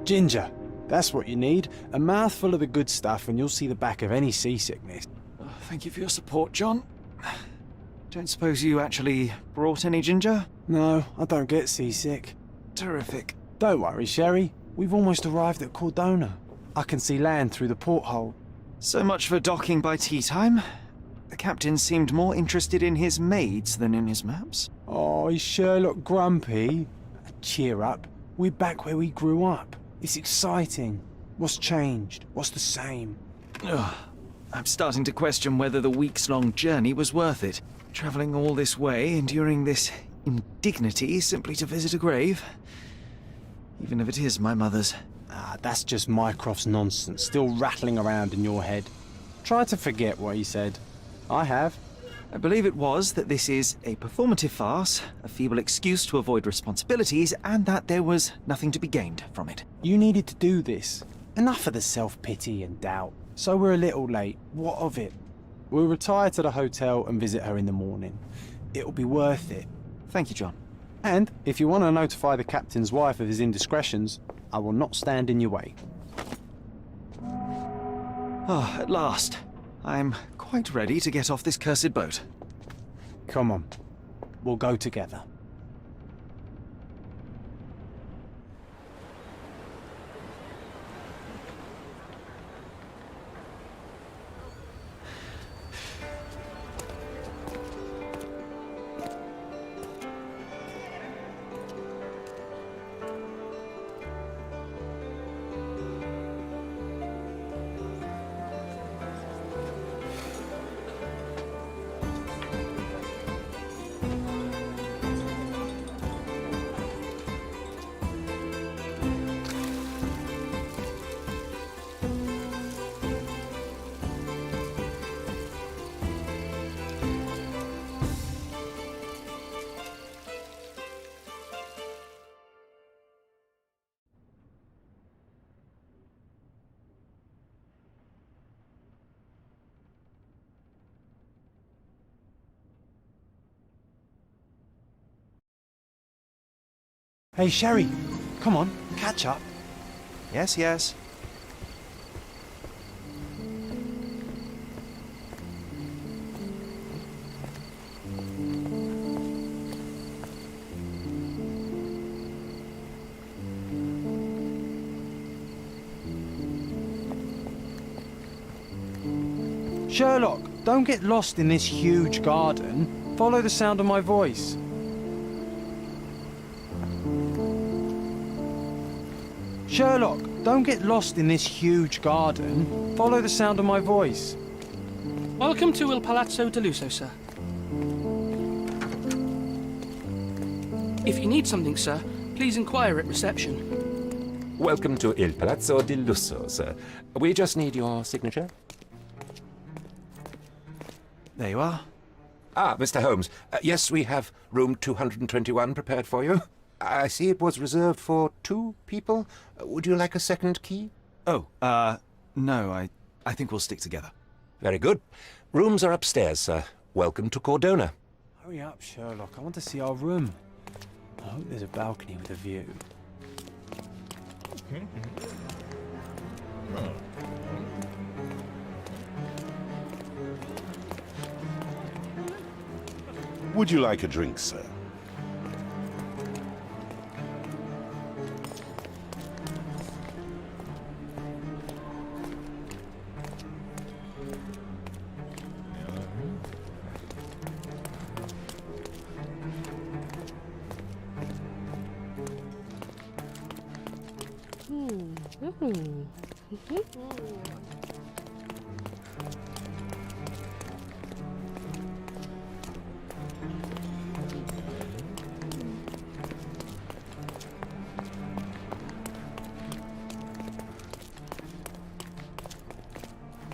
Ginger. That's what you need. A mouthful of the good stuff and you'll see the back of any seasickness. Oh, thank you for your support, John. Don't suppose you actually brought any ginger? No, I don't get seasick. Terrific. Don't worry, Sherry. We've almost arrived at Cordona. I can see land through the porthole. So much for docking by tea time. The captain seemed more interested in his maids than in his maps. Oh, is Sherlock grumpy? Cheer up. We're back where we grew up. It's exciting. What's changed? What's the same? Ugh. I'm starting to question whether the weeks-long journey was worth it. Travelling all this way, enduring this indignity simply to visit a grave. Even if it is my mother's. Ah, that's just Mycroft's nonsense, still rattling around in your head. Try to forget what he said. I have. I believe it was that this is a performative farce, a feeble excuse to avoid responsibilities, and that there was nothing to be gained from it. You needed to do this. Enough of the self-pity and doubt. So we're a little late. What of it? We'll retire to the hotel and visit her in the morning. It'll be worth it. Thank you, John. And if you want to notify the captain's wife of his indiscretions, I will not stand in your way. Ah, at last. I'm quite ready to get off this cursed boat. Come on. We'll go together. Hey, Sherry. Come on, catch up. Yes, yes. Sherlock, don't get lost in this huge garden. Follow the sound of my voice. Sherlock, don't get lost in this huge garden. Follow the sound of my voice. Welcome to Il Palazzo di Lusso, sir. If you need something, sir, please inquire at reception. Welcome to Il Palazzo di Lusso, sir. We just need your signature. There you are. Ah, Mr. Holmes. Yes, we have room 221 prepared for you. I see it was reserved for 2 people. Would you like a second key? Oh, no, I think we'll stick together. Very good. Rooms are upstairs, sir. Welcome to Cordona. Hurry up, Sherlock. I want to see our room. I hope there's a balcony with a view. Would you like a drink, sir?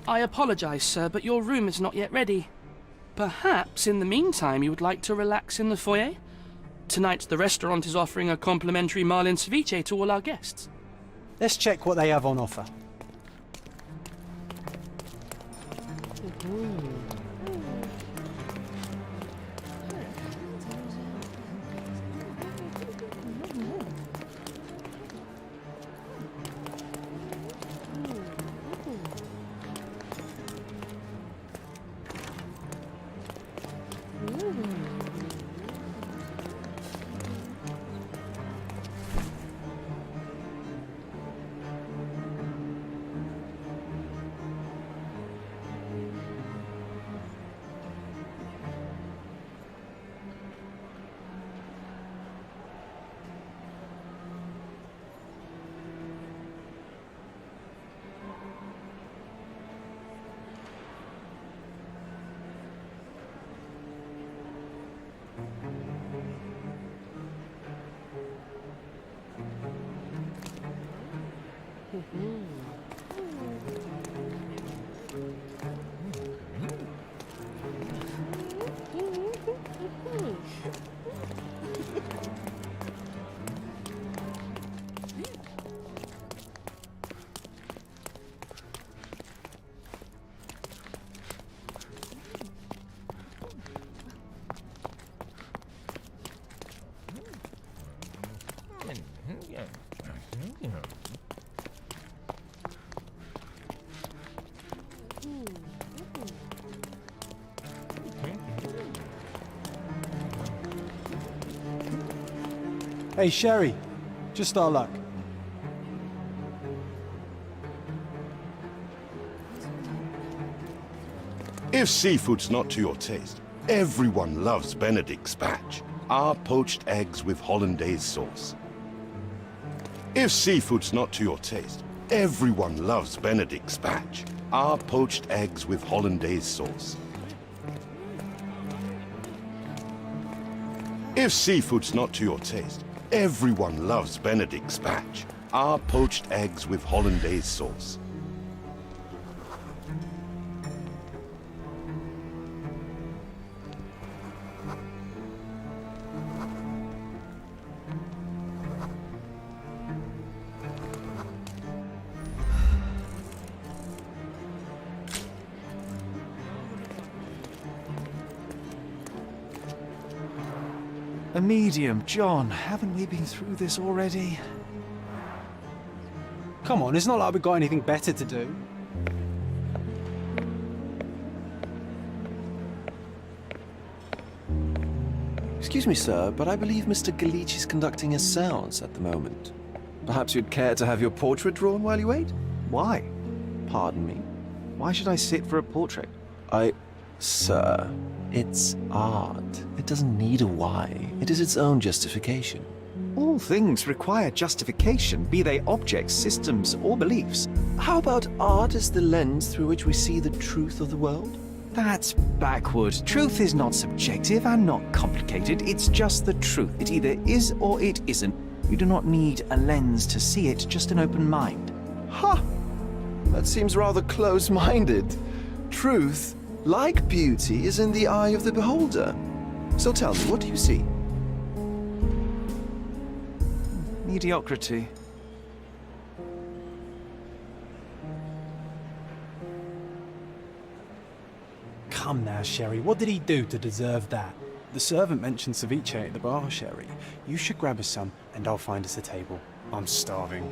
I apologize, sir, but your room is not yet ready. Perhaps, in the meantime, you would like to relax in the foyer? Tonight, the restaurant is offering a complimentary marlin ceviche to all our guests. Let's check what they have on offer. Hey, Sherry. Just our luck. If seafood's not to your taste, everyone loves Benedict spatch, our poached eggs with hollandaise sauce. If seafood's not to your taste, everyone loves Benedict spatch, our poached eggs with hollandaise sauce. If seafood's not to your taste, everyone loves Benedict spatch, our poached eggs with hollandaise sauce. A medium, John. Haven't we been through this already? Come on, it's not like we've got anything better to do. Excuse me, sir, but I believe Mr. Galich is conducting a séance at the moment. Perhaps you'd care to have your portrait drawn while you wait? Why? Pardon me? Why should I sit for a portrait? Sir, it's art. It doesn't need a why. It is its own justification. All things require justification, be they objects, systems, or beliefs. How about art as the lens through which we see the truth of the world? That's backward. Truth is not subjective and not complicated. It's just the truth. It either is or it isn't. You do not need a lens to see it, just an open mind. Ha! That seems rather close-minded. Truth, like beauty, is in the eye of the beholder. So tell me, what do you see? Mediocrity. Come now, Sherry. What did he do to deserve that? The servant mentioned ceviche at the bar, Sherry. You should grab us some, and I'll find us a table. I'm starving.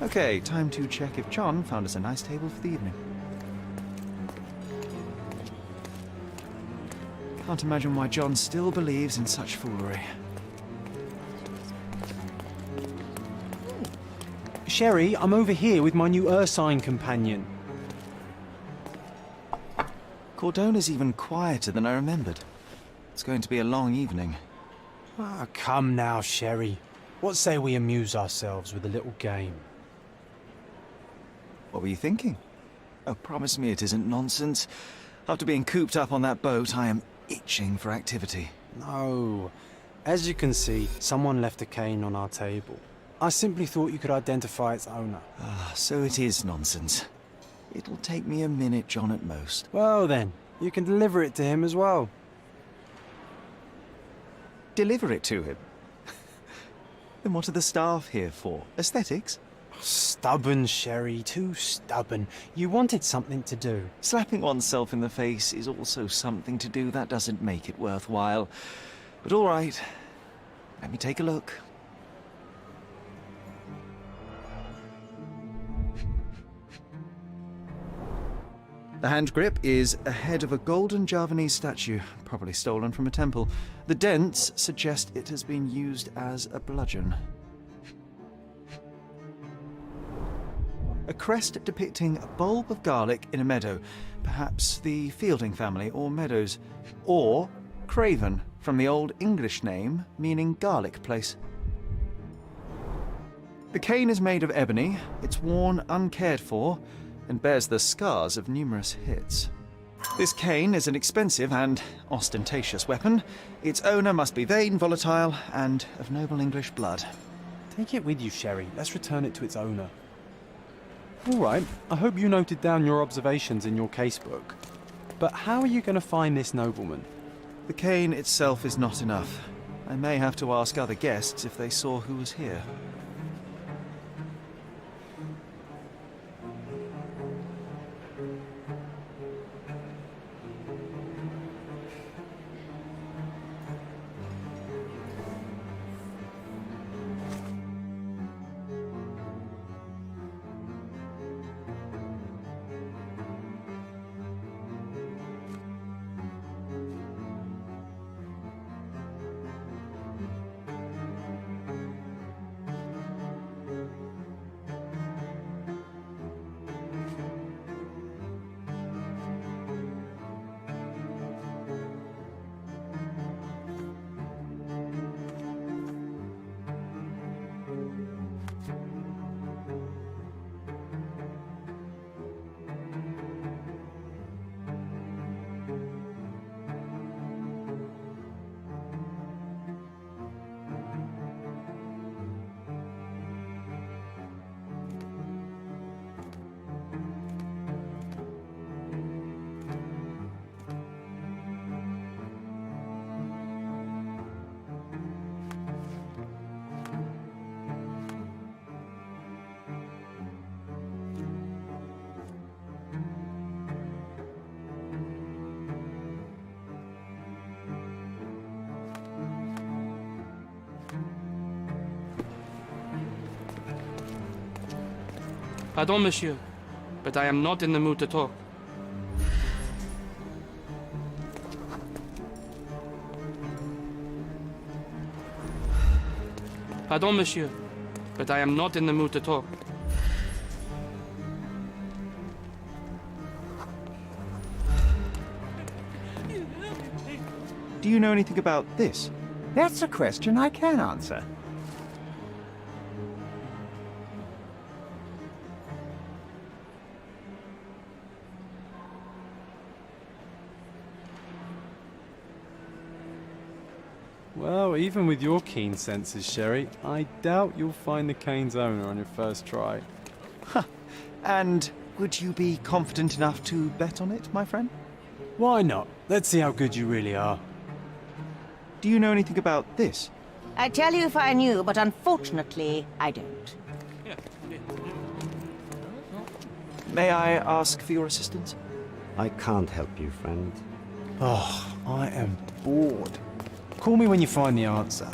Okay, time to check if John found us a nice table for the evening. Can't imagine why John still believes in such foolery. Sherry, I'm over here with my new Ursine companion. Cordona's even quieter than I remembered. It's going to be a long evening. Ah, come now, Sherry. What say we amuse ourselves with a little game? What were you thinking? Oh, promise me it isn't nonsense. After being cooped up on that boat, I am itching for activity. No. As you can see, someone left a cane on our table. I simply thought you could identify its owner. Ah, so it is nonsense. It'll take me a minute, John, at most. Well then, you can deliver it to him as well. Deliver it to him? Then what are the staff here for? Aesthetics? Stubborn, Sherry, too stubborn. You wanted something to do. Slapping oneself in the face is also something to do. That doesn't make it worthwhile. But all right, let me take a look. The hand grip is a head of a golden Javanese statue, probably stolen from a temple. The dents suggest it has been used as a bludgeon. A crest depicting a bulb of garlic in a meadow, perhaps the Fielding family or Meadows, or Craven, from the Old English name meaning garlic place. The cane is made of ebony, it's worn uncared for, and bears the scars of numerous hits. This cane is an expensive and ostentatious weapon. Its owner must be vain, volatile, and of noble English blood. Take it with you, Sherry. Let's return it to its owner. All right, I hope you noted down your observations in your casebook. But how are you going to find this nobleman? The cane itself is not enough. I may have to ask other guests if they saw who was here. Pardon, monsieur, but I am not in the mood to talk. Pardon, monsieur, but I am not in the mood to talk. Do you know anything about this? That's a question I can answer. Well, even with your keen senses, Sherry, I doubt you'll find the cane's owner on your first try. And would you be confident enough to bet on it, my friend? Why not? Let's see how good you really are. Do you know anything about this? I'd tell you if I knew, but unfortunately, I don't. May I ask for your assistance? I can't help you, friend. Oh, I am bored. Call me when you find the answer.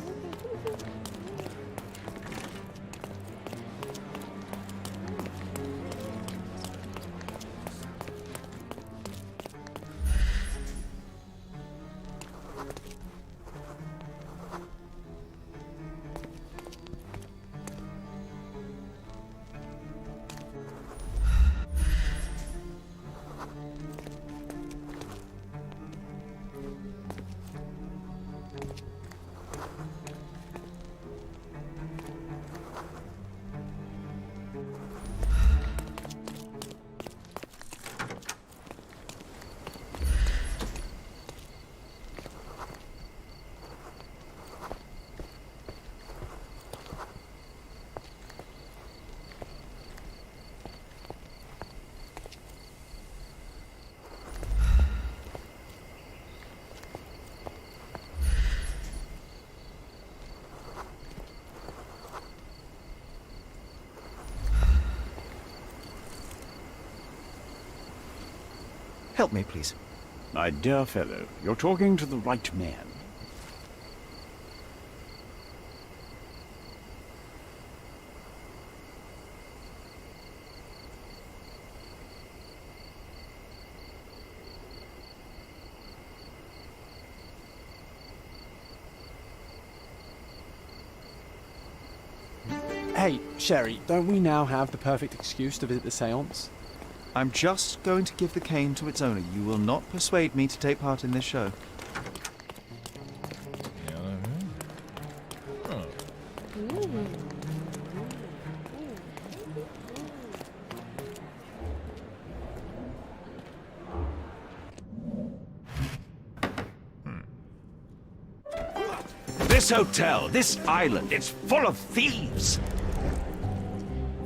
Help me, please. My dear fellow, you're talking to the right man. Hey, Sherry, don't we now have the perfect excuse to visit the seance? I'm just going to give the cane to its owner. You will not persuade me to take part in this show. This hotel, this island, it's full of thieves.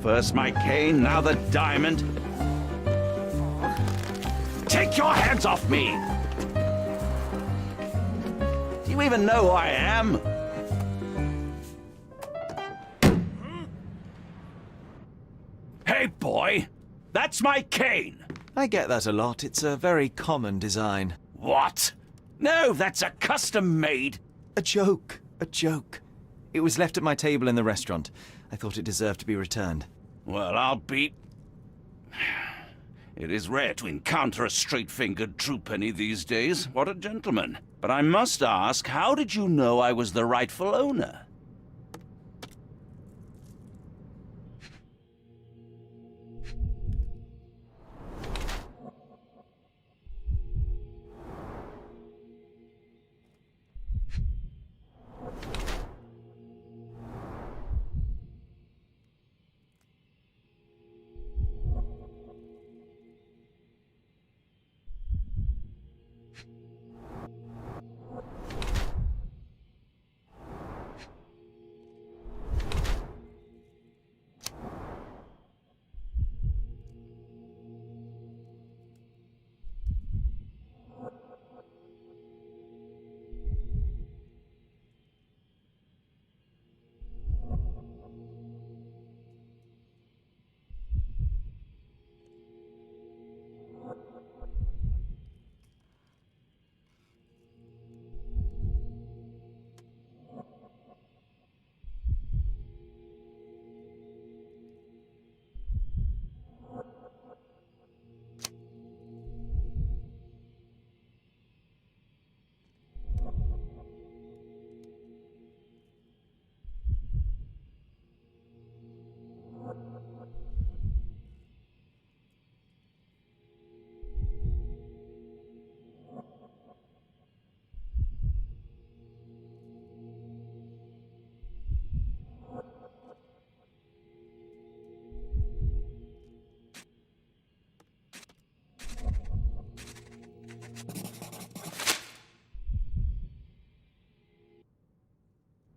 First my cane, now the diamond. Take your hands off me! Do you even know who I am? Hey, boy! That's my cane! I get that a lot. It's a very common design. What? No, that's a custom-made... A joke. A joke. It was left at my table in the restaurant. I thought it deserved to be returned. Well, I'll be... It is rare to encounter a straight-fingered true penny these days. What a gentleman. But I must ask, how did you know I was the rightful owner?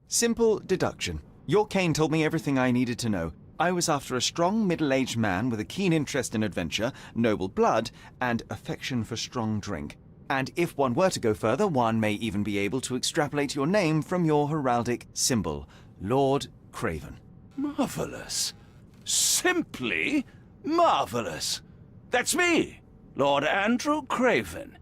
Simple deduction. Your cane told me everything I needed to know. I was after a strong, middle-aged man with a keen interest in adventure, noble blood, and affection for strong drink. And if one were to go further, one may even be able to extrapolate your name from your heraldic symbol, Lord Craven. Marvelous. Simply marvelous. That's me, Lord Andrew Craven.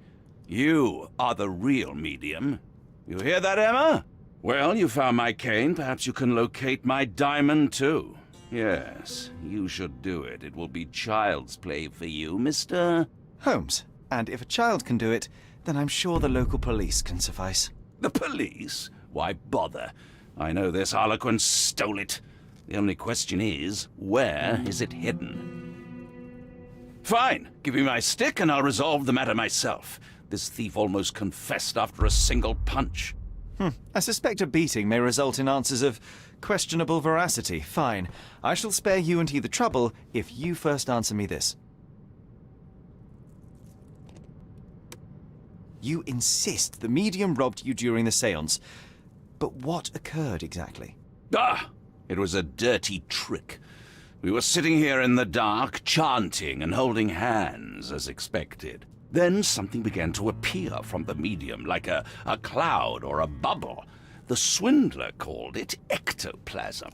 You are the real medium. You hear that, Emma? Well, you found my cane. Perhaps you can locate my diamond, too. Yes, you should do it. It will be child's play for you, Mr. Holmes. And if a child can do it, then I'm sure the local police can suffice. The police? Why bother? I know this harlequin stole it. The only question is, where is it hidden? Fine. Give me my stick and I'll resolve the matter myself. This thief almost confessed after a single punch. I suspect a beating may result in answers of questionable veracity. Fine. I shall spare you and he the trouble if you first answer me this. You insist the medium robbed you during the séance. But what occurred exactly? It was a dirty trick. We were sitting here in the dark, chanting and holding hands, as expected. Then something began to appear from the medium, like a cloud or a bubble. The swindler called it ectoplasm.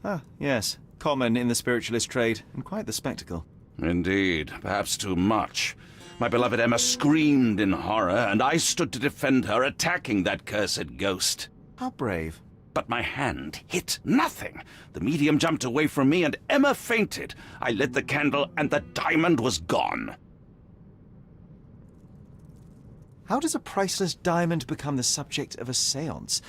Ah, yes. Common in the spiritualist trade, and quite the spectacle. Indeed, perhaps too much. My beloved Emma screamed in horror, and I stood to defend her, attacking that cursed ghost. How brave. But my hand hit nothing. The medium jumped away from me, and Emma fainted. I lit the candle, and the diamond was gone. How does a priceless diamond become the subject of a séance?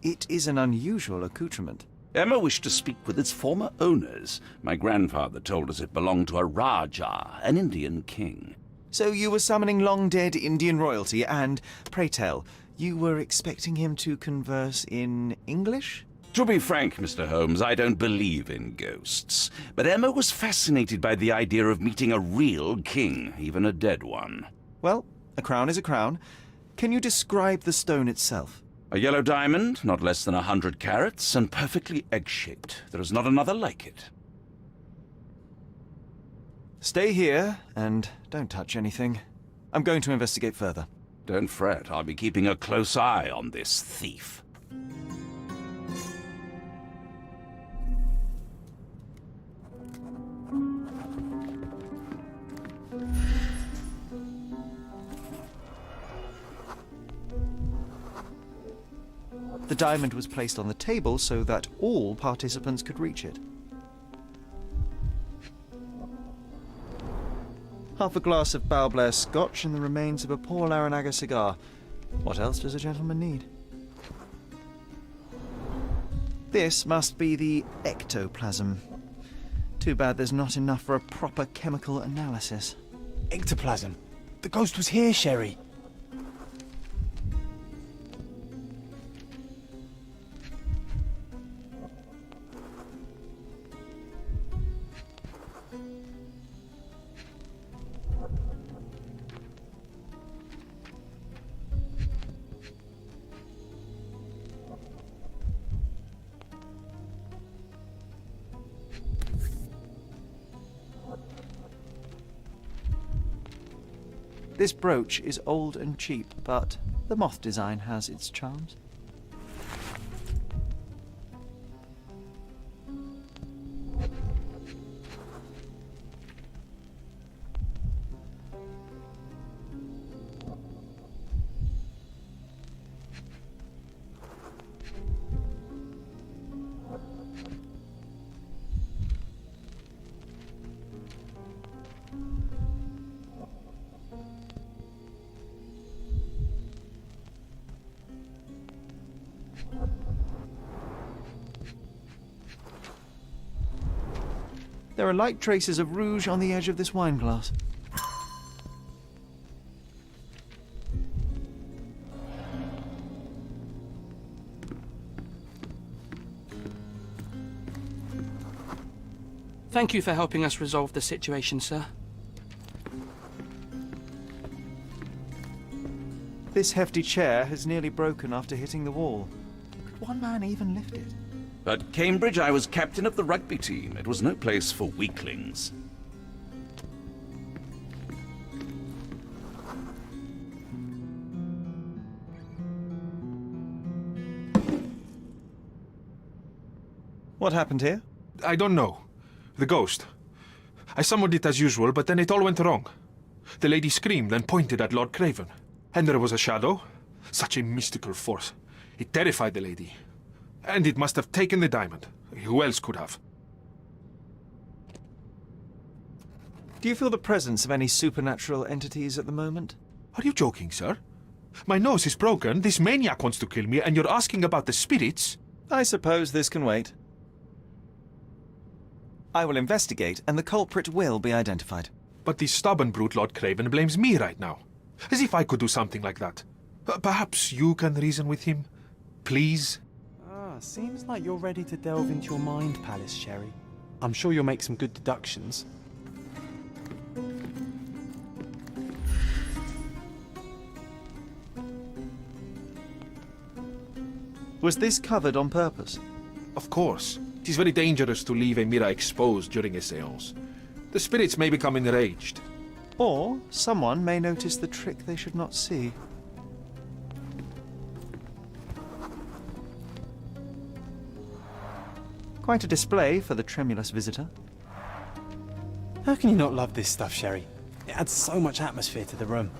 It is an unusual accoutrement. Emma wished to speak with its former owners. My grandfather told us it belonged to a Raja, an Indian king. So you were summoning long-dead Indian royalty, and, pray tell, you were expecting him to converse in English? To be frank, Mr. Holmes, I don't believe in ghosts. But Emma was fascinated by the idea of meeting a real king, even a dead one. Well, a crown is a crown. Can you describe the stone itself? A yellow diamond, not less than 100 carats, and perfectly egg-shaped. There is not another like it. Stay here, and don't touch anything. I'm going to investigate further. Don't fret, I'll be keeping a close eye on this thief. The diamond was placed on the table so that all participants could reach it. Half a glass of Balblair Scotch and the remains of a poor Laranaga cigar. What else does a gentleman need? This must be the ectoplasm. Too bad there's not enough for a proper chemical analysis. Ectoplasm. The ghost was here, Sherry. This brooch is old and cheap, but the moth design has its charms. There are light traces of rouge on the edge of this wine glass. Thank you for helping us resolve the situation, sir. This hefty chair has nearly broken after hitting the wall. Could one man even lift it? At Cambridge, I was captain of the rugby team. It was no place for weaklings. What happened here? I don't know. The ghost. I summoned it as usual, but then it all went wrong. The lady screamed and pointed at Lord Craven. And there was a shadow. Such a mystical force. It terrified the lady. And it must have taken the diamond. Who else could have? Do you feel the presence of any supernatural entities at the moment? Are you joking, sir? My nose is broken, this maniac wants to kill me, and you're asking about the spirits? I suppose this can wait. I will investigate, and the culprit will be identified. But the stubborn brute Lord Craven blames me right now. As if I could do something like that. Perhaps you can reason with him? Please? Seems like you're ready to delve into your mind palace, Sherry. I'm sure you'll make some good deductions. Was this covered on purpose? Of course. It is very dangerous to leave a mirror exposed during a séance. The spirits may become enraged. Or someone may notice the trick they should not see. Quite a display for the tremulous visitor. How can you not love this stuff, Sherry? It adds so much atmosphere to the room.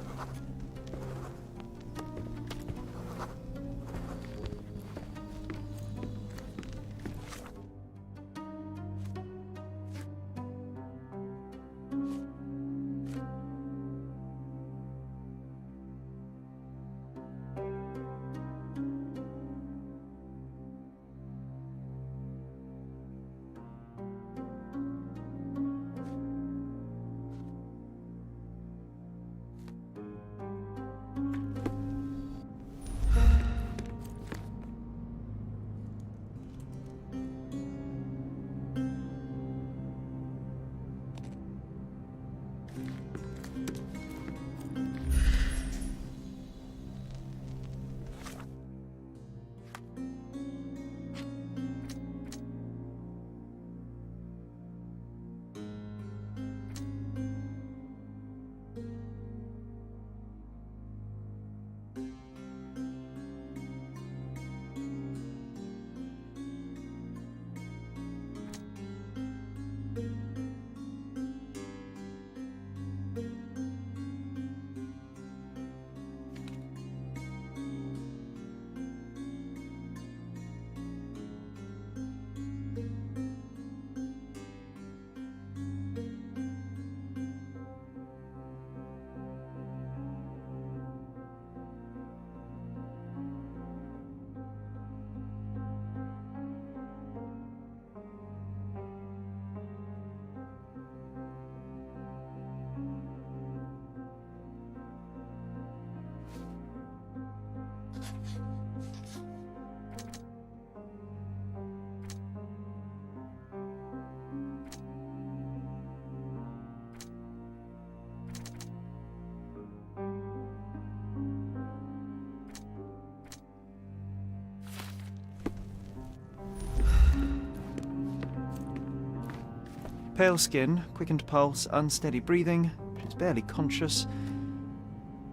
Pale skin, quickened pulse, unsteady breathing. She's barely conscious.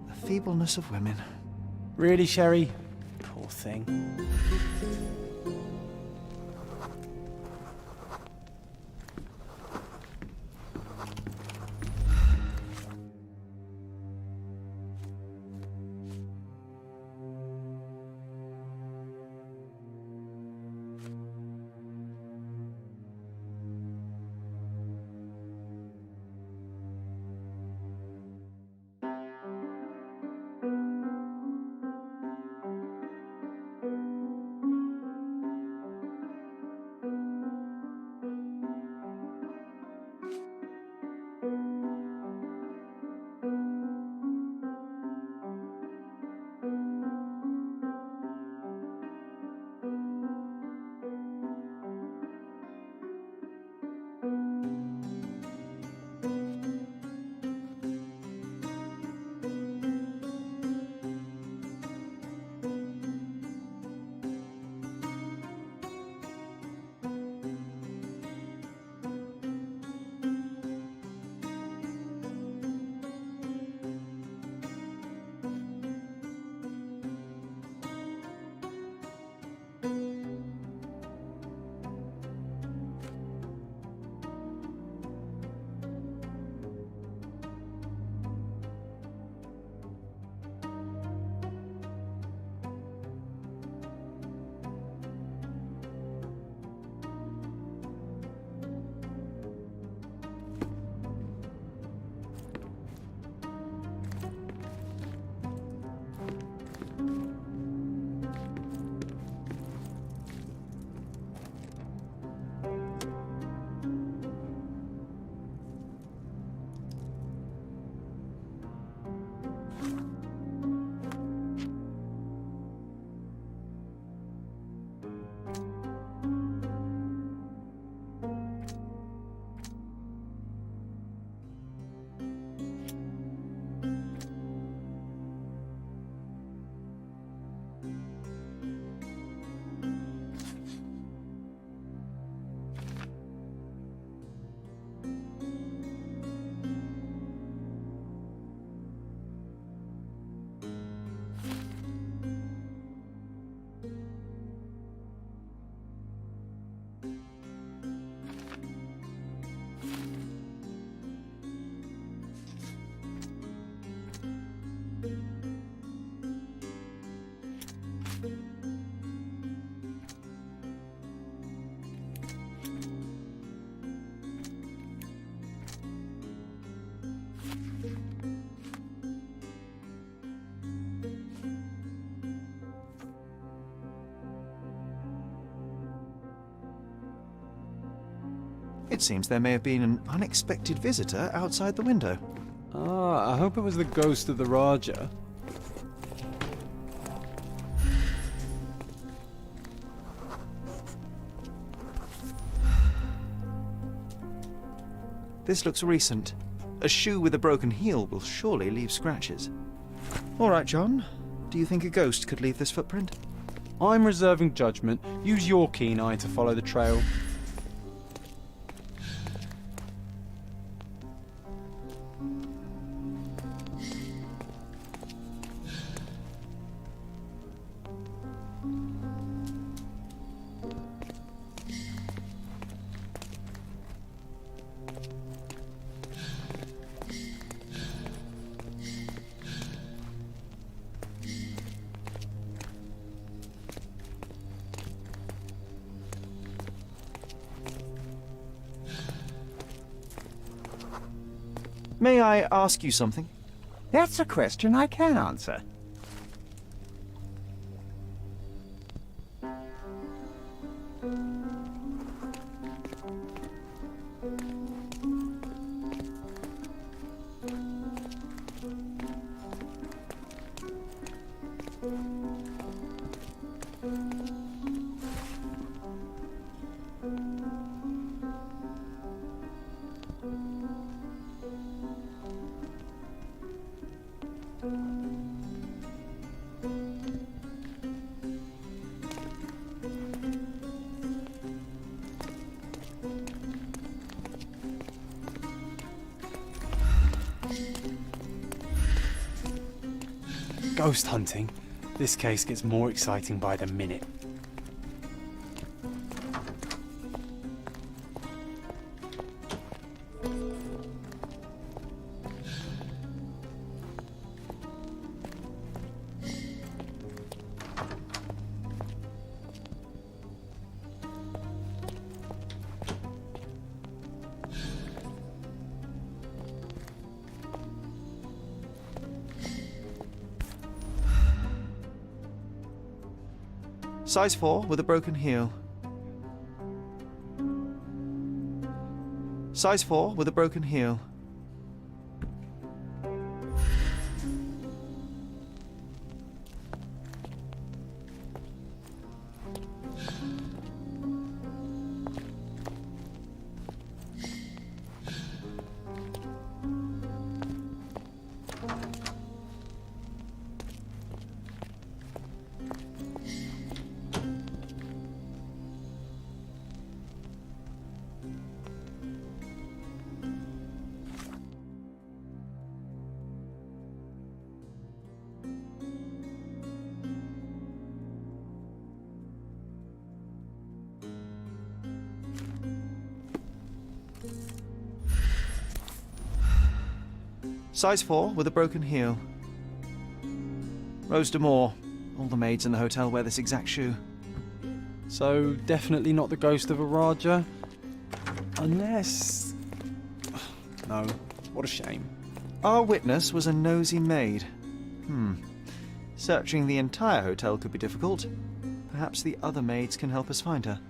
The feebleness of women. Really, Sherry? Poor thing. It seems there may have been an unexpected visitor outside the window. Ah, I hope it was the ghost of the Raja. This looks recent. A shoe with a broken heel will surely leave scratches. All right, John. Do you think a ghost could leave this footprint? I'm reserving judgment. Use your keen eye to follow the trail. May I ask you something? That's a question I can answer. ghost hunting. This case gets more exciting by the minute. Size 4 with a broken heel. Size 4 with a broken heel. Size 4 with a broken heel. Rose D'Amour. All the maids in the hotel wear this exact shoe. So, definitely not the ghost of a Raja? Unless... No, what a shame. Our witness was a nosy maid. Searching the entire hotel could be difficult. Perhaps the other maids can help us find her.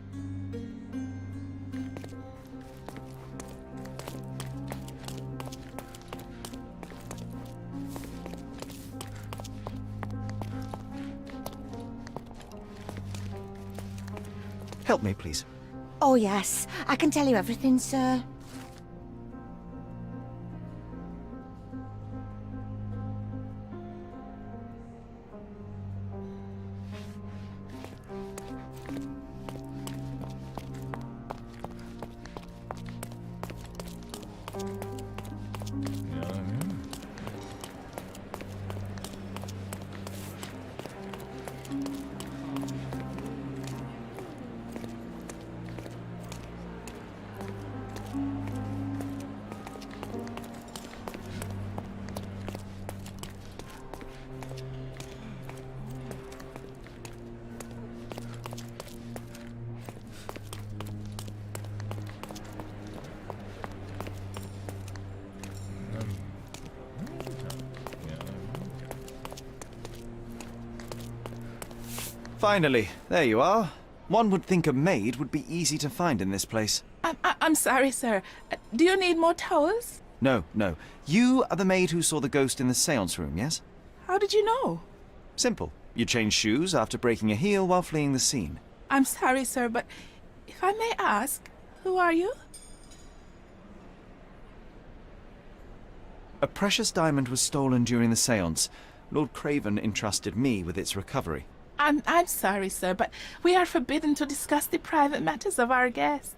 Help me, please. Oh, yes. I can tell you everything, sir. Finally, there you are. One would think a maid would be easy to find in this place. I'm sorry, sir. Do you need more towels? No. You are the maid who saw the ghost in the seance room, yes? How did you know? Simple. You changed shoes after breaking a heel while fleeing the scene. I'm sorry, sir, but if I may ask, who are you? A precious diamond was stolen during the seance. Lord Craven entrusted me with its recovery. I'm sorry, sir, but we are forbidden to discuss the private matters of our guests.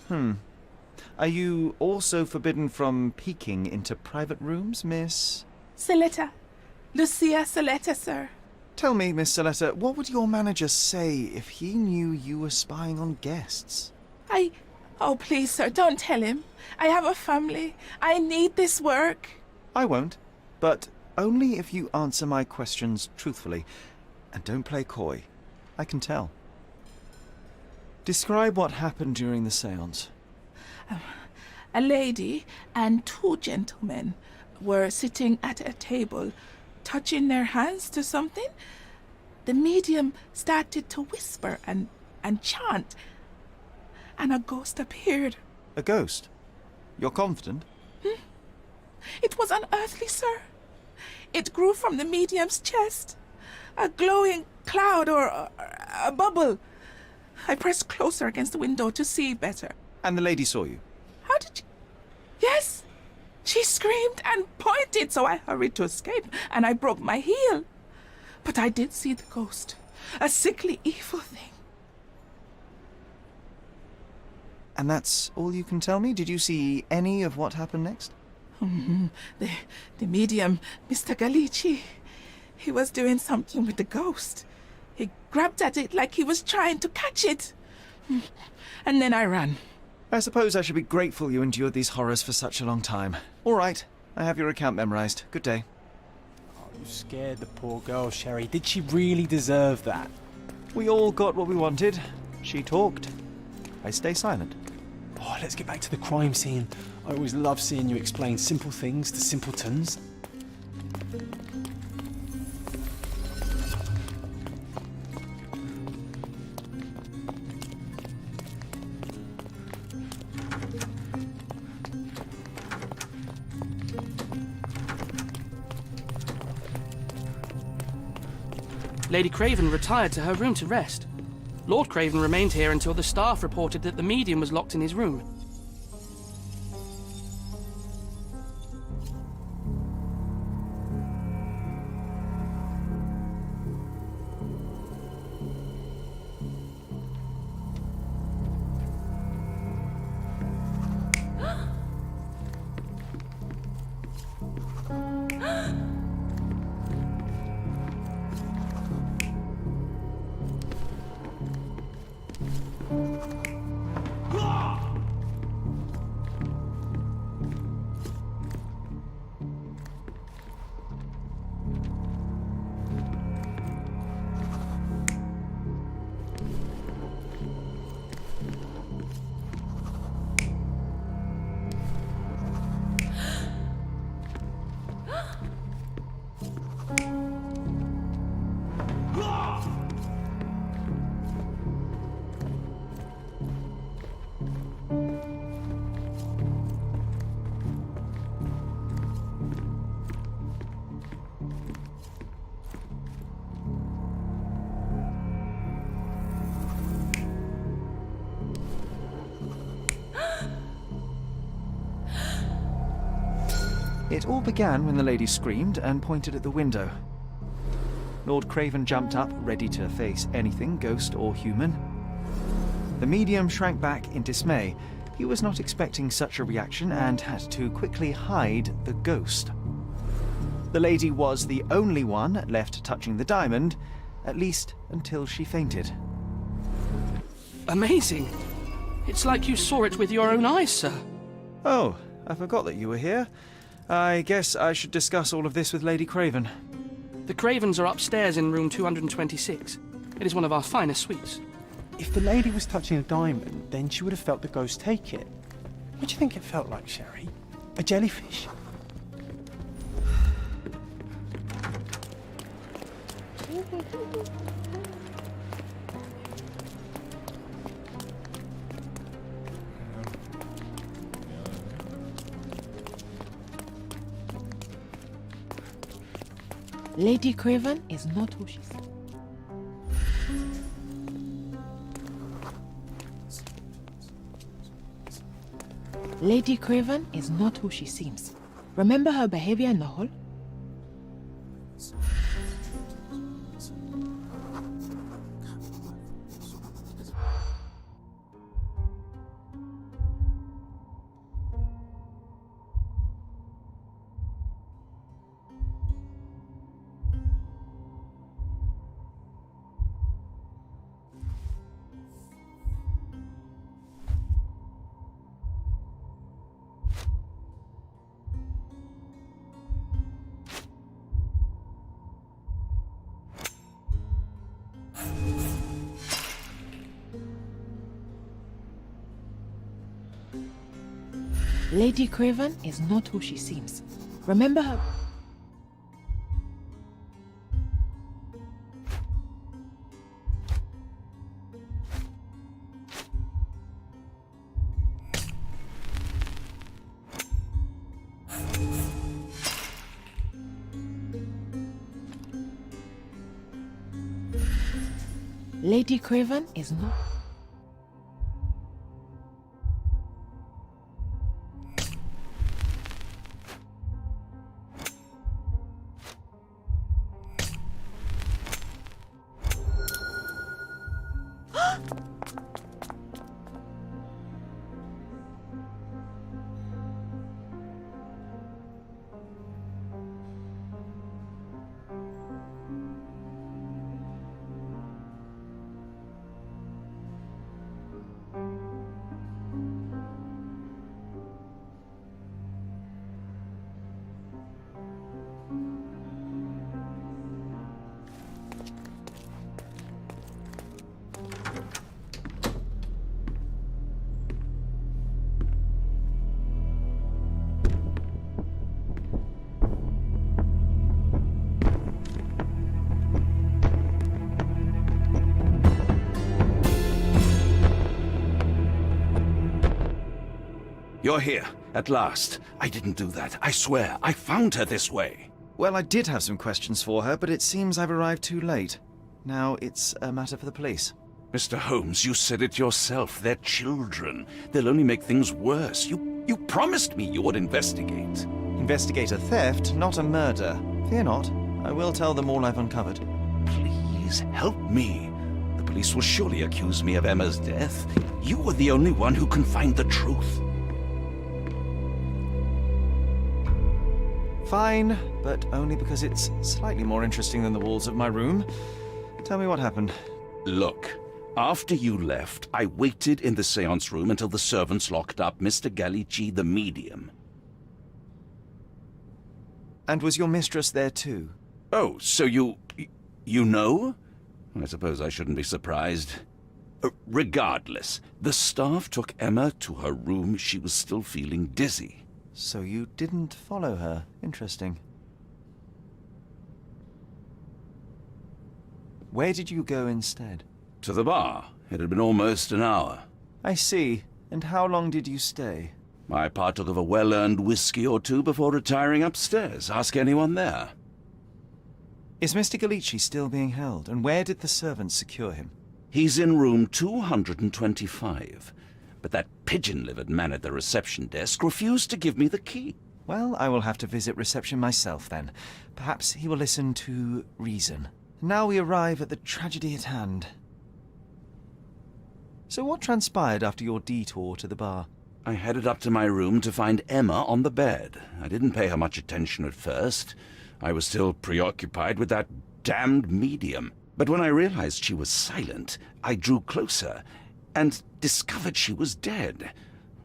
Are you also forbidden from peeking into private rooms, Miss? Saletta. Lucia Saletta, sir. Tell me, Miss Saletta, what would your manager say if he knew you were spying on guests? Oh, please, sir, don't tell him. I have a family. I need this work. I won't, but only if you answer my questions truthfully. And don't play coy. I can tell. Describe what happened during the seance. A lady and two gentlemen were sitting at a table, touching their hands to something. The medium started to whisper and chant, and a ghost appeared. A ghost? You're confident? It was unearthly, sir. It grew from the medium's chest. A glowing cloud or a bubble. I pressed closer against the window to see better. And the lady saw you? How did you... Yes! She screamed and pointed, so I hurried to escape, and I broke my heel. But I did see the ghost. A sickly, evil thing. And that's all you can tell me? Did you see any of what happened next? The medium, Mr. Galici, He was doing something with the ghost. He grabbed at it like he was trying to catch it. And then I ran. I suppose I should be grateful you endured these horrors for such a long time. All right, I have your account memorized. Good day. Oh, you scared the poor girl, Sherry. Did she really deserve that? We all got what we wanted. She talked. I stay silent. Oh, let's get back to the crime scene. I always love seeing you explain simple things to simpletons. Lady Craven retired to her room to rest. Lord Craven remained here until the staff reported that the medium was locked in his room. It all began when the lady screamed and pointed at the window. Lord Craven jumped up, ready to face anything, ghost or human. The medium shrank back in dismay. He was not expecting such a reaction and had to quickly hide the ghost. The lady was the only one left touching the diamond, at least until she fainted. Amazing! It's like you saw it with your own eyes, sir. Oh, I forgot that you were here. I guess I should discuss all of this with Lady Craven. The Cravens are upstairs in room 226. It is one of our finest suites. If the lady was touching a diamond, then she would have felt the ghost take it. What do you think it felt like, Sherry? A jellyfish? Lady Craven is not who she said. Lady Craven is not who she seems. Remember her behavior in the hall? Lady Craven is not who she seems. Remember her... Lady Craven is not... You're here, at last. I didn't do that. I swear, I found her this way. Well, I did have some questions for her, but it seems I've arrived too late. Now it's a matter for the police. Mr. Holmes, you said it yourself. They're children. They'll only make things worse. You promised me you would investigate. Investigate a theft, not a murder. Fear not. I will tell them all I've uncovered. Please, help me. The police will surely accuse me of Emma's death. You are the only one who can find the truth. Fine, but only because it's slightly more interesting than the walls of my room. Tell me what happened. Look, after you left, I waited in the seance room until the servants locked up Mr. Gallici, the medium. And was your mistress there too? Oh, so you know? I suppose I shouldn't be surprised. Regardless, the staff took Emma to her room. She was still feeling dizzy. So you didn't follow her. Interesting. Where did you go instead? To the bar. It had been almost an hour. I see. And how long did you stay? I partook of a well-earned whiskey or two before retiring upstairs. Ask anyone there. Is Mr. Gallici still being held? And where did the servants secure him? He's in room 225. But that pigeon-livered man at the reception desk refused to give me the key. Well, I will have to visit reception myself then. Perhaps he will listen to reason. Now we arrive at the tragedy at hand. So what transpired after your detour to the bar? I headed up to my room to find Emma on the bed. I didn't pay her much attention at first. I was still preoccupied with that damned medium. But when I realized she was silent, I drew closer and discovered she was dead.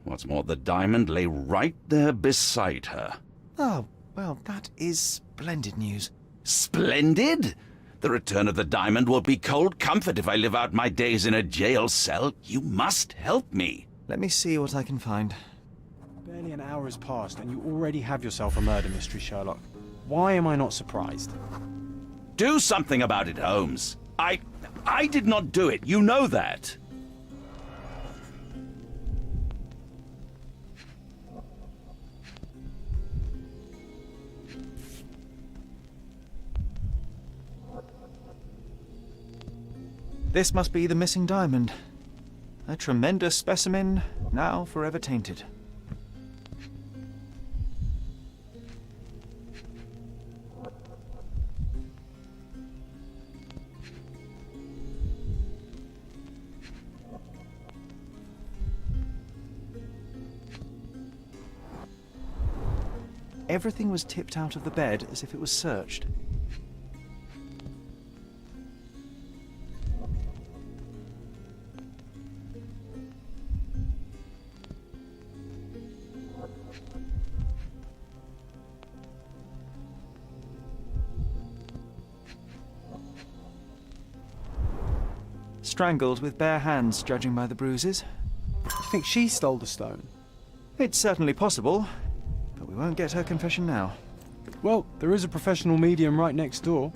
What's more, the diamond lay right there beside her. Oh, well, that is splendid news. Splendid? The return of the diamond will be cold comfort if I live out my days in a jail cell. You must help me. Let me see what I can find. Barely an hour has passed and you already have yourself a murder mystery, Sherlock. Why am I not surprised? Do something about it, Holmes. I did not do it. You know that. This must be the missing diamond. A tremendous specimen, now forever tainted. Everything was tipped out of the bed as if it was searched. Strangled with bare hands, judging by the bruises. You think she stole the stone? It's certainly possible, but we won't get her confession now. Well, there is a professional medium right next door.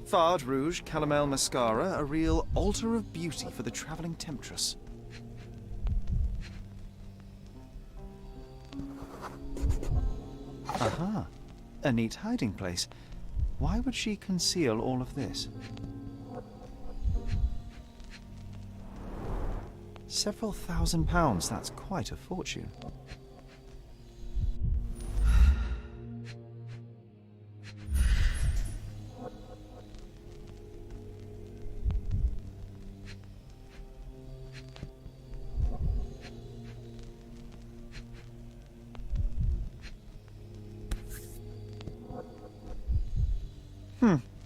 Fard Rouge Calomel Mascara, a real altar of beauty for the travelling temptress. Aha, a neat hiding place. Why would she conceal all of this? Several £1,000s, that's quite a fortune.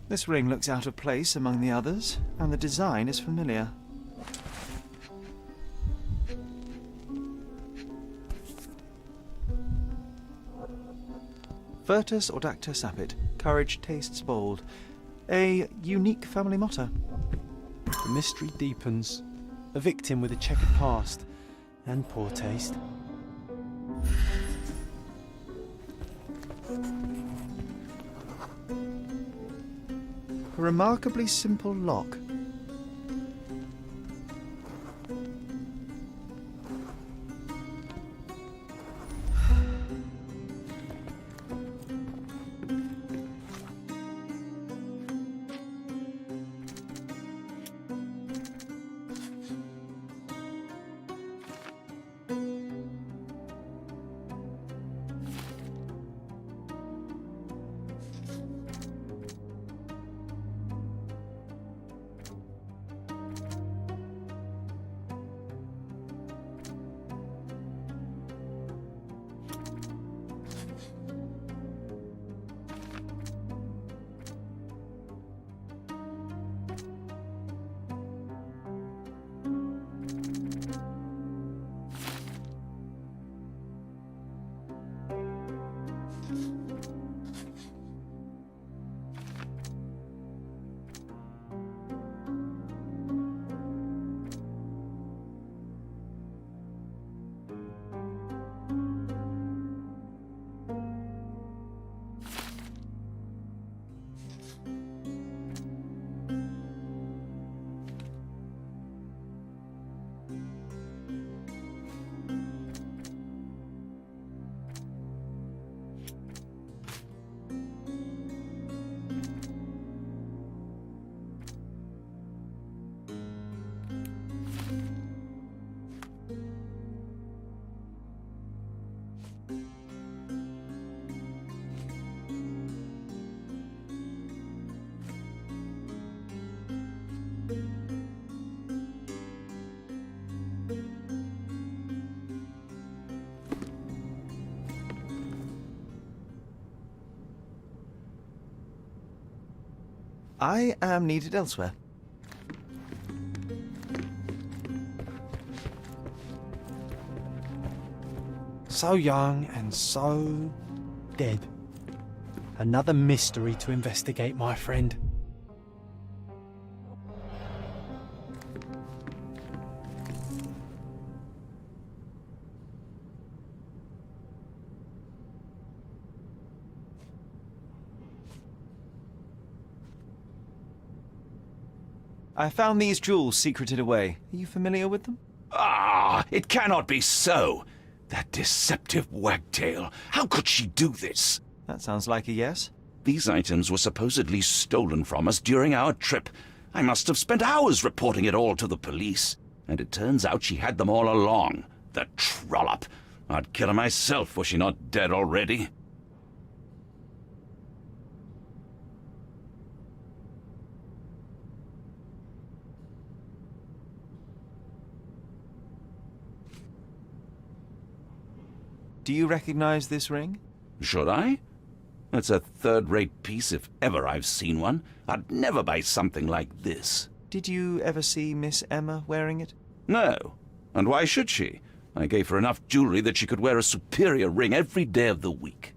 This ring looks out of place among the others, and the design is familiar. Virtus audacta sapit, courage tastes bold. A unique family motto. The mystery deepens. A victim with a checkered past and poor taste. A remarkably simple lock. I am needed elsewhere. So young and so dead. Another mystery to investigate, my friend. I found these jewels secreted away. Are you familiar with them? Ah, it cannot be so. That deceptive wagtail. How could she do this? That sounds like a yes. These items were supposedly stolen from us during our trip. I must have spent hours reporting it all to the police. And it turns out she had them all along. The trollop. I'd kill her myself were she not dead already. Do you recognize this ring? Should I? It's a third-rate piece if ever I've seen one. I'd never buy something like this. Did you ever see Miss Emma wearing it? No. And why should she? I gave her enough jewelry that she could wear a superior ring every day of the week.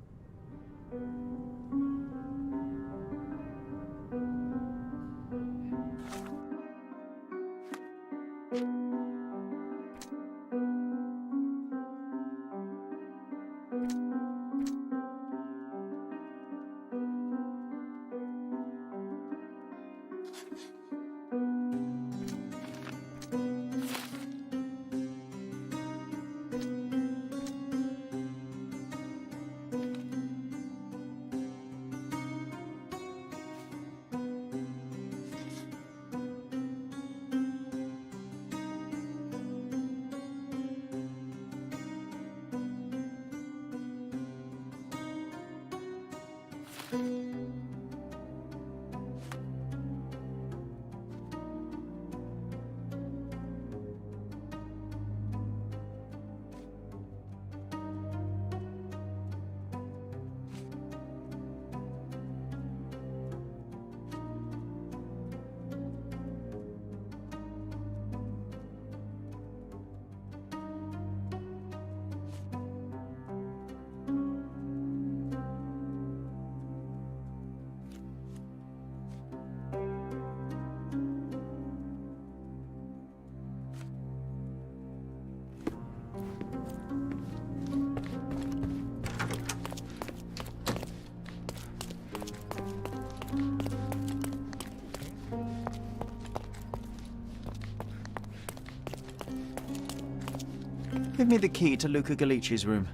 Give me the key to Luca Galici's room.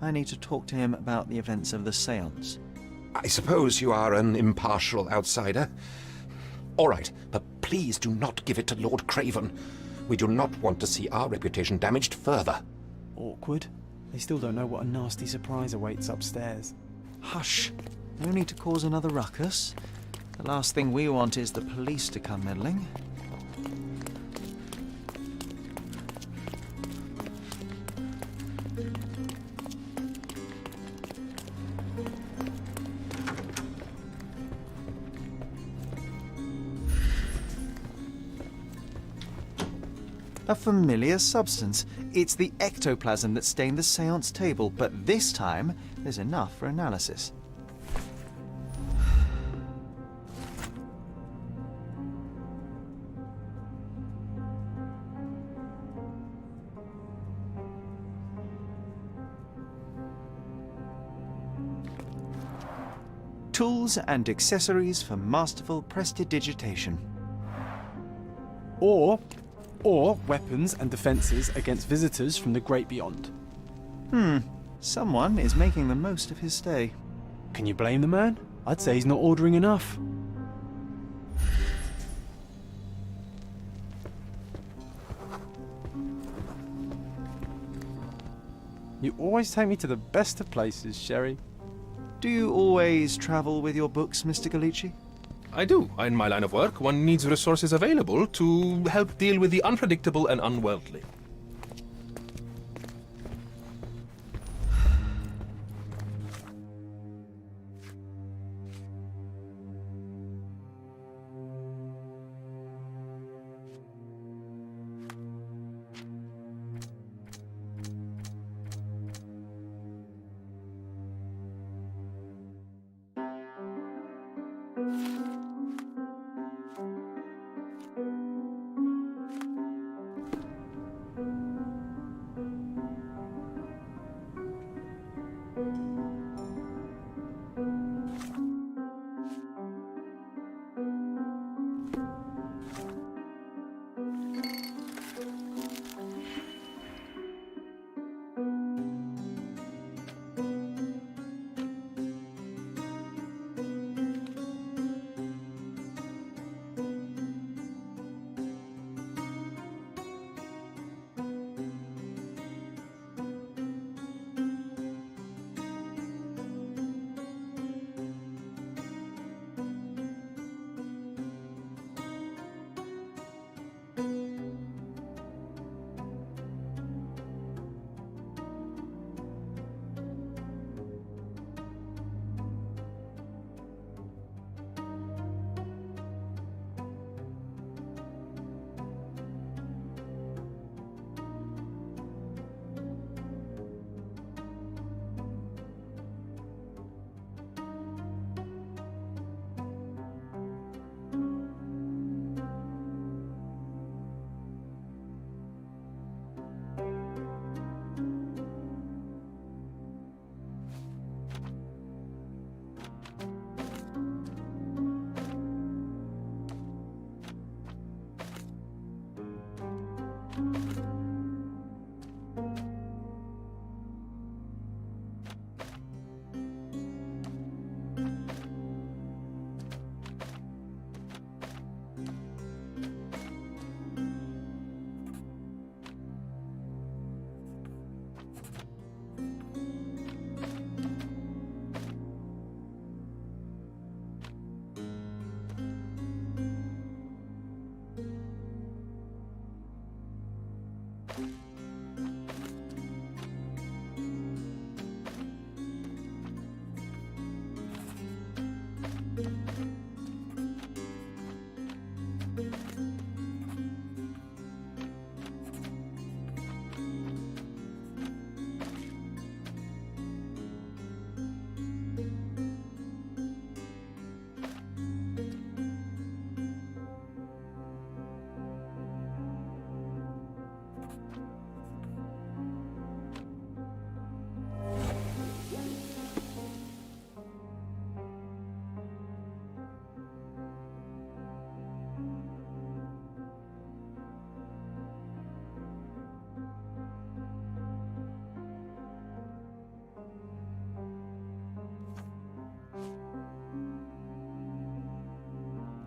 I need to talk to him about the events of the séance. I suppose you are an impartial outsider. All right, but please do not give it to Lord Craven. We do not want to see our reputation damaged further. Awkward. They still don't know what a nasty surprise awaits upstairs. Hush. No need to cause another ruckus. The last thing we want is the police to come meddling. A familiar substance. It's the ectoplasm that stained the séance table, but this time there's enough for analysis. Tools and accessories for masterful prestidigitation. Or weapons and defences against visitors from the great beyond. Someone is making the most of his stay. Can you blame the man? I'd say he's not ordering enough. You always take me to the best of places, Sherry. Do you always travel with your books, Mr. Galici? I do. In my line of work, one needs resources available to help deal with the unpredictable and unworldly.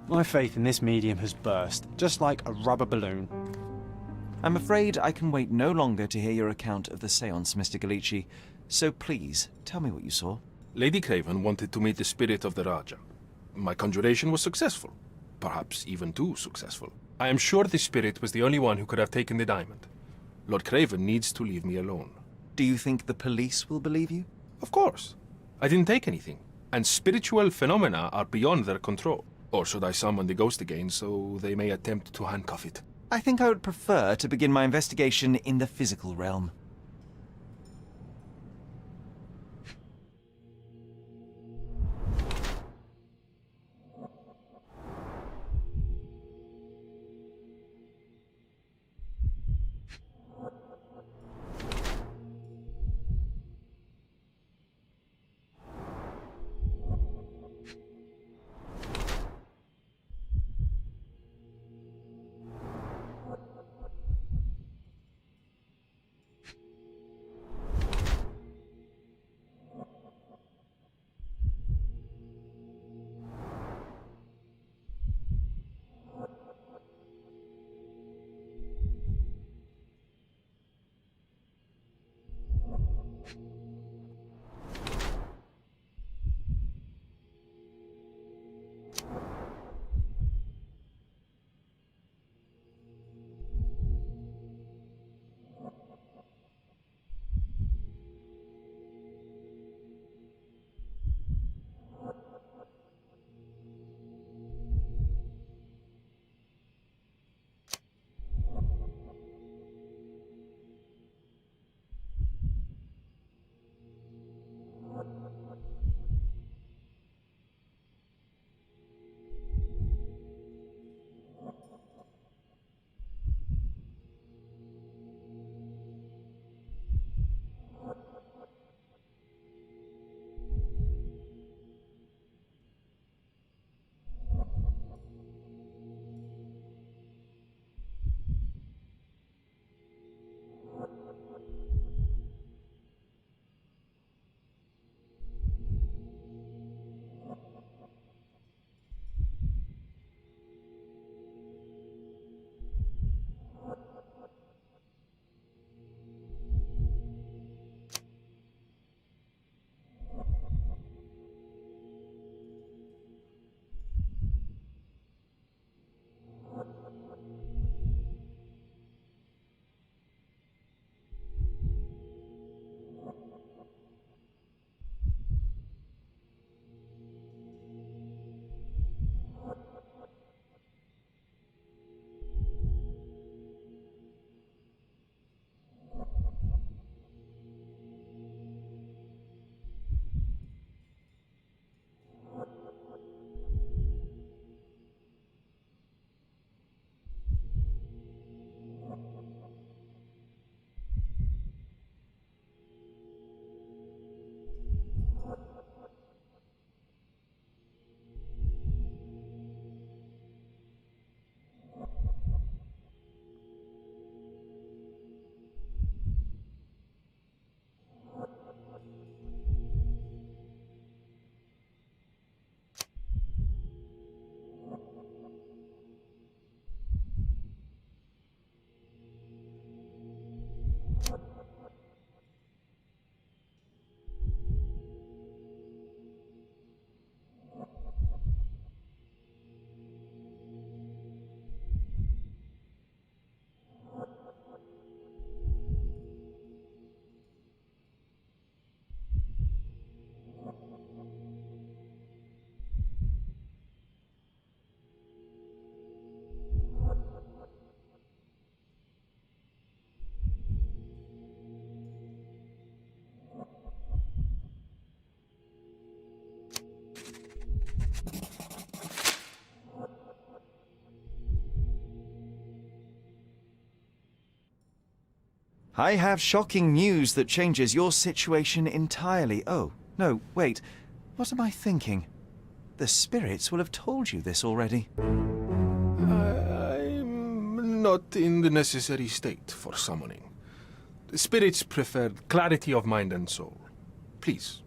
My faith in this medium has burst, just like a rubber balloon. I'm afraid I can wait no longer to hear your account of the séance, Mr. Galici. So please, tell me what you saw. Lady Craven wanted to meet the spirit of the Raja. My conjuration was successful. Perhaps even too successful. I am sure the spirit was the only one who could have taken the diamond. Lord Craven needs to leave me alone. Do you think the police will believe you? Of course. I didn't take anything, and spiritual phenomena are beyond their control. Or should I summon the ghost again so they may attempt to handcuff it? I think I would prefer to begin my investigation in the physical realm. I have shocking news that changes your situation entirely. Oh, no, wait. What am I thinking? The spirits will have told you this already. I'm not in the necessary state for summoning. The spirits prefer clarity of mind and soul. Please,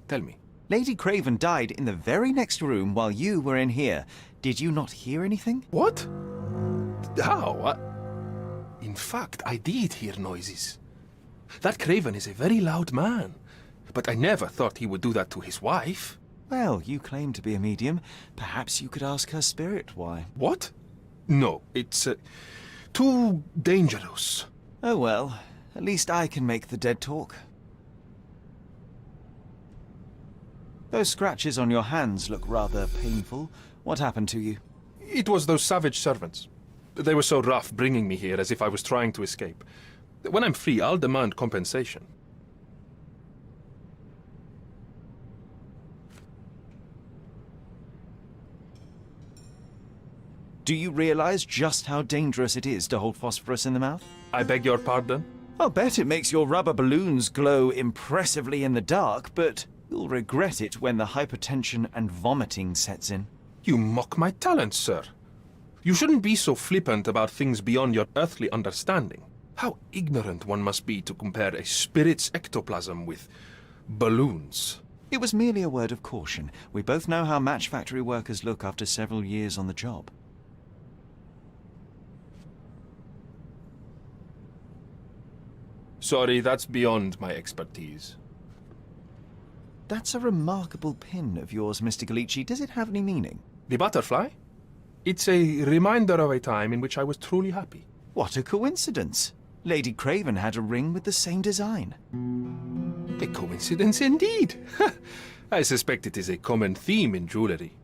tell me. Lady Craven died in the very next room while you were in here. Did you not hear anything? What? How? In fact, I did hear noises. That Craven is a very loud man, but I never thought he would do that to his wife. Well, you claim to be a medium. Perhaps you could ask her spirit why. What? No, it's too dangerous. Oh well, at least I can make the dead talk. Those scratches on your hands look rather painful. What happened to you? It was those savage servants. They were so rough bringing me here as if I was trying to escape. When I'm free, I'll demand compensation. Do you realize just how dangerous it is to hold phosphorus in the mouth? I beg your pardon? I'll bet it makes your rubber balloons glow impressively in the dark, but you'll regret it when the hypertension and vomiting sets in. You mock my talents, sir. You shouldn't be so flippant about things beyond your earthly understanding. How ignorant one must be to compare a spirit's ectoplasm with balloons. It was merely a word of caution. We both know how match factory workers look after several years on the job. Sorry, that's beyond my expertise. That's a remarkable pin of yours, Mr. Galici. Does it have any meaning? The butterfly? It's a reminder of a time in which I was truly happy. What a coincidence. Lady Craven had a ring with the same design. A coincidence indeed. I suspect it is a common theme in jewelry.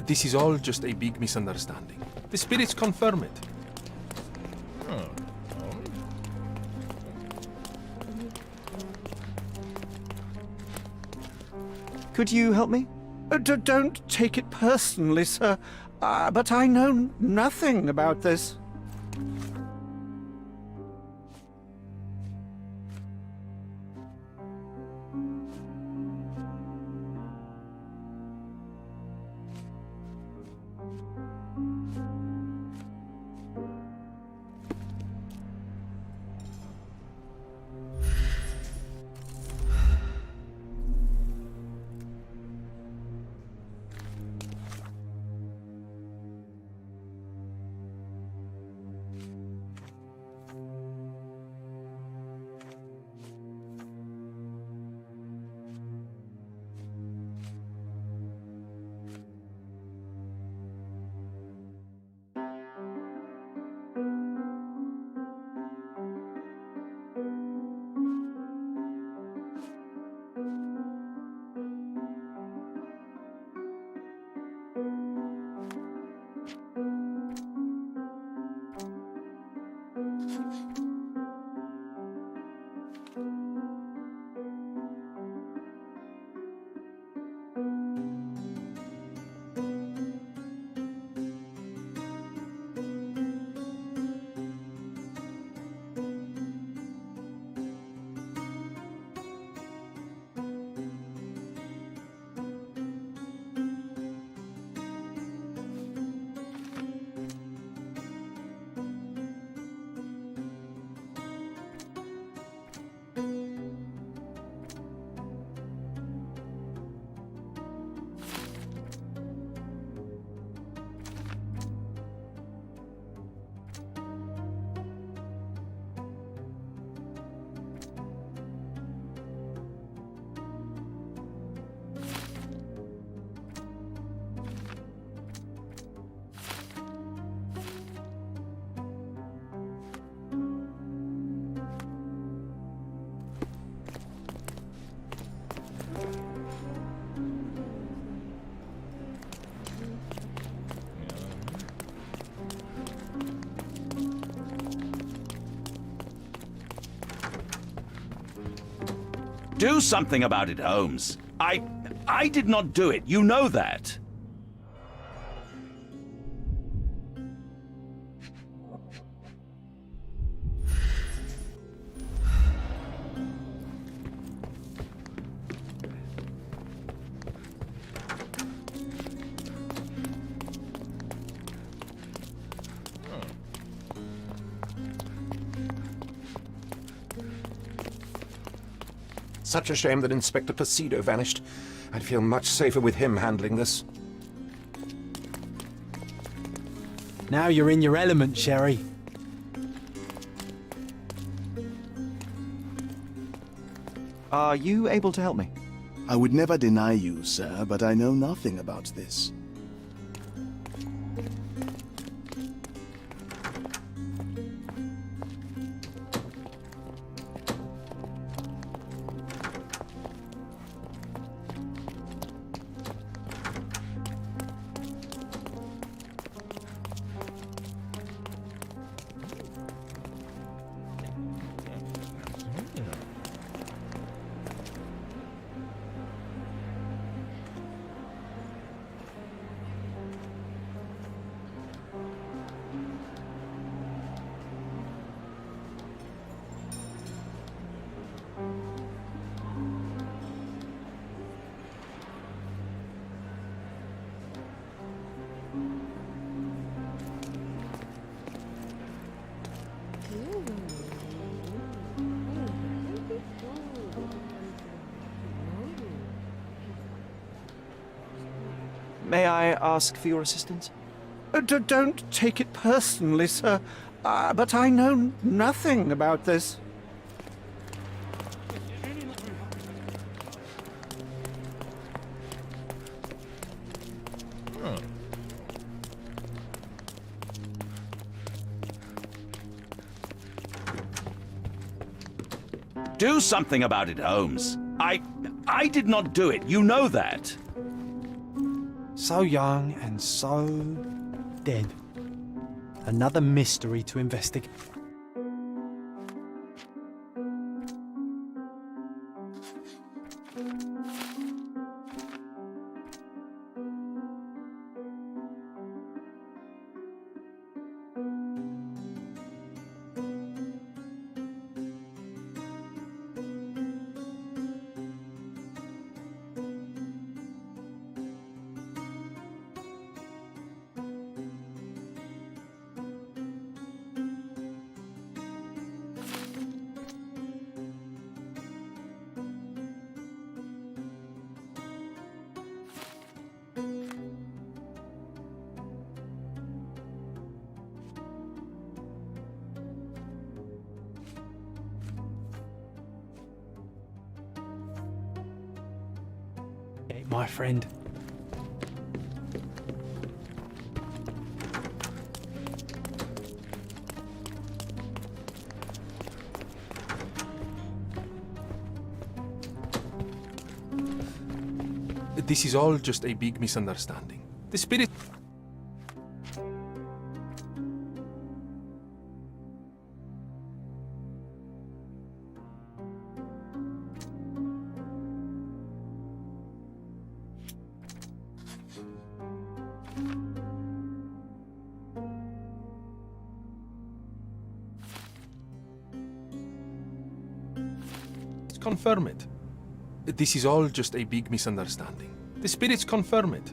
This is all just a big misunderstanding. The spirits confirm it. Could you help me? Don't take it personally, sir. But I know nothing about this. Do something about it, Holmes. I did not do it. You know that. Such a shame that Inspector Placido vanished. I'd feel much safer with him handling this. Now you're in your element, Sherry. Are you able to help me? I would never deny you, sir, but I know nothing about this. May I ask for your assistance? Don't take it personally, sir, but I know nothing about this. Do something about it, Holmes. I did not do it. You know that. So young and so dead. Another mystery to investigate. My friend. This is all just a big misunderstanding. The spirit... confirm it. This is all just a big misunderstanding. The spirits confirm it.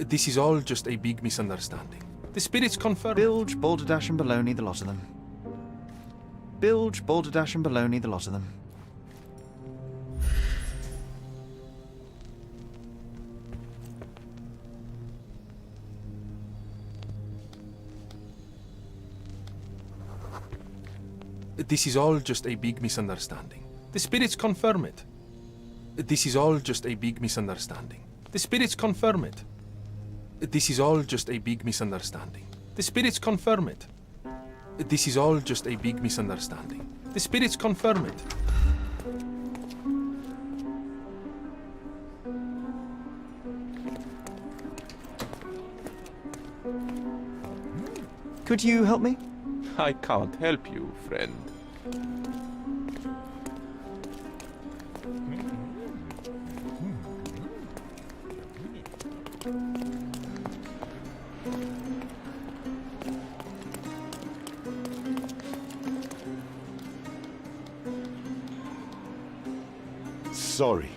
This is all just a big misunderstanding. The spirits confirm. Bilge, balderdash, and baloney, the lot of them. Bilge, balderdash, and baloney, the lot of them. This is all just a big misunderstanding. The spirits confirm it. This is all just a big misunderstanding. The spirits confirm it. This is all just a big misunderstanding. The spirits confirm it. This is all just a big misunderstanding. The spirits confirm it. Could you help me? I can't help you, friend. Sorry.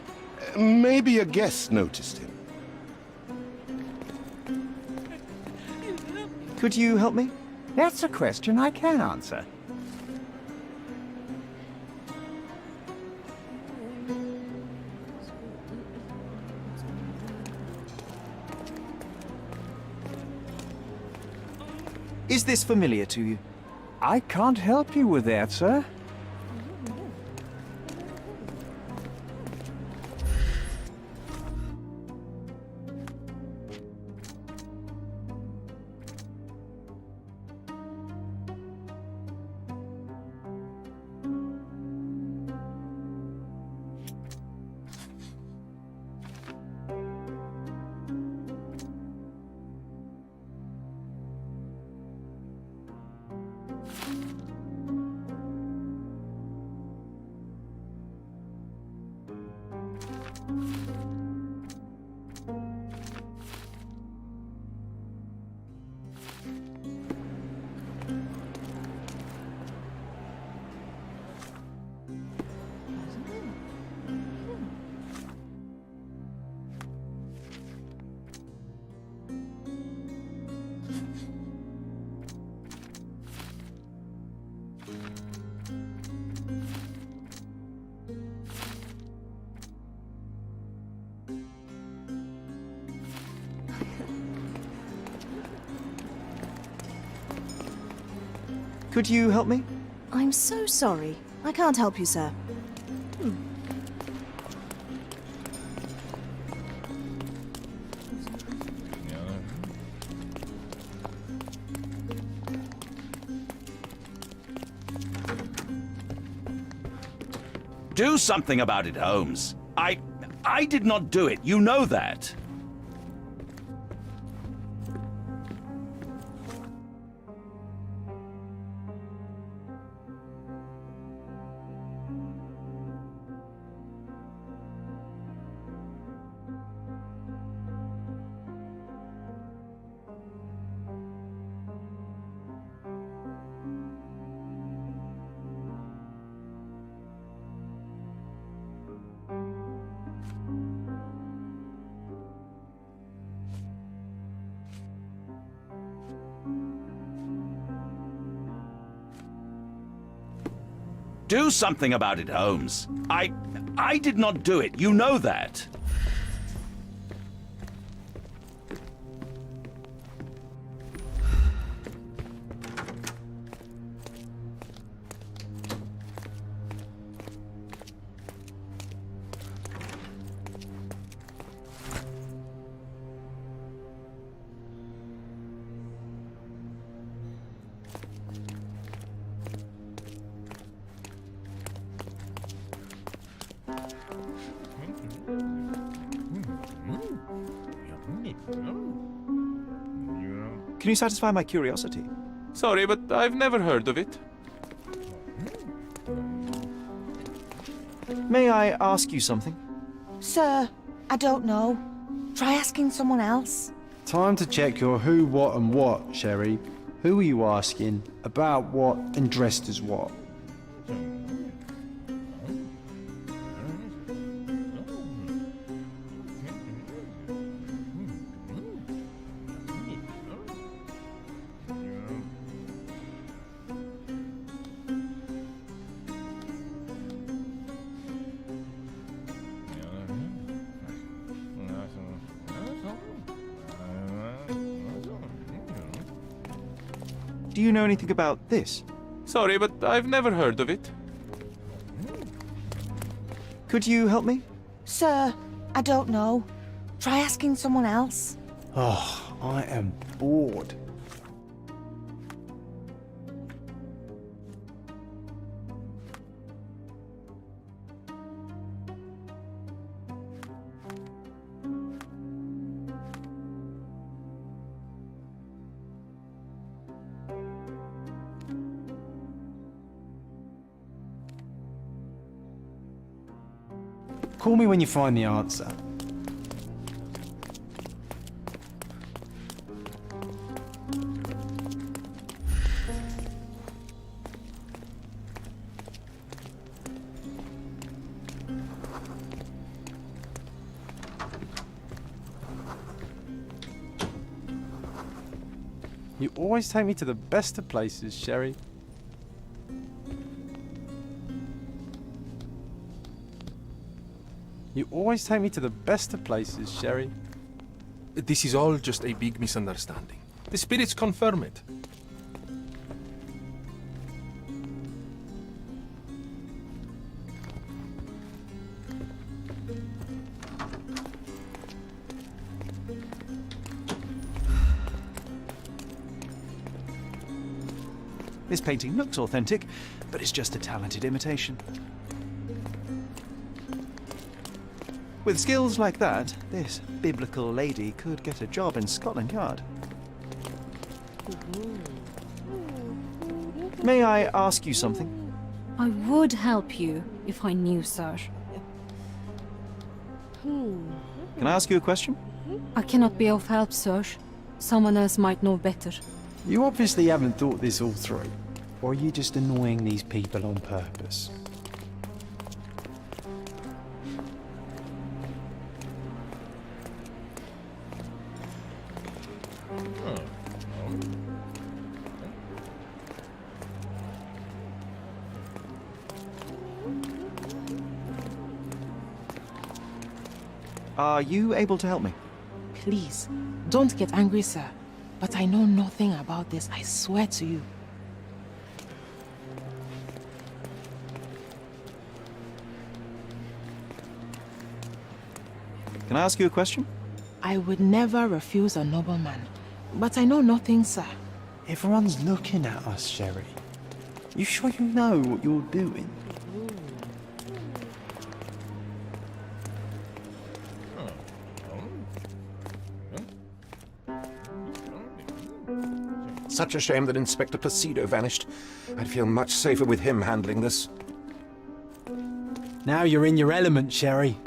Maybe a guest noticed him. Could you help me? That's a question I can answer. Is this familiar to you? I can't help you with that, sir. Could you help me? I'm so sorry. I can't help you, sir. Do something about it, Holmes. I did not do it. You know that. Do something about it, Holmes. I did not do it. You know that. Can you satisfy my curiosity? Sorry, but I've never heard of it. May I ask you something? Sir, I don't know. Try asking someone else. Time to check your who, what, and what, Sherry. Who are you asking? About what, and dressed as what? Do you know anything about this? Sorry, but I've never heard of it. Could you help me? Sir, I don't know. Try asking someone else. Oh, I am bored. Call me when you find the answer. You always take me to the best of places, Sherry. You always take me to the best of places, Sherry. This is all just a big misunderstanding. The spirits confirm it. This painting looks authentic, but it's just a talented imitation. With skills like that, this biblical lady could get a job in Scotland Yard. May I ask you something? I would help you if I knew, sir. Can I ask you a question? I cannot be of help, sir. Someone else might know better. You obviously haven't thought this all through. Or are you just annoying these people on purpose? Are you able to help me? Please, don't get angry, sir. But I know nothing about this, I swear to you. Can I ask you a question? I would never refuse a nobleman. But I know nothing, sir. Everyone's looking at us, Sherry. You sure you know what you're doing? Such a shame that Inspector Placido vanished. I'd feel much safer with him handling this. Now you're in your element, Sherry.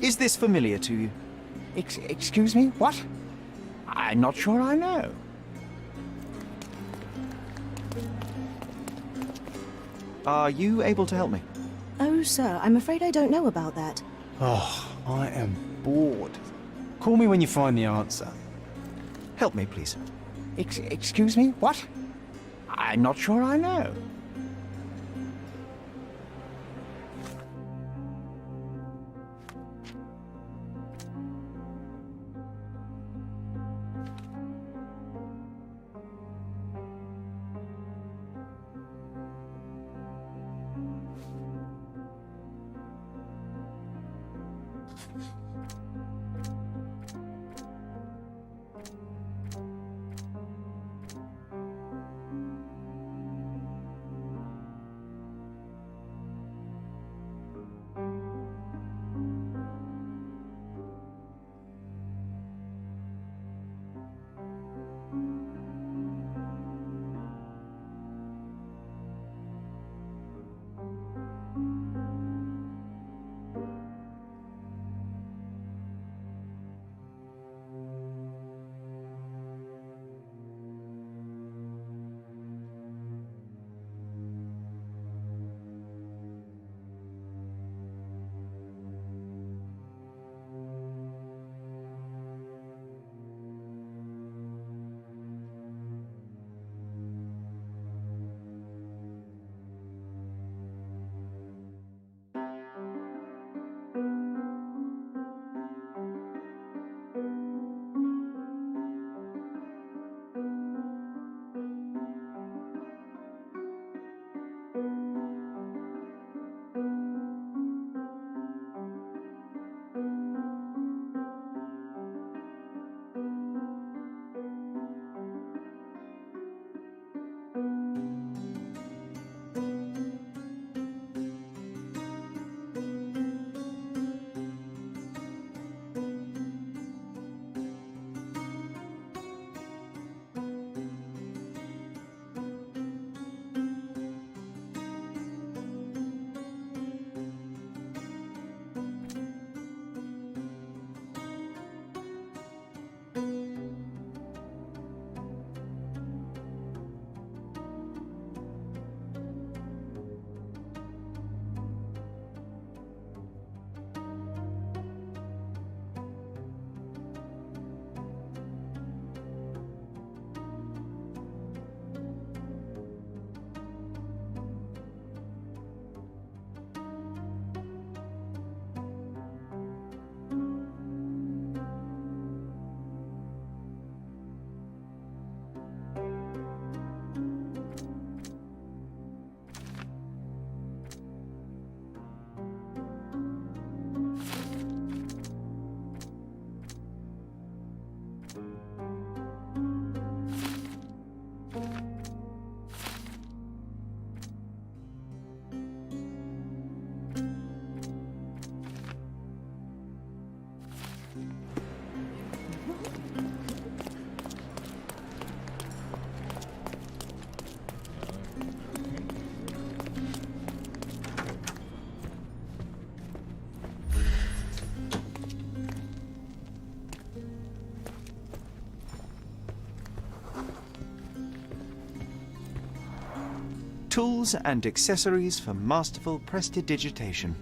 Is this familiar to you? Excuse me? What? I'm not sure I know. Are you able to help me? Oh, sir, I'm afraid I don't know about that. Oh, I am bored. Call me when you find the answer. Help me, please. Excuse me? What? I'm not sure I know. Tools and accessories for masterful prestidigitation.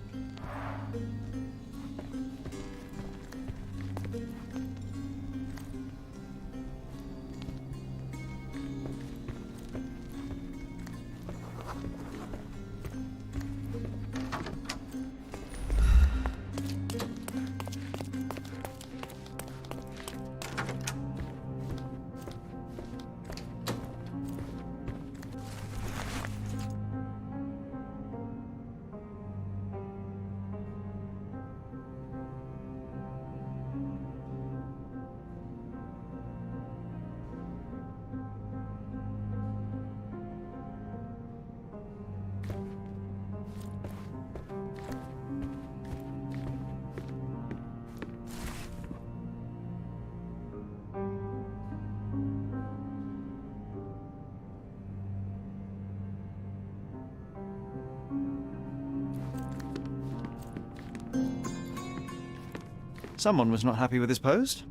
Someone was not happy with his post.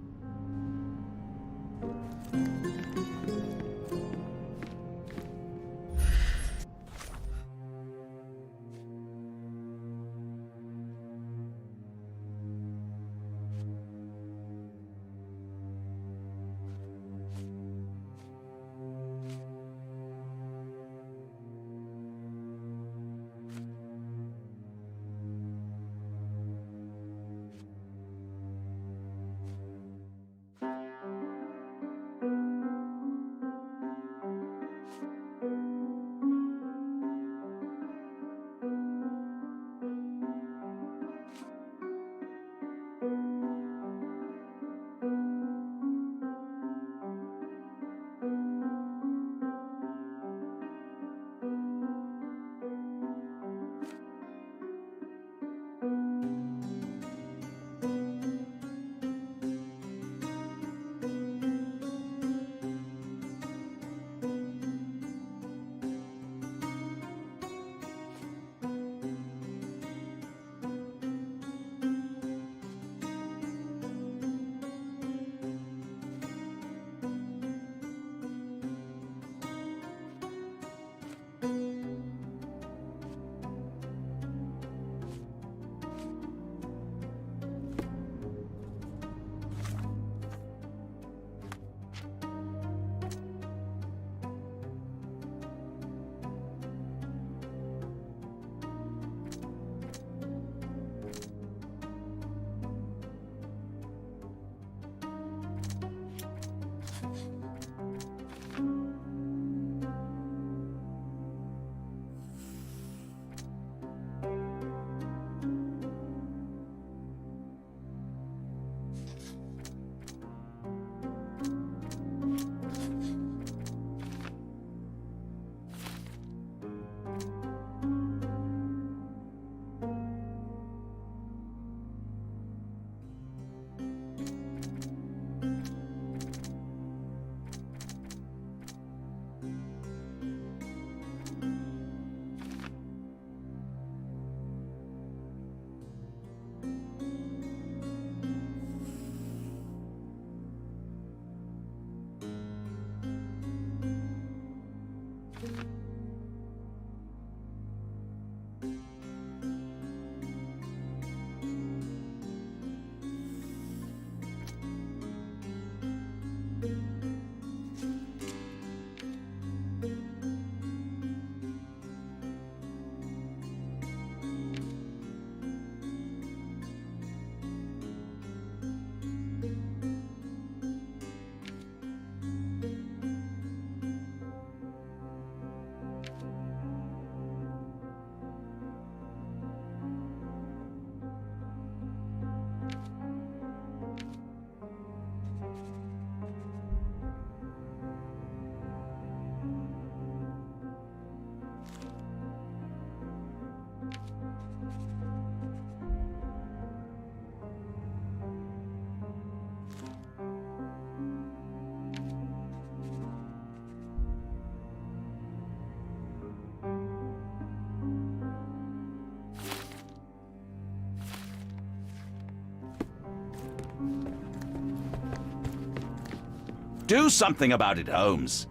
Do something about it, Holmes.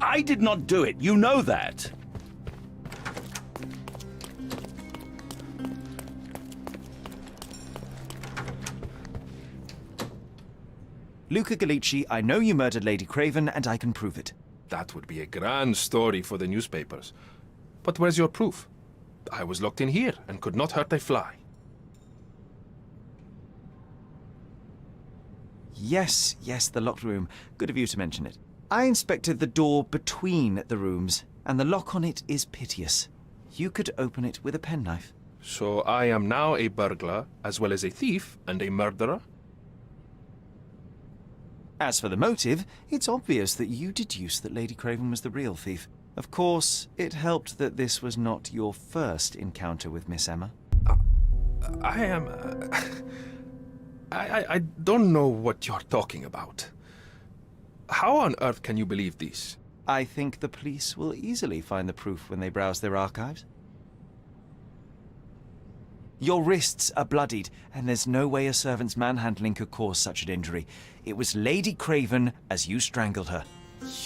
I did not do it. You know that. Luca Gallici, I know you murdered Lady Craven, and I can prove it. That would be a grand story for the newspapers. But where's your proof? I was locked in here and could not hurt a fly. Yes, the locked room. Good of you to mention it. I inspected the door between the rooms, and the lock on it is piteous. You could open it with a penknife. So I am now a burglar, as well as a thief and a murderer? As for the motive, it's obvious that you deduced that Lady Craven was the real thief. Of course, it helped that this was not your first encounter with Miss Emma. I am... I don't know what you're talking about. How on earth can you believe this? I think the police will easily find the proof when they browse their archives. Your wrists are bloodied, and there's no way a servant's manhandling could cause such an injury. It was Lady Craven as you strangled her.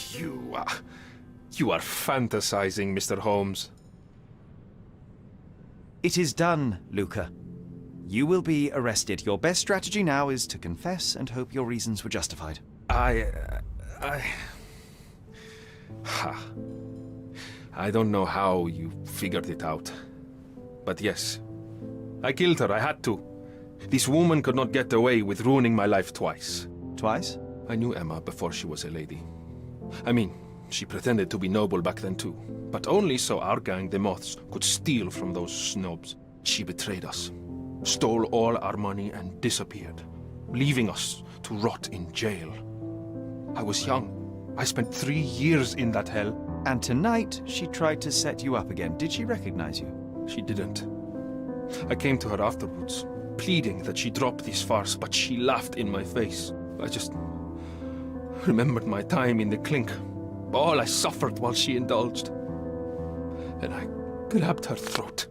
You are fantasizing, Mr. Holmes. It is done, Luca. You will be arrested. Your best strategy now is to confess and hope your reasons were justified. I don't know how you figured it out. But yes, I killed her. I had to. This woman could not get away with ruining my life twice. Twice? I knew Emma before she was a lady. I mean, she pretended to be noble back then too. But only so our gang, the Moths, could steal from those snobs. She betrayed us, stole all our money and disappeared, leaving us to rot in jail. I was young. I spent 3 years in that hell. And tonight, she tried to set you up again. Did she recognize you? She didn't. I came to her afterwards, pleading that she drop this farce, but she laughed in my face. I just remembered my time in the clink, all I suffered while she indulged. And I grabbed her throat.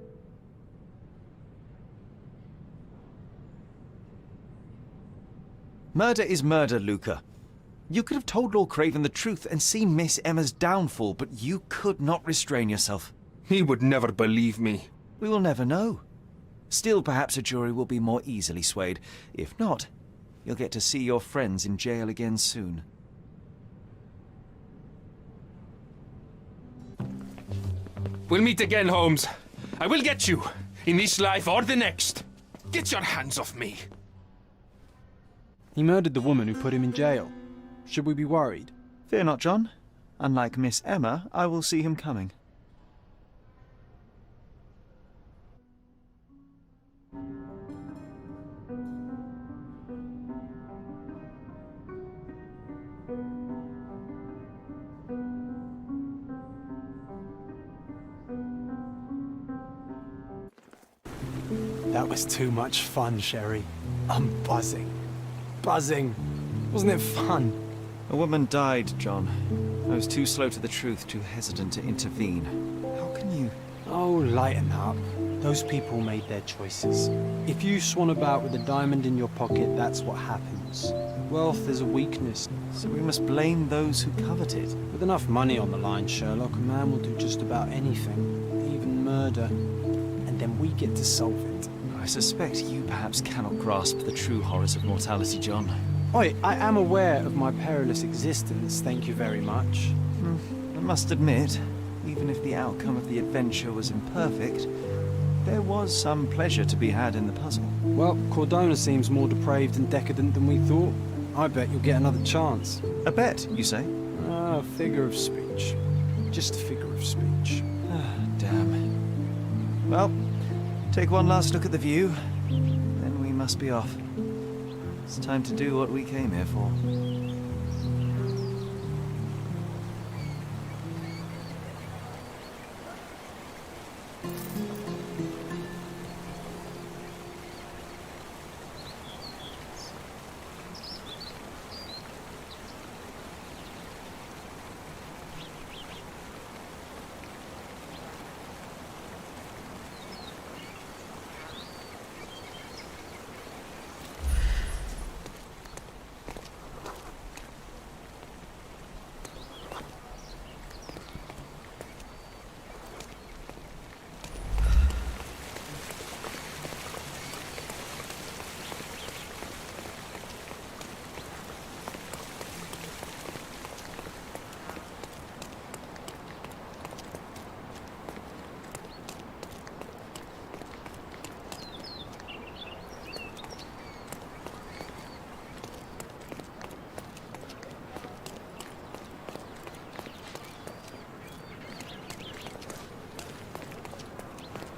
Murder is murder, Luca. You could have told Lord Craven the truth and seen Miss Emma's downfall, but you could not restrain yourself. He would never believe me. We will never know. Still, perhaps a jury will be more easily swayed. If not, you'll get to see your friends in jail again soon. We'll meet again, Holmes. I will get you, in this life or the next. Get your hands off me. He murdered the woman who put him in jail. Should we be worried? Fear not, John. Unlike Miss Emma, I will see him coming. That was too much fun, Sherry. I'm buzzing. Buzzing. Wasn't it fun? A woman died, John. I was too slow to the truth, too hesitant to intervene. How can you... Oh, lighten up. Those people made their choices. If you swan about with a diamond in your pocket, that's what happens. Wealth is a weakness. So we must blame those who covet it. With enough money on the line, Sherlock, a man will do just about anything. Even murder. And then we get to solve it. I suspect you perhaps cannot grasp the true horrors of mortality, John. Oi, I am aware of my perilous existence, thank you very much. I must admit, even if the outcome of the adventure was imperfect, there was some pleasure to be had in the puzzle. Well, Cordona seems more depraved and decadent than we thought. I bet you'll get another chance. A bet, you say? A figure of speech. Just a figure of speech. Damn. Well, take one last look at the view, then we must be off. It's time to do what we came here for.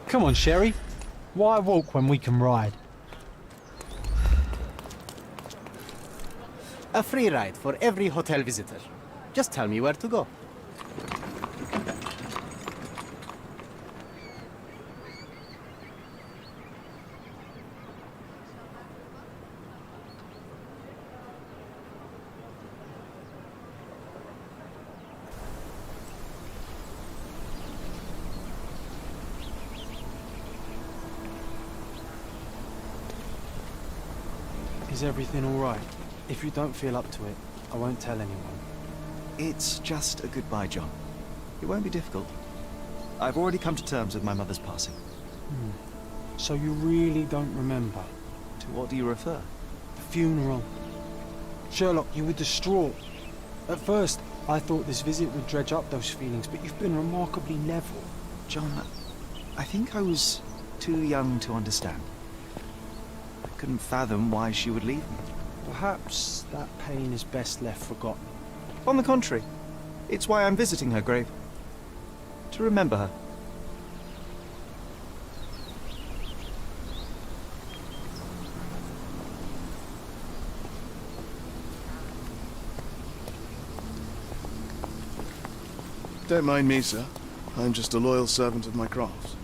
Come on, Sherry. Why walk when we can ride? A free ride for every hotel visitor. Just tell me where to go. Is everything all right? If you don't feel up to it, I won't tell anyone. It's just a goodbye, John. It won't be difficult. I've already come to terms with my mother's passing. So you really don't remember? To what do you refer? The funeral. Sherlock, you were distraught. At first, I thought this visit would dredge up those feelings, but you've been remarkably level. John, I think I was too young to understand. I couldn't fathom why she would leave me. Perhaps that pain is best left forgotten. On the contrary, it's why I'm visiting her grave. To remember her. Don't mind me, sir. I'm just a loyal servant of my craft.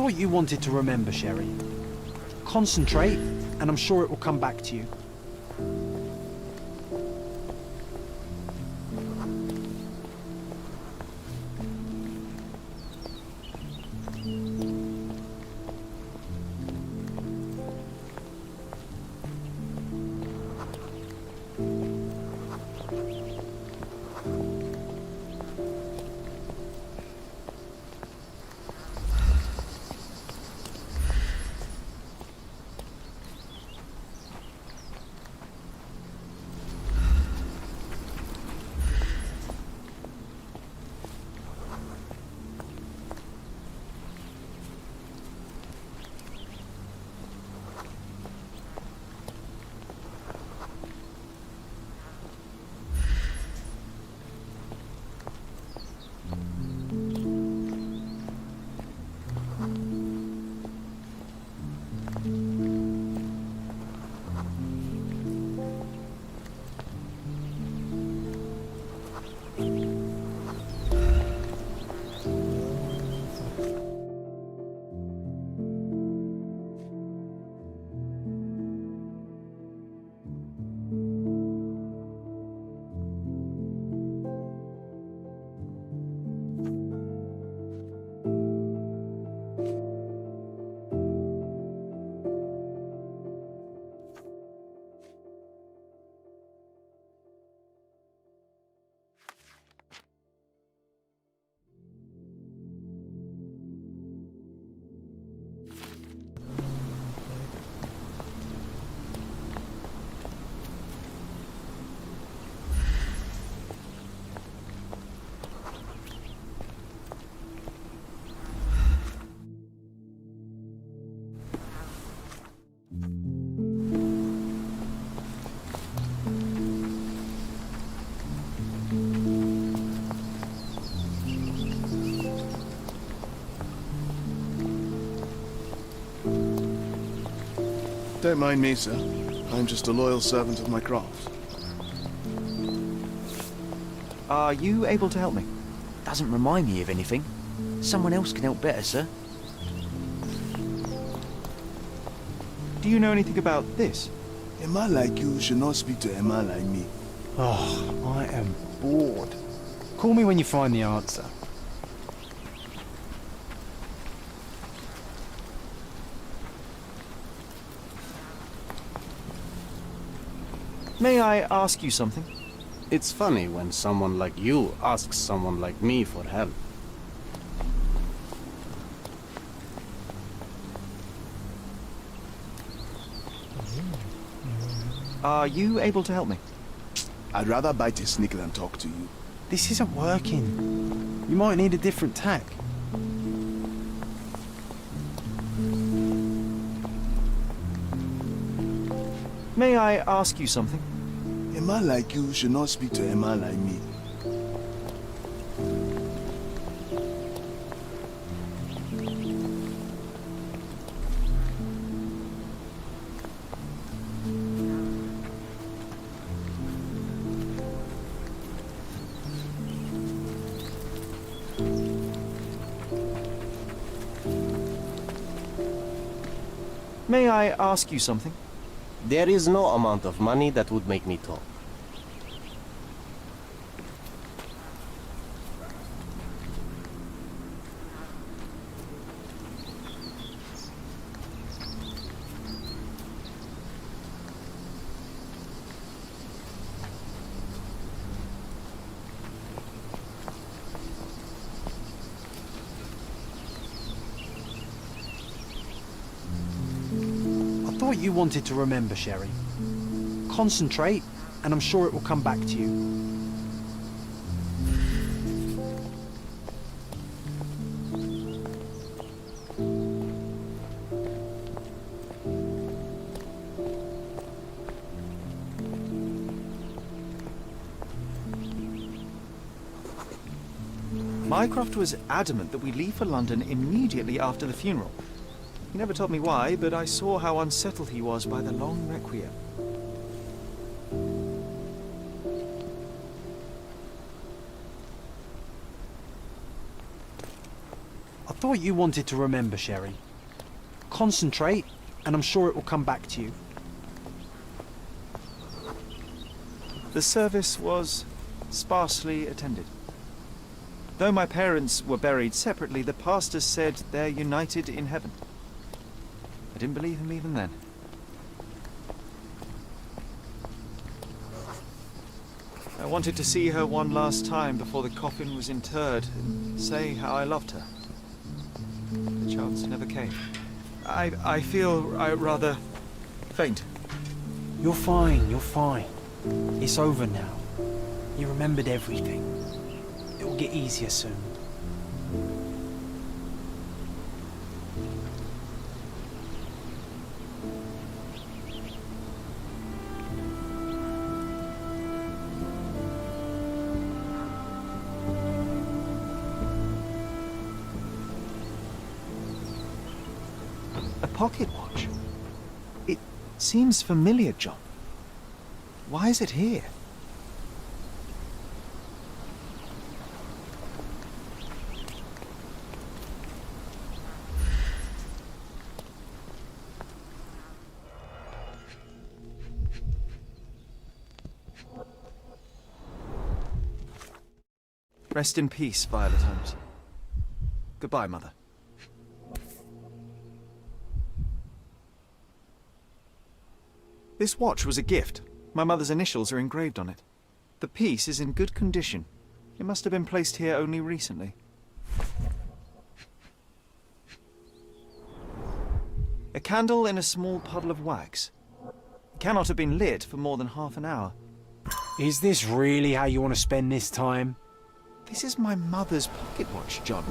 thought you wanted to remember, Sherry. Concentrate, and I'm sure it will come back to you. Don't mind me, sir. I'm just a loyal servant of my craft. Are you able to help me? Doesn't remind me of anything. Someone else can help better, sir. Do you know anything about this? A man like you should not speak to a man like me. Oh, I am bored. Call me when you find the answer. May I ask you something? It's funny when someone like you asks someone like me for help. Are you able to help me? I'd rather bite a snake than talk to you. This isn't working. You might need a different tack. May I ask you something? A man like you should not speak to a man like me. May I ask you something? There is no amount of money that would make me talk. I thought you wanted to remember, Sherry. Concentrate, and I'm sure it will come back to you. Mycroft was adamant that we leave for London immediately after the funeral. He never told me why, but I saw how unsettled he was by the long requiem. I thought you wanted to remember, Sherry. Concentrate, and I'm sure it will come back to you. The service was sparsely attended. Though my parents were buried separately, the pastor said they're united in heaven. I didn't believe him even then. I wanted to see her one last time before the coffin was interred and say how I loved her. The chance never came. I feel rather faint. You're fine, you're fine. It's over now. You remembered everything. It will get easier soon. A pocket watch? It seems familiar, John. Why is it here? Rest in peace, Violet Holmes. Goodbye, Mother. This watch was a gift. My mother's initials are engraved on it. The piece is in good condition. It must have been placed here only recently. A candle in a small puddle of wax. It cannot have been lit for more than half an hour. Is this really how you want to spend this time? This is my mother's pocket watch, John.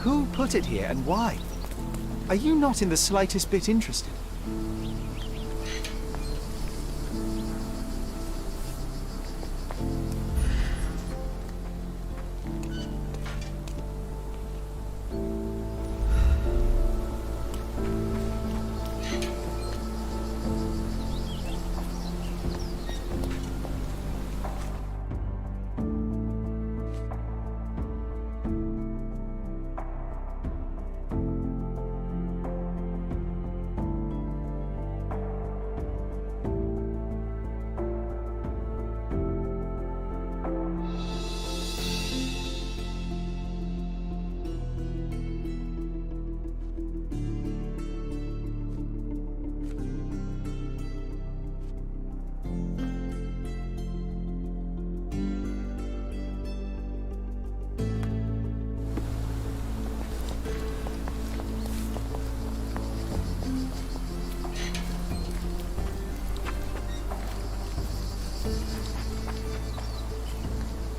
Who put it here and why? Are you not in the slightest bit interested?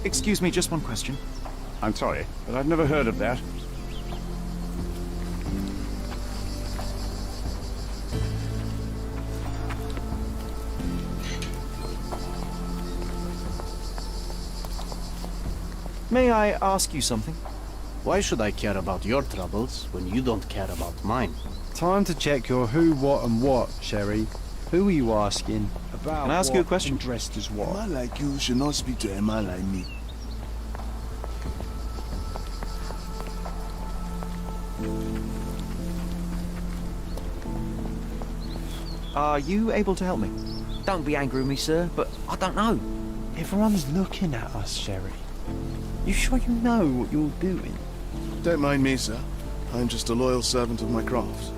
Excuse me, just one question. I'm sorry, but I've never heard of that. May I ask you something? Why should I care about your troubles when you don't care about mine? Time to check your who, what and what, Sherry. Who are you asking? About Can I ask you a what question? and dressed as A what? man like you should not speak to a man like me. Are you able to help me? Don't be angry with me, sir, but I don't know. Everyone's looking at us, Sherry. You sure you know what you're doing? Don't mind me, sir. I'm just a loyal servant of my craft.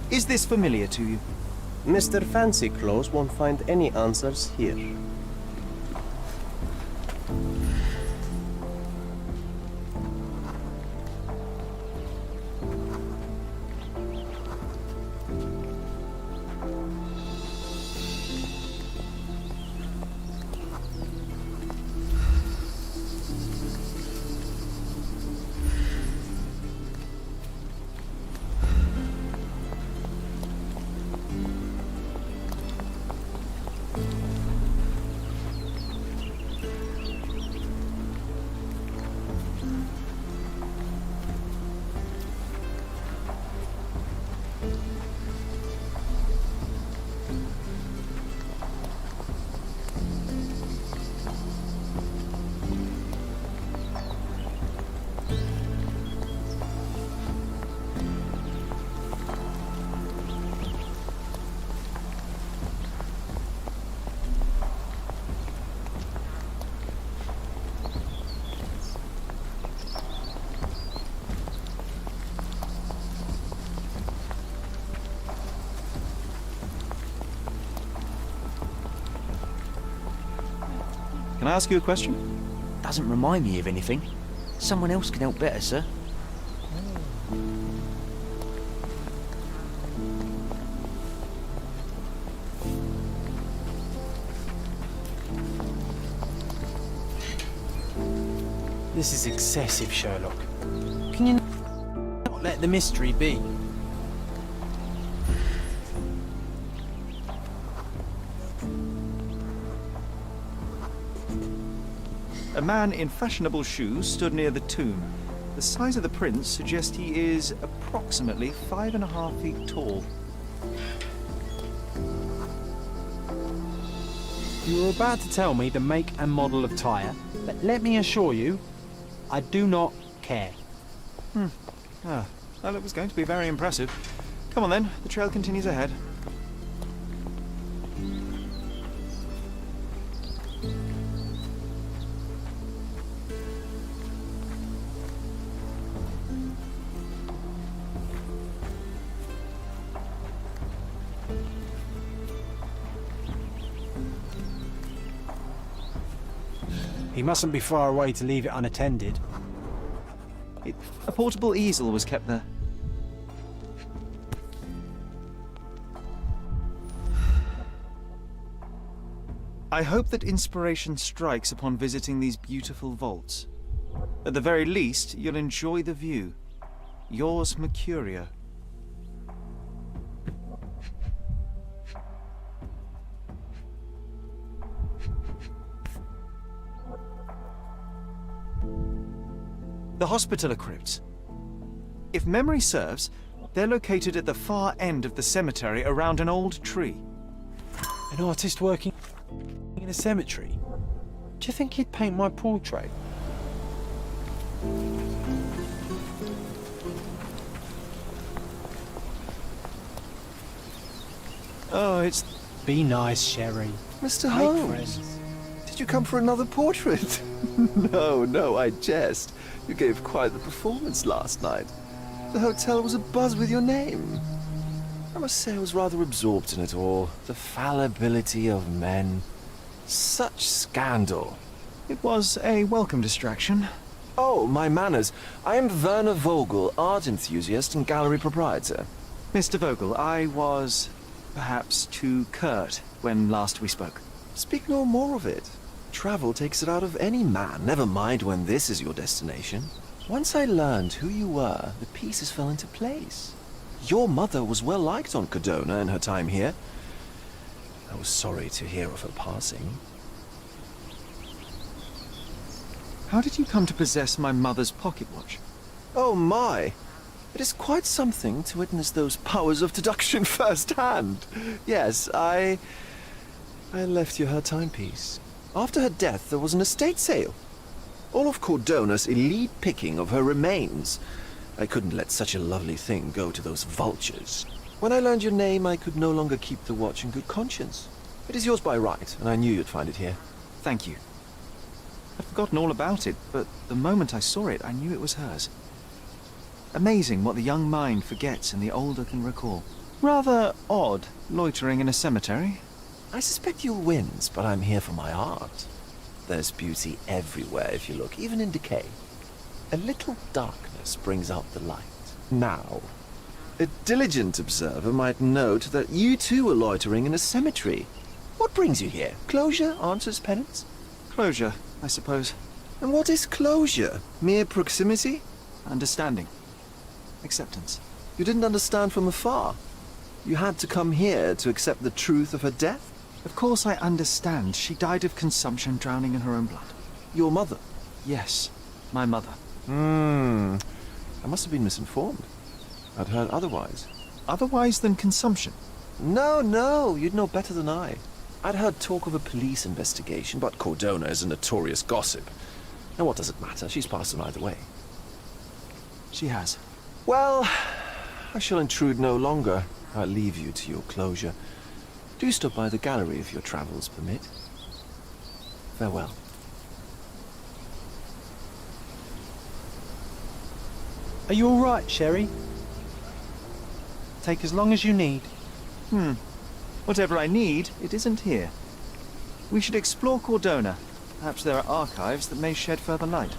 Is this familiar to you? Mr. Fancy Clothes won't find any answers here. Can I ask you a question? Doesn't remind me of anything. Someone else can help better, sir. This is excessive, Sherlock. Can you not let the mystery be? A man in fashionable shoes stood near the tomb. The size of the prints suggests he is approximately 5.5 feet tall. You were about to tell me the make and model of tyre, but let me assure you, I do not care. Well, it was going to be very impressive. Come on then, the trail continues ahead. He mustn't be far away to leave it unattended. A portable easel was kept there. I hope that inspiration strikes upon visiting these beautiful vaults. At the very least, you'll enjoy the view. Yours, Mercurio. The Hospitaller Crypts. If memory serves, they're located at the far end of the cemetery around an old tree. An artist working in a cemetery? Do you think he'd paint my portrait? Oh, it's... Be nice, Sherry. Mr. Make Holmes, friends. did you come for another portrait? No, I jest. You gave quite the performance last night. The hotel was abuzz with your name. I must say I was rather absorbed in it all. The fallibility of men. Such scandal. It was a welcome distraction. Oh, my manners. I am Werner Vogel, art enthusiast and gallery proprietor. Mr. Vogel, I was perhaps too curt when last we spoke. Speak no more of it. Travel takes it out of any man, never mind when this is your destination. Once I learned who you were, the pieces fell into place. Your mother was well liked on Codona in her time here. I was sorry to hear of her passing. How did you come to possess my mother's pocket watch? Oh my! It is quite something to witness those powers of deduction firsthand. Yes, I left you her timepiece. After her death, there was an estate sale. All of Cordona's elite picking of her remains. I couldn't let such a lovely thing go to those vultures. When I learned your name, I could no longer keep the watch in good conscience. It is yours by right, and I knew you'd find it here. Thank you. I'd forgotten all about it, but the moment I saw it, I knew it was hers. Amazing what the young mind forgets and the older can recall. Rather odd, loitering in a cemetery. I suspect you'll win, but I'm here for my art. There's beauty everywhere if you look, even in decay. A little darkness brings out the light. Now, a diligent observer might note that you too are loitering in a cemetery. What brings you here? Closure answers penance? Closure, I suppose. And what is closure? Mere proximity? Understanding. Acceptance. You didn't understand from afar. You had to come here to accept the truth of her death? Of course I understand. She died of consumption, drowning in her own blood. Your mother? Yes, my mother. I must have been misinformed. I'd heard otherwise. Otherwise than consumption? No, you'd know better than I. I'd heard talk of a police investigation, but Cordona is a notorious gossip. And what does it matter? She's passed on either way. She has. Well, I shall intrude no longer. I'll leave you to your closure. Do stop by the gallery if your travels permit. Farewell. Are you all right, Sherry? Take as long as you need. Whatever I need, it isn't here. We should explore Cordona. Perhaps there are archives that may shed further light.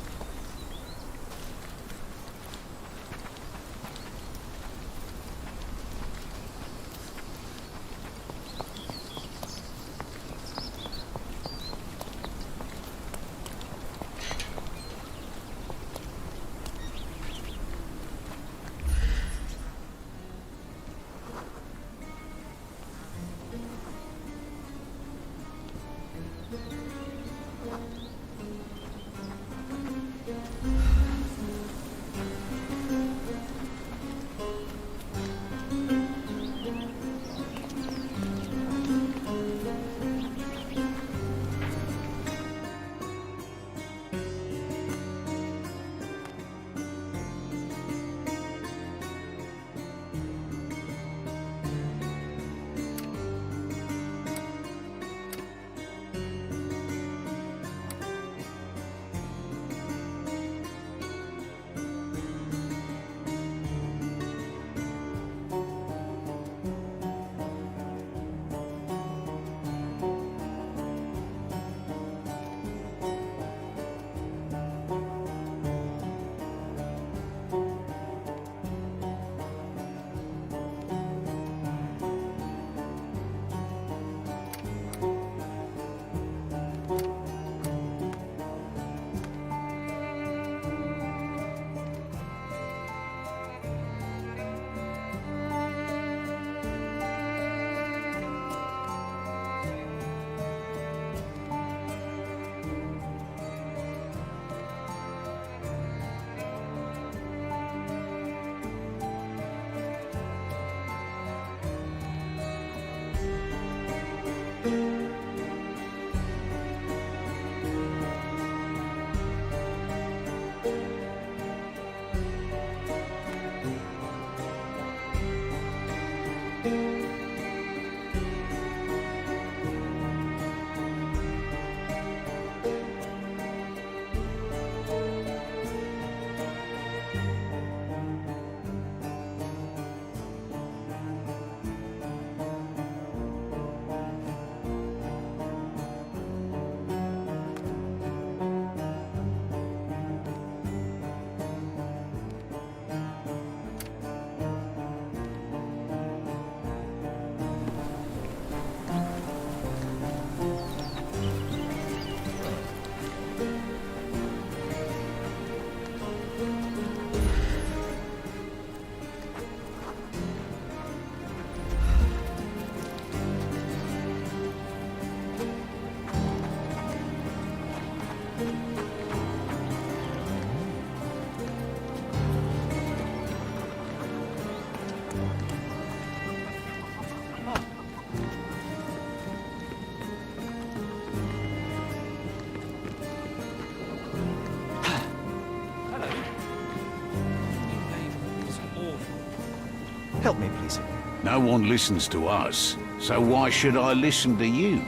Help me, please. No one listens to us, so why should I listen to you,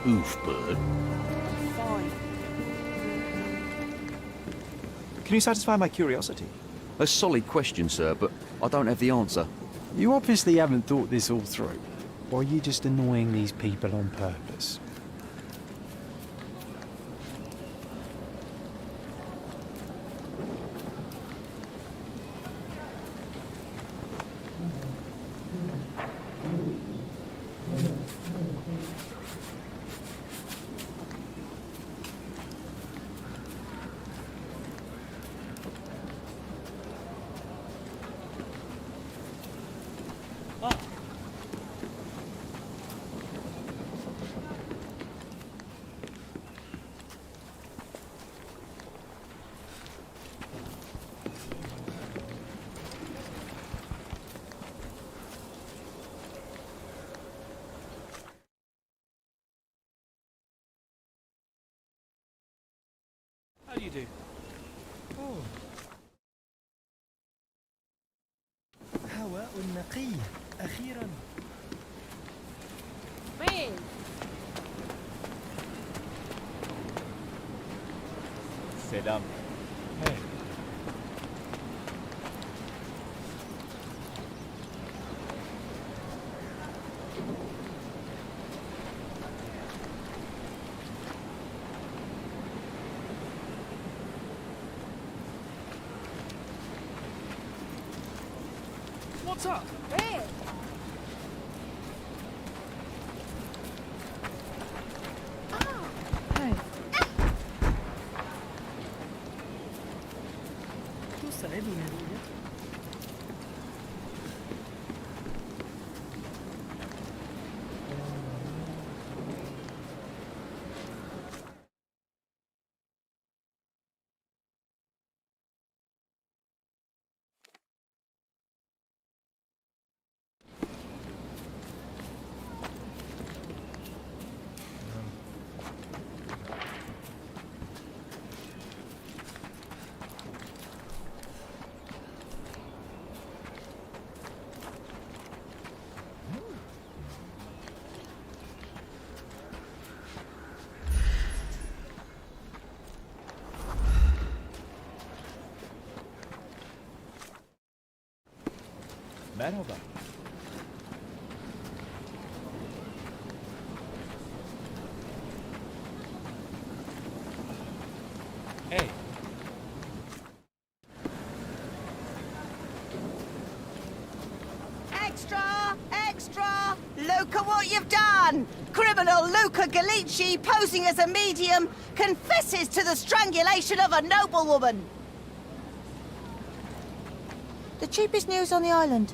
oofbird? Can you satisfy my curiosity? A solid question, sir, but I don't have the answer. You obviously haven't thought this all through. Or are you just annoying these people on purpose? How do you do? هواء نقي أخيرا. وين؟ سلام. What's up? Hey. Hey. Tu sarebi una linea? Merhaba. Hey. Extra! Extra! Look at what you've done! Criminal Luca Gallici, posing as a medium, confesses to the strangulation of a noblewoman. The cheapest news on the island.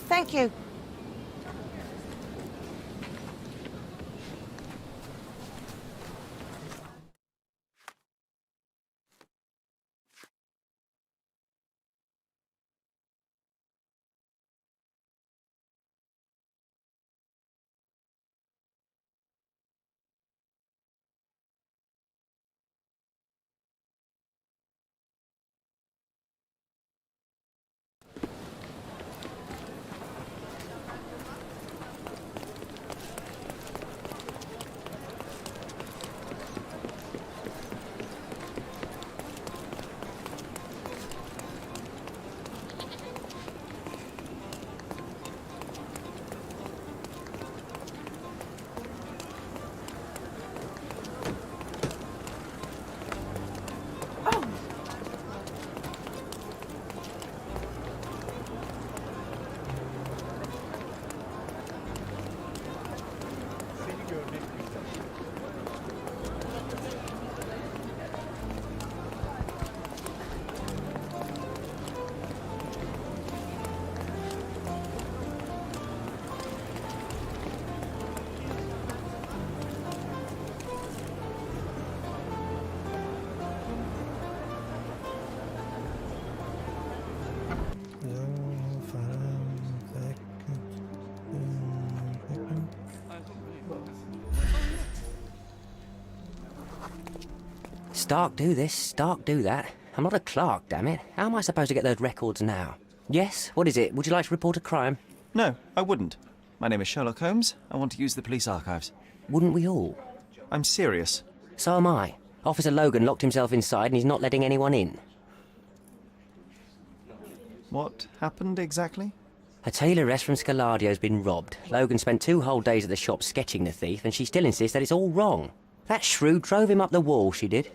Thank you. Stark do this, Stark do that. I'm not a clerk, damn it. How am I supposed to get those records now? Yes? What is it? Would you like to report a crime? No, I wouldn't. My name is Sherlock Holmes. I want to use the police archives. Wouldn't we all? I'm serious. So am I. Officer Logan locked himself inside and he's not letting anyone in. What happened exactly? A tailoress from Scaladio's been robbed. Logan spent 2 whole days at the shop sketching the thief and she still insists that it's all wrong. That shrew drove him up the wall, she did.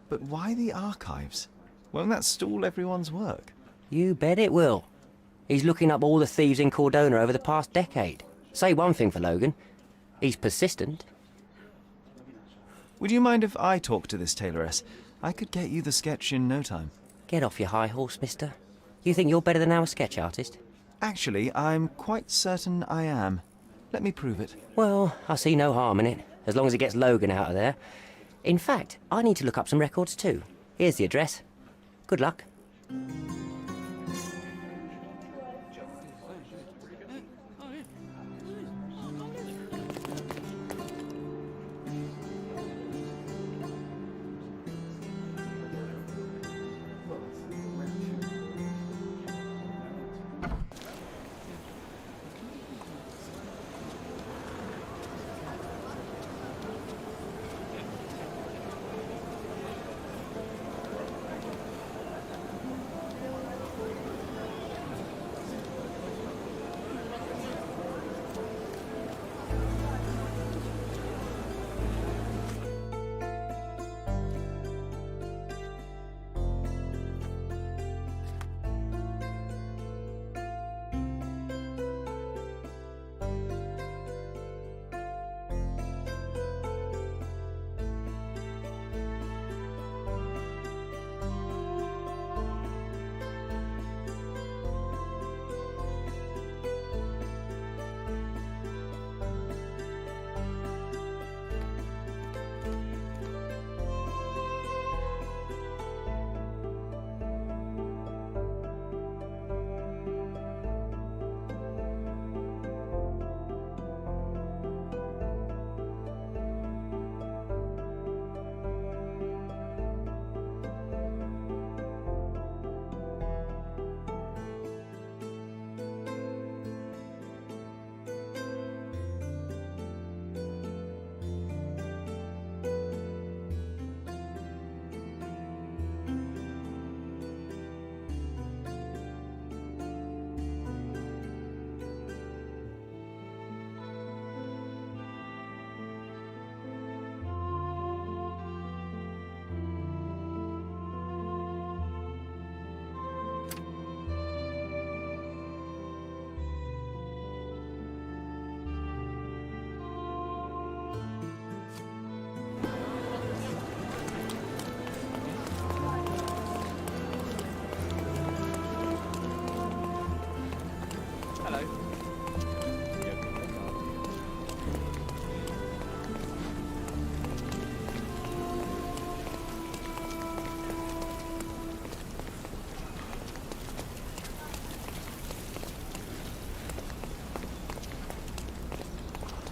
But why the archives? Won't that stall everyone's work? You bet it will. He's looking up all the thieves in Cordona over the past decade. Say one thing for Logan. He's persistent. Would you mind if I talk to this tailoress? I could get you the sketch in no time. Get off your high horse, mister. You think you're better than our sketch artist? Actually, I'm quite certain I am. Let me prove it. Well, I see no harm in it, as long as it gets Logan out of there. In fact, I need to look up some records too. Here's the address. Good luck.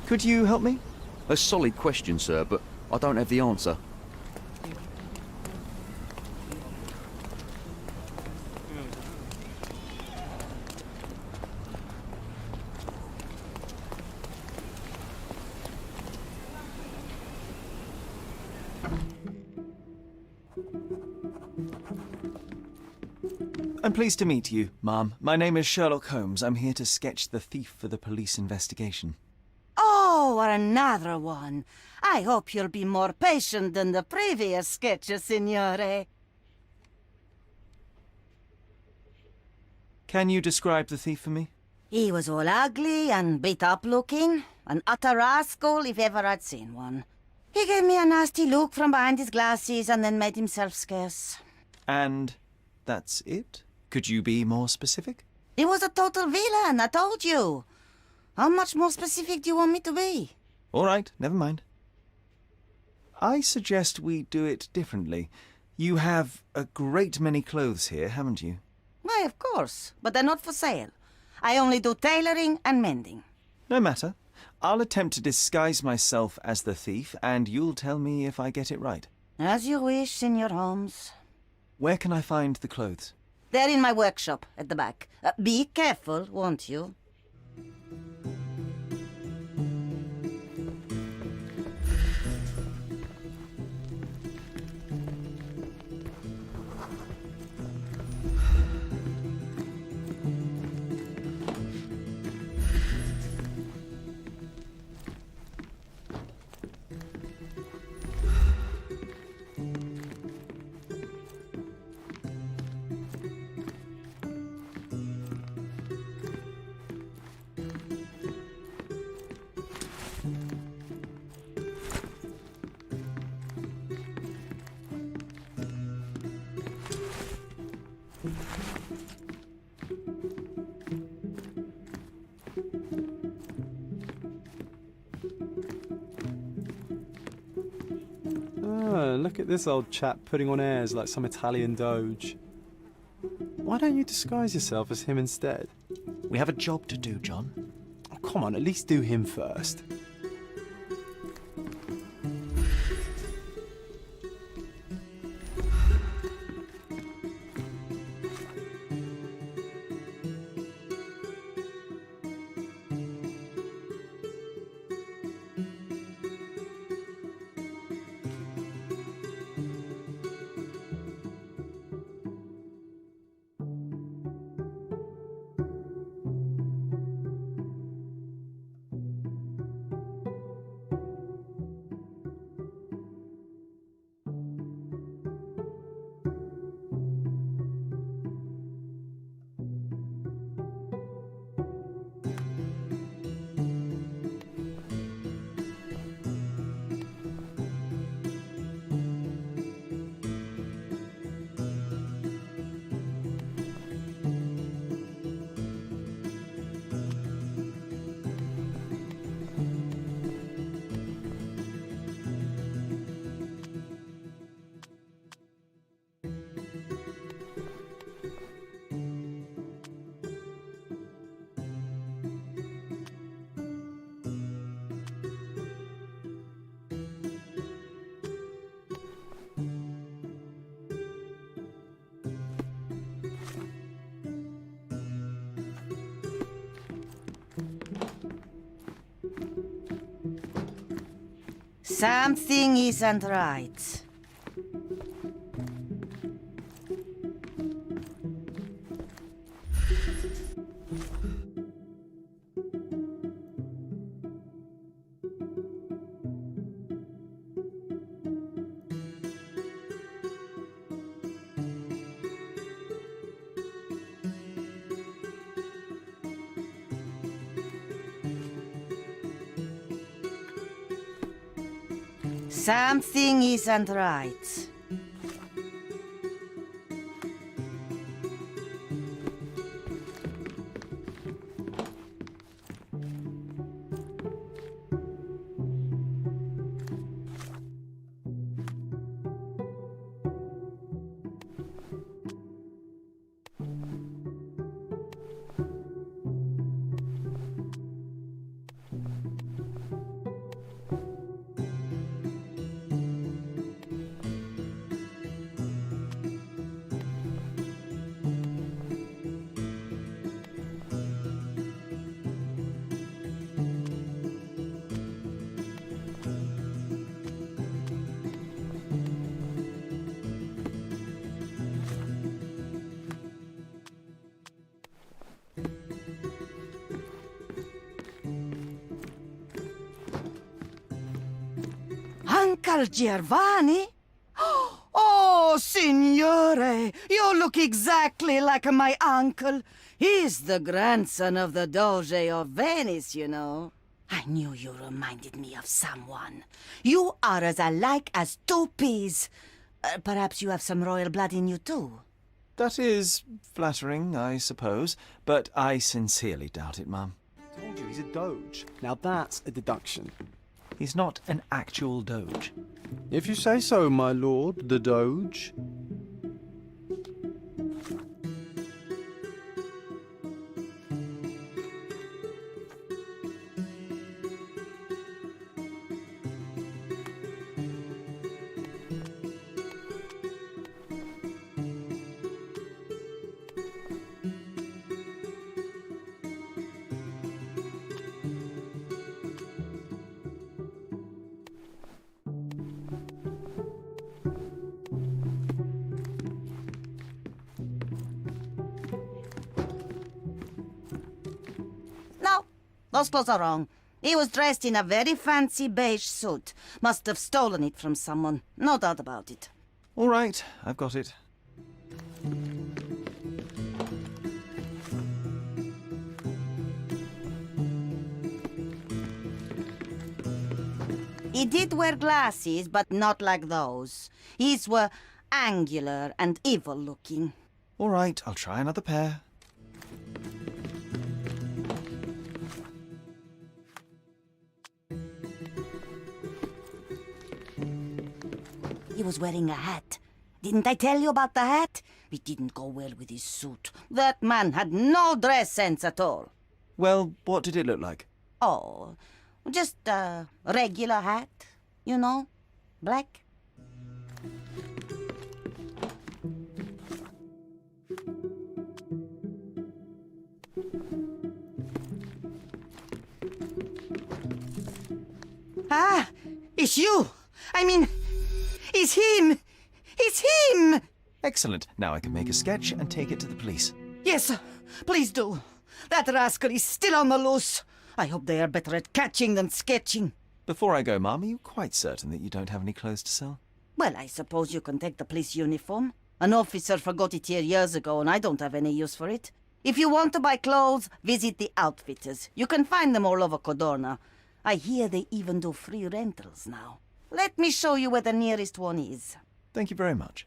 Could you help me? A solid question, sir, but I don't have the answer. I'm pleased to meet you, ma'am. My name is Sherlock Holmes. I'm here to sketch the thief for the police investigation. Oh, another one. I hope you'll be more patient than the previous sketches, signore. Can you describe the thief for me? He was all ugly and beat-up looking. An utter rascal if ever I'd seen one. He gave me a nasty look from behind his glasses and then made himself scarce. And that's it? Could you be more specific? He was a total villain, I told you. How much more specific do you want me to be? All right, never mind. I suggest we do it differently. You have a great many clothes here, haven't you? Why, of course, but they're not for sale. I only do tailoring and mending. No matter. I'll attempt to disguise myself as the thief, and you'll tell me if I get it right. As you wish, Senor Holmes. Where can I find the clothes? They're in my workshop at the back. Be careful, won't you? Look at this old chap putting on airs like some Italian doge. Why don't you disguise yourself as him instead? We have a job to do, John. Oh, come on, at least do him first. Something isn't right. Something isn't right. Uncle Giovanni? Oh, signore, you look exactly like my uncle. He's the grandson of the Doge of Venice, you know. I knew you reminded me of someone. You are as alike as two peas. Perhaps you have some royal blood in you, too. That is flattering, I suppose, but I sincerely doubt it, Mum. Told you he's a doge. Now that's a deduction. He's not an actual doge. If you say so, my lord, the doge. No, those clothes are wrong. He was dressed in a very fancy beige suit. Must have stolen it from someone. No doubt about it. All right, I've got it. He did wear glasses, but not like those. His were angular and evil-looking. All right, I'll try another pair. He was wearing a hat. Didn't I tell you about the hat? It didn't go well with his suit. That man had no dress sense at all. Well, what did it look like? Oh, just a regular hat, you know, black. Ah, it's you. I mean, it's him. It's him. Excellent. Now I can make a sketch and take it to the police. Yes, please do. That rascal is still on the loose. I hope they are better at catching than sketching. Before I go, Mum, are you quite certain that you don't have any clothes to sell? Well, I suppose you can take the police uniform. An officer forgot it here years ago, and I don't have any use for it. If you want to buy clothes, visit the outfitters. You can find them all over Codorna. I hear they even do free rentals now. Let me show you where the nearest one is. Thank you very much.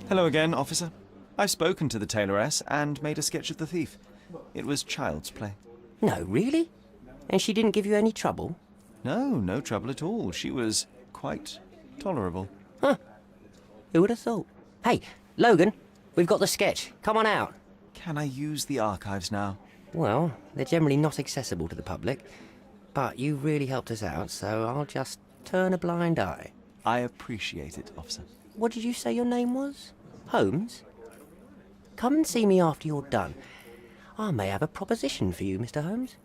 Hello again, officer. I've spoken to the tailoress and made a sketch of the thief. It was child's play. No, really? And she didn't give you any trouble? No, no trouble at all. She was quite tolerable. Huh. Who would have thought? Hey, Logan, we've got the sketch. Come on out. Can I use the archives now? Well, they're generally not accessible to the public. But you really helped us out, so I'll just turn a blind eye. I appreciate it, officer. What did you say your name was? Holmes? Come and see me after you're done. I may have a proposition for you, Mr. Holmes.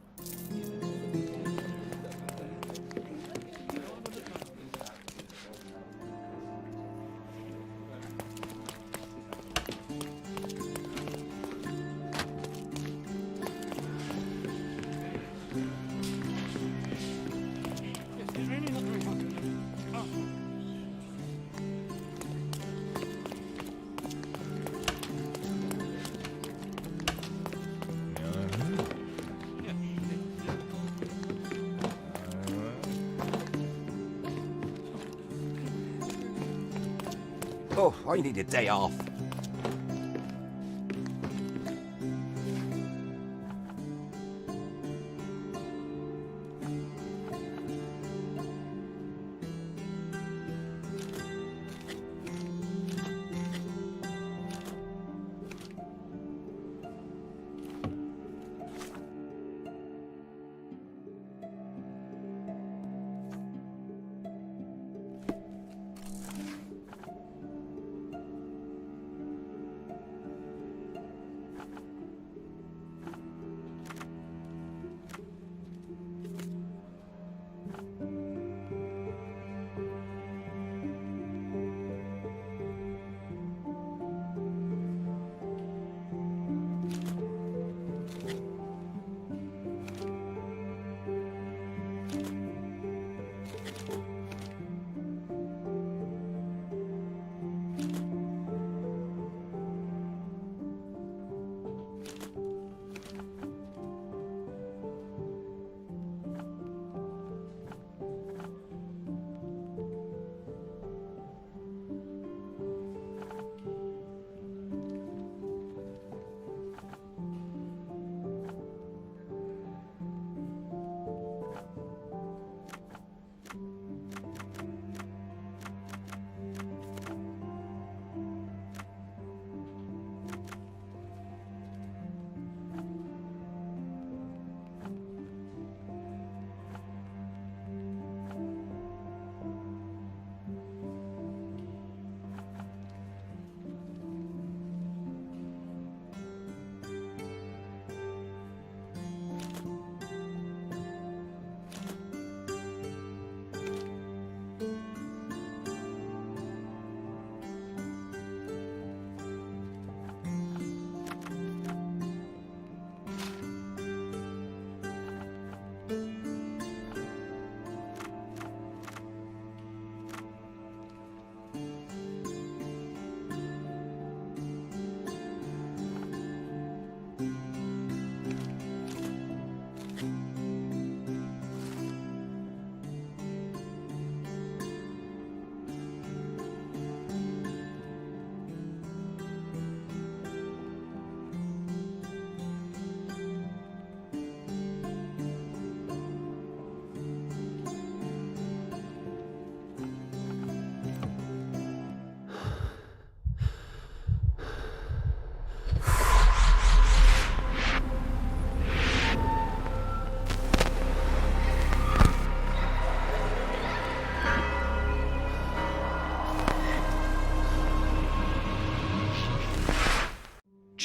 Oh, I need a day off.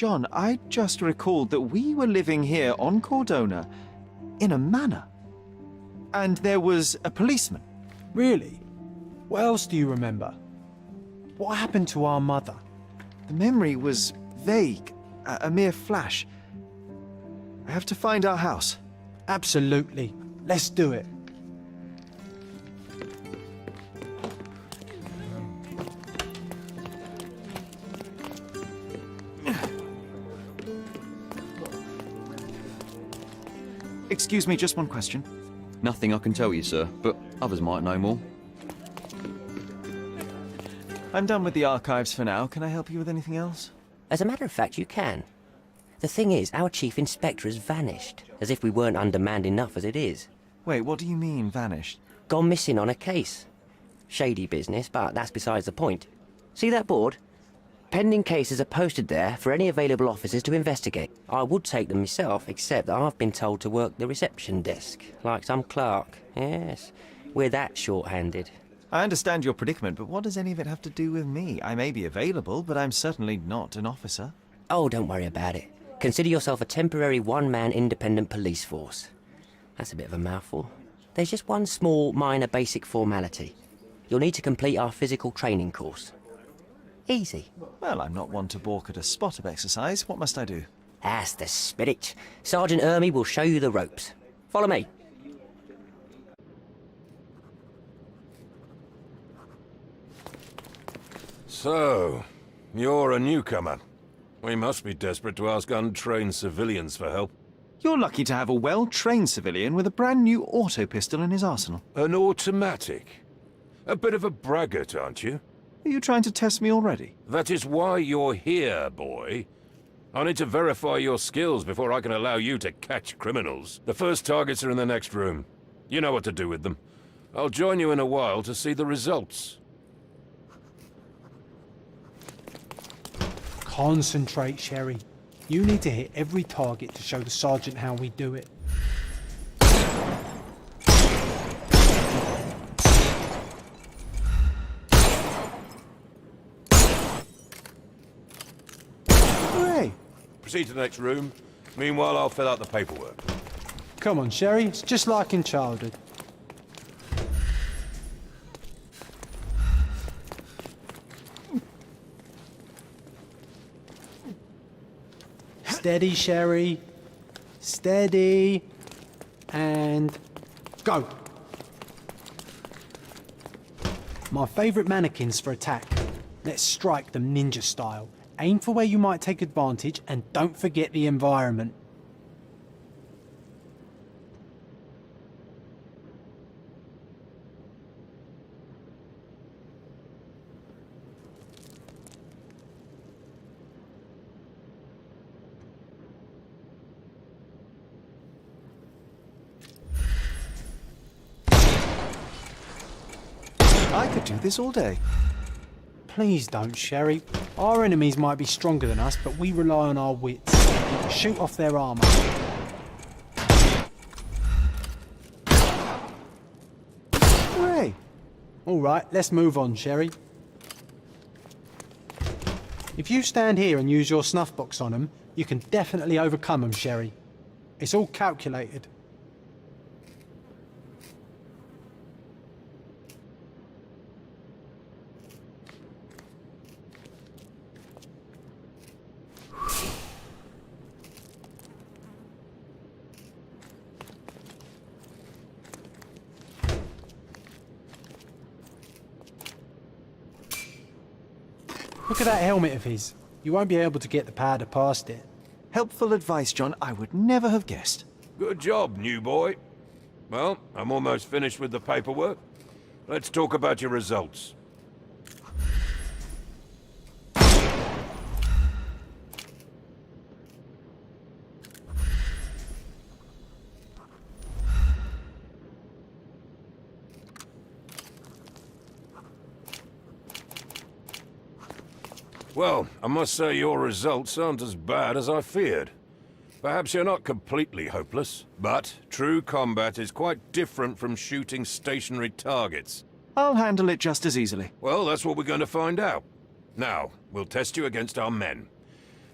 John, I just recalled that we were living here on Cordona in a manor. And there was a policeman. Really? What else do you remember? What happened to our mother? The memory was vague, a mere flash. I have to find our house. Absolutely. Let's do it. Excuse me, just one question. Nothing I can tell you, sir, but others might know more. I'm done with the archives for now. Can I help you with anything else? As a matter of fact, you can. The thing is, our chief inspector has vanished, as if we weren't undermanned enough as it is. Wait, what do you mean, vanished? Gone missing on a case. Shady business, but that's besides the point. See that board? Pending cases are posted there for any available officers to investigate. I would take them myself, except that I've been told to work the reception desk, like some clerk. Yes, we're that short-handed. I understand your predicament, but what does any of it have to do with me? I may be available, but I'm certainly not an officer. Oh, don't worry about it. Consider yourself a temporary one-man independent police force. That's a bit of a mouthful. There's just one small, minor basic formality. You'll need to complete our physical training course. Easy. Well, I'm not one to balk at a spot of exercise. What must I do? That's the spirit. Sergeant Ermy will show you the ropes. Follow me. So, you're a newcomer. We must be desperate to ask untrained civilians for help. You're lucky to have a well-trained civilian with a brand new auto pistol in his arsenal. An automatic? A bit of a braggart, aren't you? Are you trying to test me already? That is why you're here, boy. I need to verify your skills before I can allow you to catch criminals. The first targets are in the next room. You know what to do with them. I'll join you in a while to see the results. Concentrate, Sherry. You need to hit every target to show the sergeant how we do it. Hooray! Proceed to the next room. Meanwhile, I'll fill out the paperwork. Come on, Sherry. It's just like in childhood. Steady, Sherry. Steady. And go. My favourite mannequins for attack. Let's strike them ninja style. Aim for where you might take advantage and don't forget the environment. I could do this all day. Please don't, Sherry. Our enemies might be stronger than us, but we rely on our wits. Shoot off their armour. Hooray! Alright, let's move on, Sherry. If you stand here and use your snuff box on them, you can definitely overcome them, Sherry. It's all calculated. Look at that helmet of his. You won't be able to get the powder past it. Helpful advice, John. I would never have guessed. Good job, new boy. Well, I'm almost finished with the paperwork. Let's talk about your results. Well, I must say your results aren't as bad as I feared. Perhaps you're not completely hopeless, but true combat is quite different from shooting stationary targets. I'll handle it just as easily. Well, that's what we're going to find out. Now, we'll test you against our men.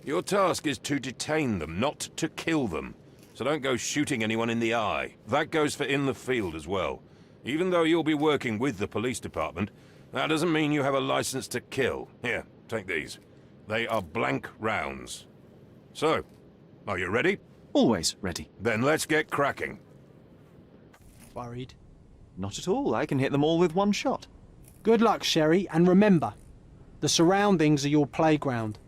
Your task is to detain them, not to kill them. So don't go shooting anyone in the eye. That goes for in the field as well. Even though you'll be working with the police department, that doesn't mean you have a license to kill. Here, take these. They are blank rounds. So, are you ready? Always ready. Then let's get cracking. Worried? Not at all. I can hit them all with one shot. Good luck, Sherry, and remember, the surroundings are your playground.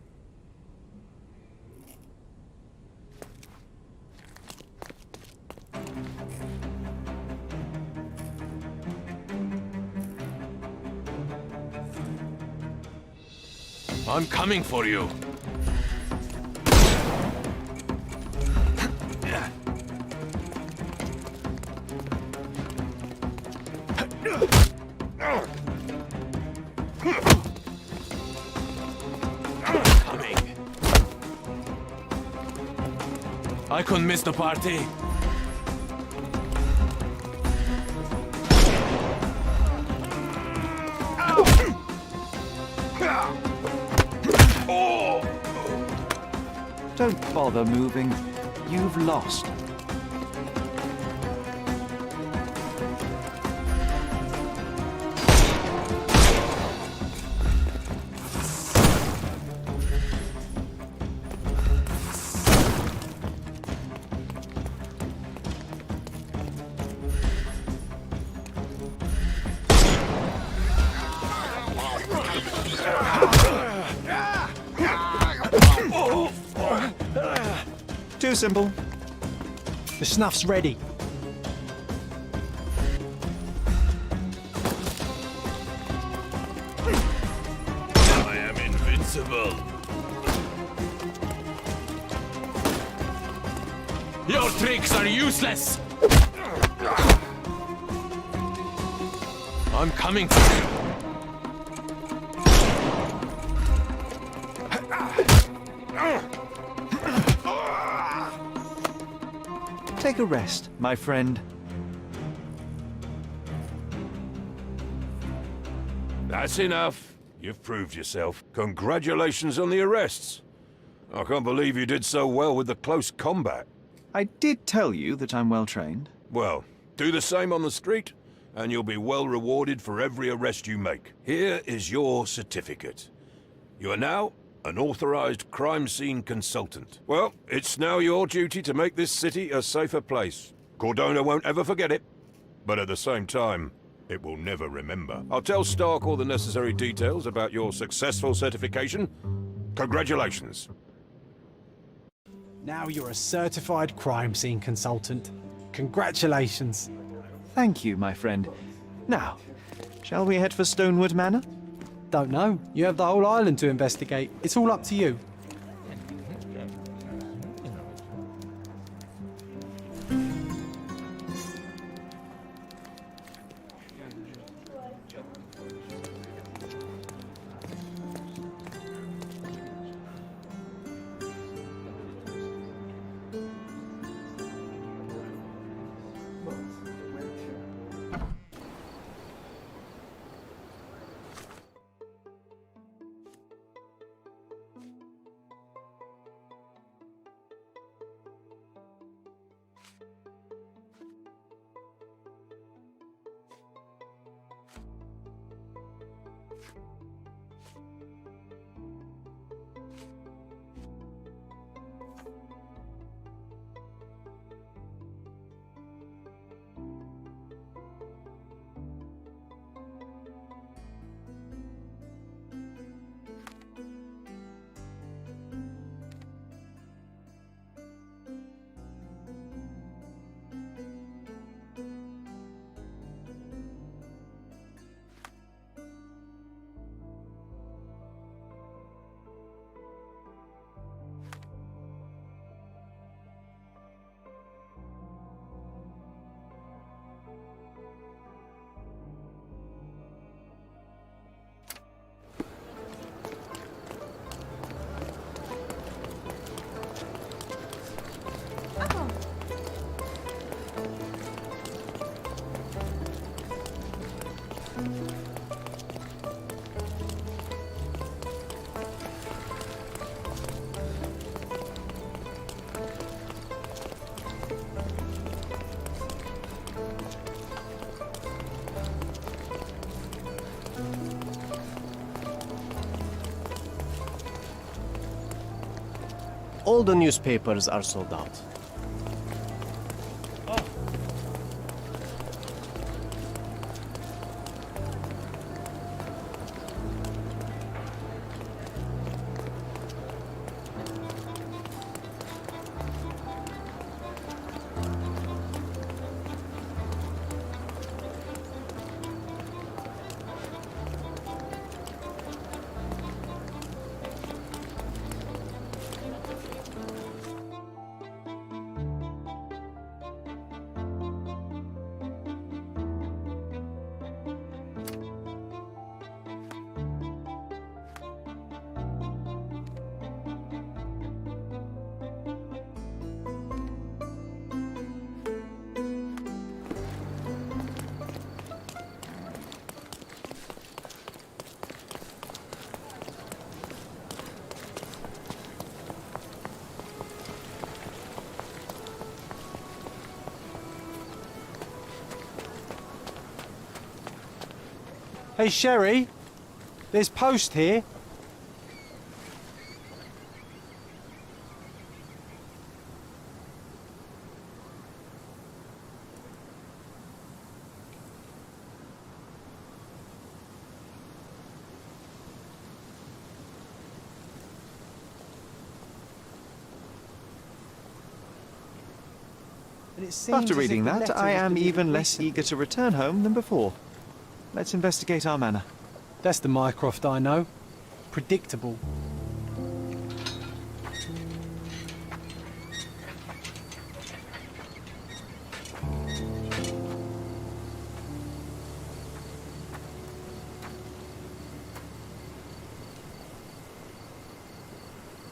I'm coming for you. Coming. I couldn't miss the party. Don't bother moving. You've lost. Too simple. The snuff's ready. Your tricks are useless! I'm coming for you! Take a rest, my friend. That's enough. You've proved yourself. Congratulations on the arrests. I can't believe you did so well with the close combat. I did tell you that I'm well trained. Well, do the same on the street, and you'll be well rewarded for every arrest you make. Here is your certificate. You are now an authorized crime scene consultant. Well, it's now your duty to make this city a safer place. Cordona won't ever forget it, but at the same time, it will never remember. I'll tell Stark all the necessary details about your successful certification. Congratulations. Now you're a certified crime scene consultant. Congratulations. Thank you, my friend. Now, shall we head for Stonewood Manor? Don't know. You have the whole island to investigate. It's all up to you. All the newspapers are sold out. Hey, Sherry, there's post here. After reading that, I am even less eager to return home than before. Let's investigate our manor. That's the Mycroft I know. Predictable.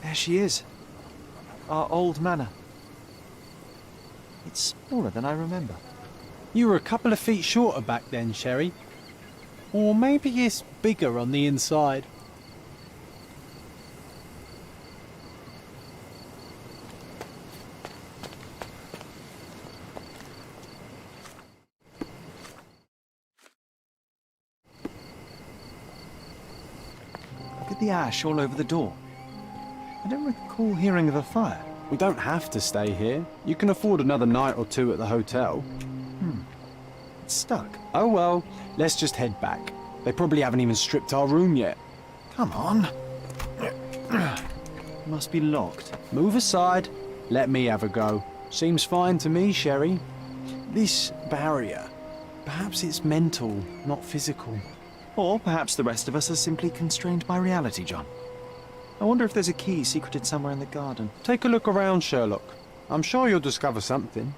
There she is. Our old manor. It's smaller than I remember. You were a couple of feet shorter back then, Sherry. Or maybe it's bigger on the inside. Look at the ash all over the door. I don't recall hearing of a fire. We don't have to stay here. You can afford another night or two at the hotel. It's stuck. Oh well, let's just head back. They probably haven't even stripped our room yet. Come on. Must be locked. Move aside. Let me have a go. Seems fine to me, Sherry. This barrier, perhaps it's mental, not physical. Or perhaps the rest of us are simply constrained by reality, John. I wonder if there's a key secreted somewhere in the garden. Take a look around, Sherlock. I'm sure you'll discover something.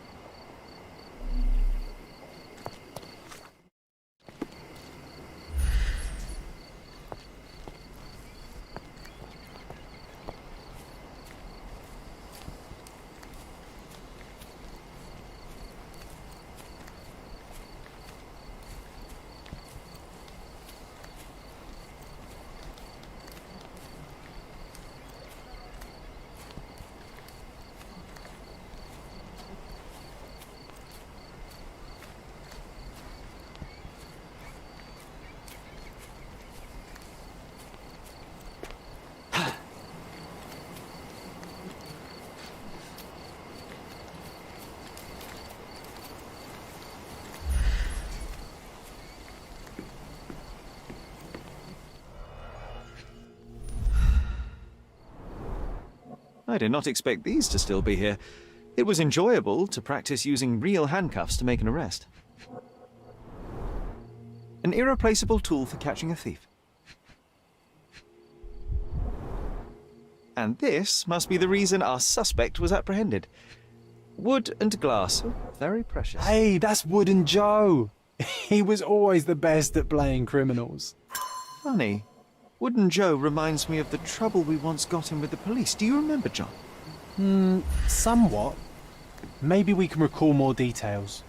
I did not expect these to still be here. It was enjoyable to practice using real handcuffs to make an arrest. An irreplaceable tool for catching a thief. And this must be the reason our suspect was apprehended. Wood and glass. Oh, very precious. Hey, that's Wooden Joe. He was always the best at playing criminals. Funny. Wooden Joe reminds me of the trouble we once got in with the police. Do you remember, John? Somewhat. Maybe we can recall more details.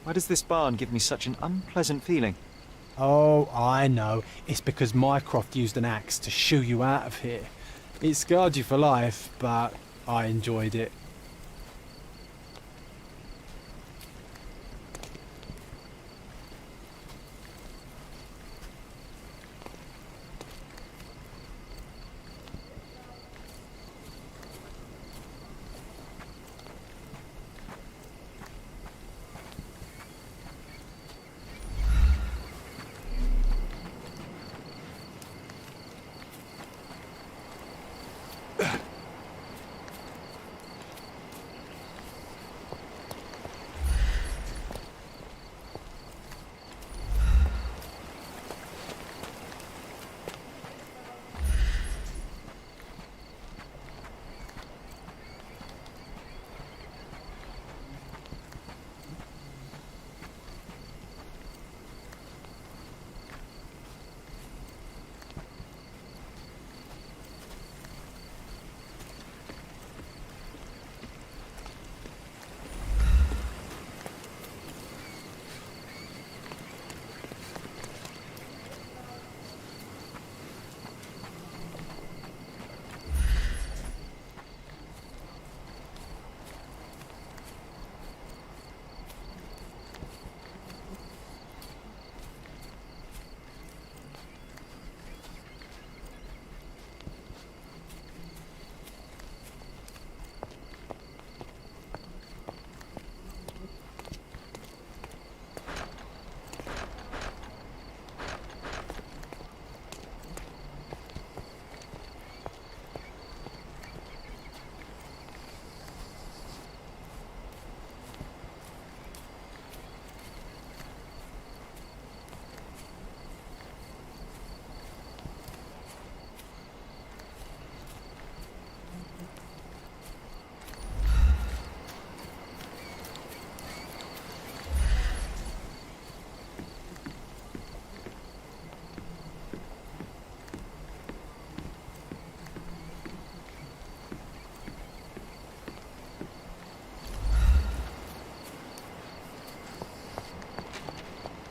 Why does this barn give me such an unpleasant feeling? Oh, I know. It's because Mycroft used an axe to shoo you out of here. It scarred you for life, but I enjoyed it.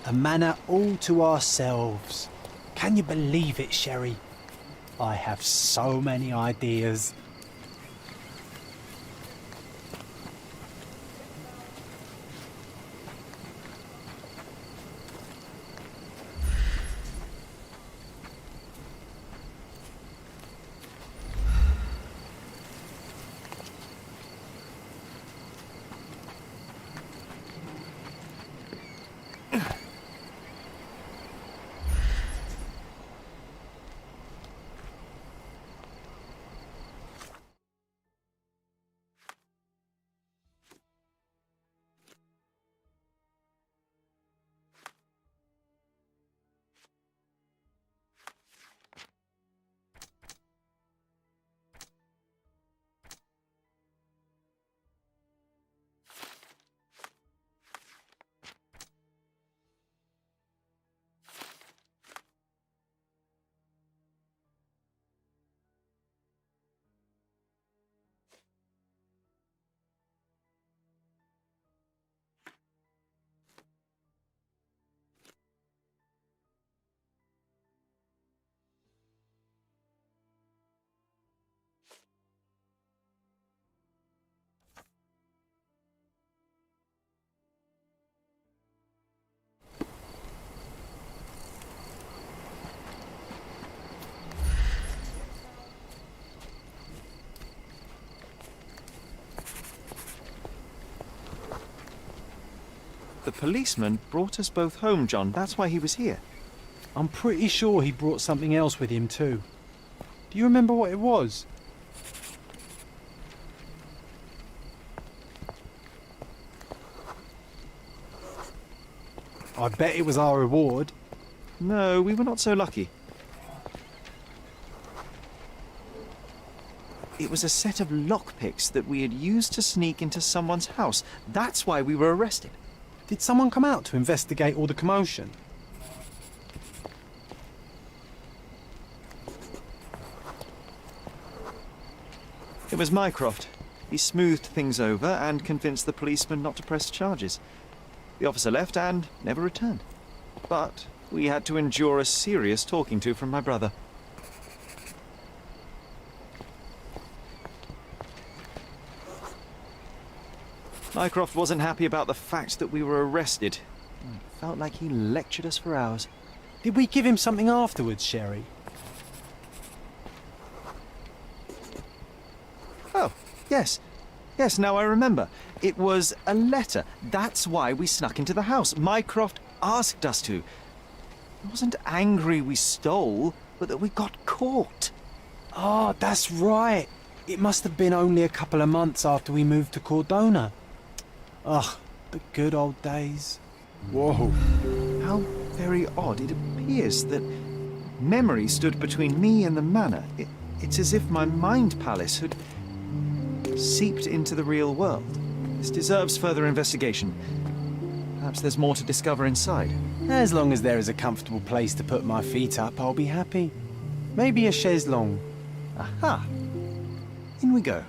The manor all to ourselves. Can you believe it, Sherry? I have so many ideas. The policeman brought us both home, John. That's why he was here. I'm pretty sure he brought something else with him too. Do you remember what it was? I bet it was our reward. No, we were not so lucky. It was a set of lockpicks that we had used to sneak into someone's house. That's why we were arrested. Did someone come out to investigate all the commotion? It was Mycroft. He smoothed things over and convinced the policeman not to press charges. The officer left and never returned. But we had to endure a serious talking to from my brother. Mycroft wasn't happy about the fact that we were arrested. It felt like he lectured us for hours. Did we give him something afterwards, Sherry? Oh, yes. Yes, now I remember. It was a letter. That's why we snuck into the house. Mycroft asked us to. He wasn't angry we stole, but that we got caught. Oh, that's right. It must have been only a couple of months after we moved to Cordona. Ugh, the good old days. Whoa. How very odd. It appears that memory stood between me and the manor. It's as if my mind palace had seeped into the real world. This deserves further investigation. Perhaps there's more to discover inside. As long as there is a comfortable place to put my feet up, I'll be happy. Maybe a chaise longue. Aha! In we go.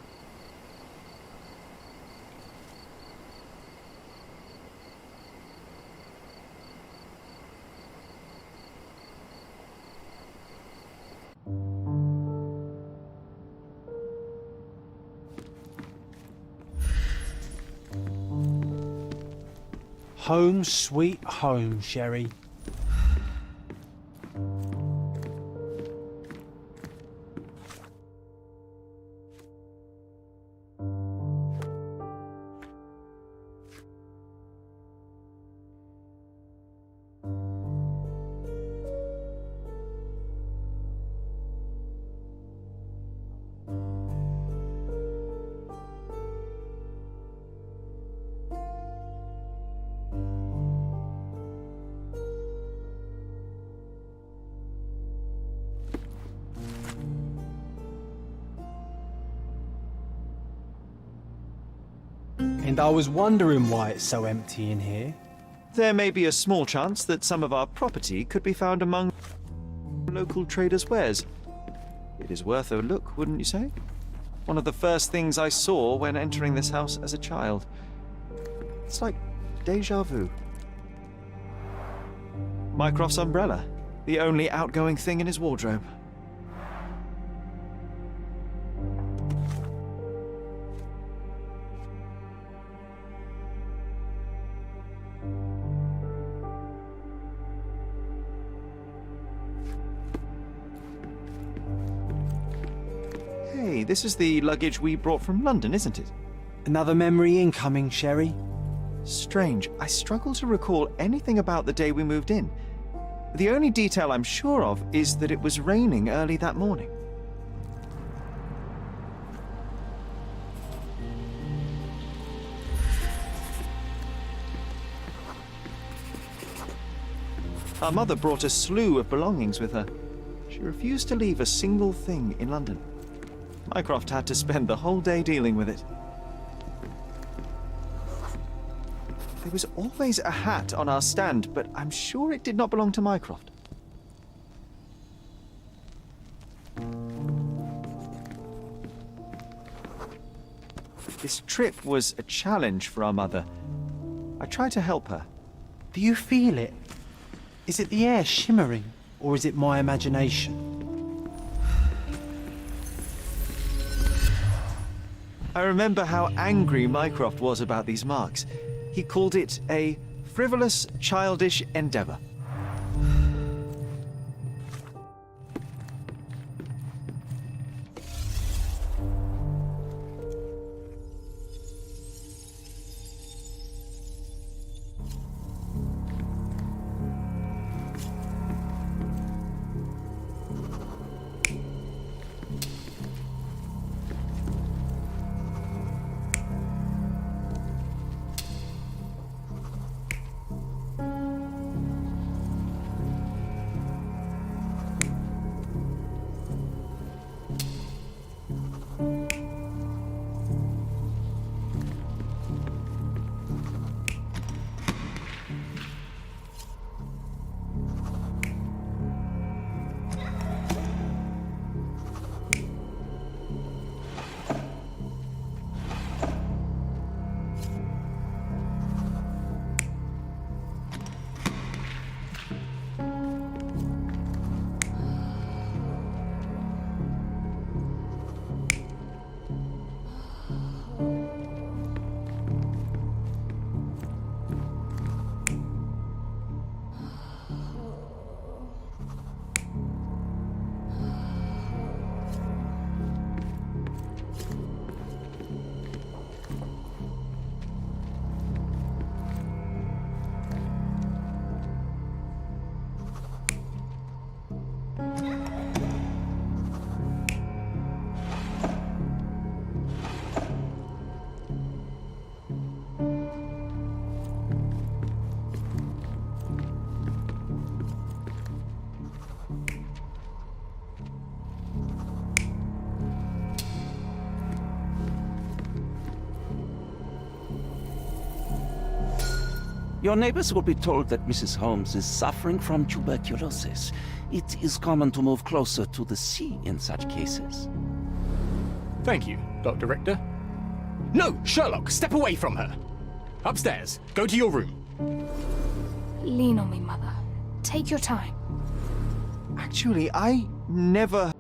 Home sweet home, Sherry. And I was wondering why it's so empty in here. There may be a small chance that some of our property could be found among local traders' wares. It is worth a look, wouldn't you say? One of the first things I saw when entering this house as a child. It's like déjà vu. Mycroft's umbrella, the only outgoing thing in his wardrobe. Hey, this is the luggage we brought from London, isn't it? Another memory incoming, Sherry. Strange. I struggle to recall anything about the day we moved in. The only detail I'm sure of is that it was raining early that morning. Our mother brought a slew of belongings with her. She refused to leave a single thing in London. Mycroft had to spend the whole day dealing with it. There was always a hat on our stand, but I'm sure it did not belong to Mycroft. This trip was a challenge for our mother. I tried to help her. Do you feel it? Is it the air shimmering, or is it my imagination? I remember how angry Mycroft was about these marks. He called it a frivolous, childish endeavor. Your neighbors will be told that Mrs. Holmes is suffering from tuberculosis. It is common to move closer to the sea in such cases. Thank you, Dr. Richter. No, Sherlock, step away from her. Upstairs, go to your room. Lean on me, Mother. Take your time. Actually, I never...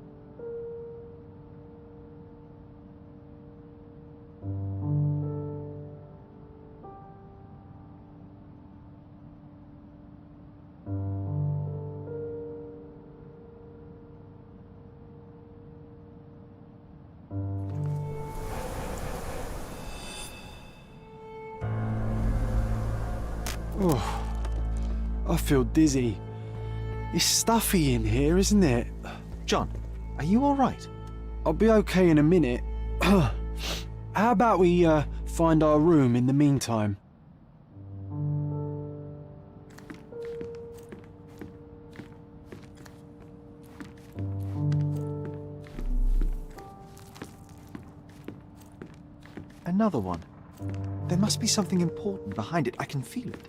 Oh, I feel dizzy. It's stuffy in here, isn't it? John, are you all right? I'll be okay in a minute. How about we find our room in the meantime? Another one. There must be something important behind it. I can feel it.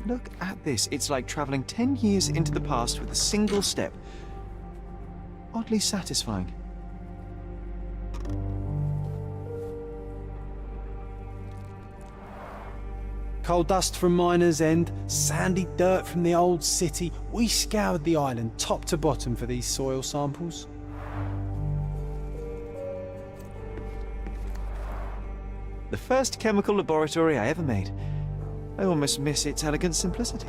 Look at this. It's like traveling 10 years into the past with a single step. Oddly satisfying. Coal dust from Miner's End, sandy dirt from the old city. We scoured the island top to bottom for these soil samples. The first chemical laboratory I ever made. I almost miss its elegant simplicity.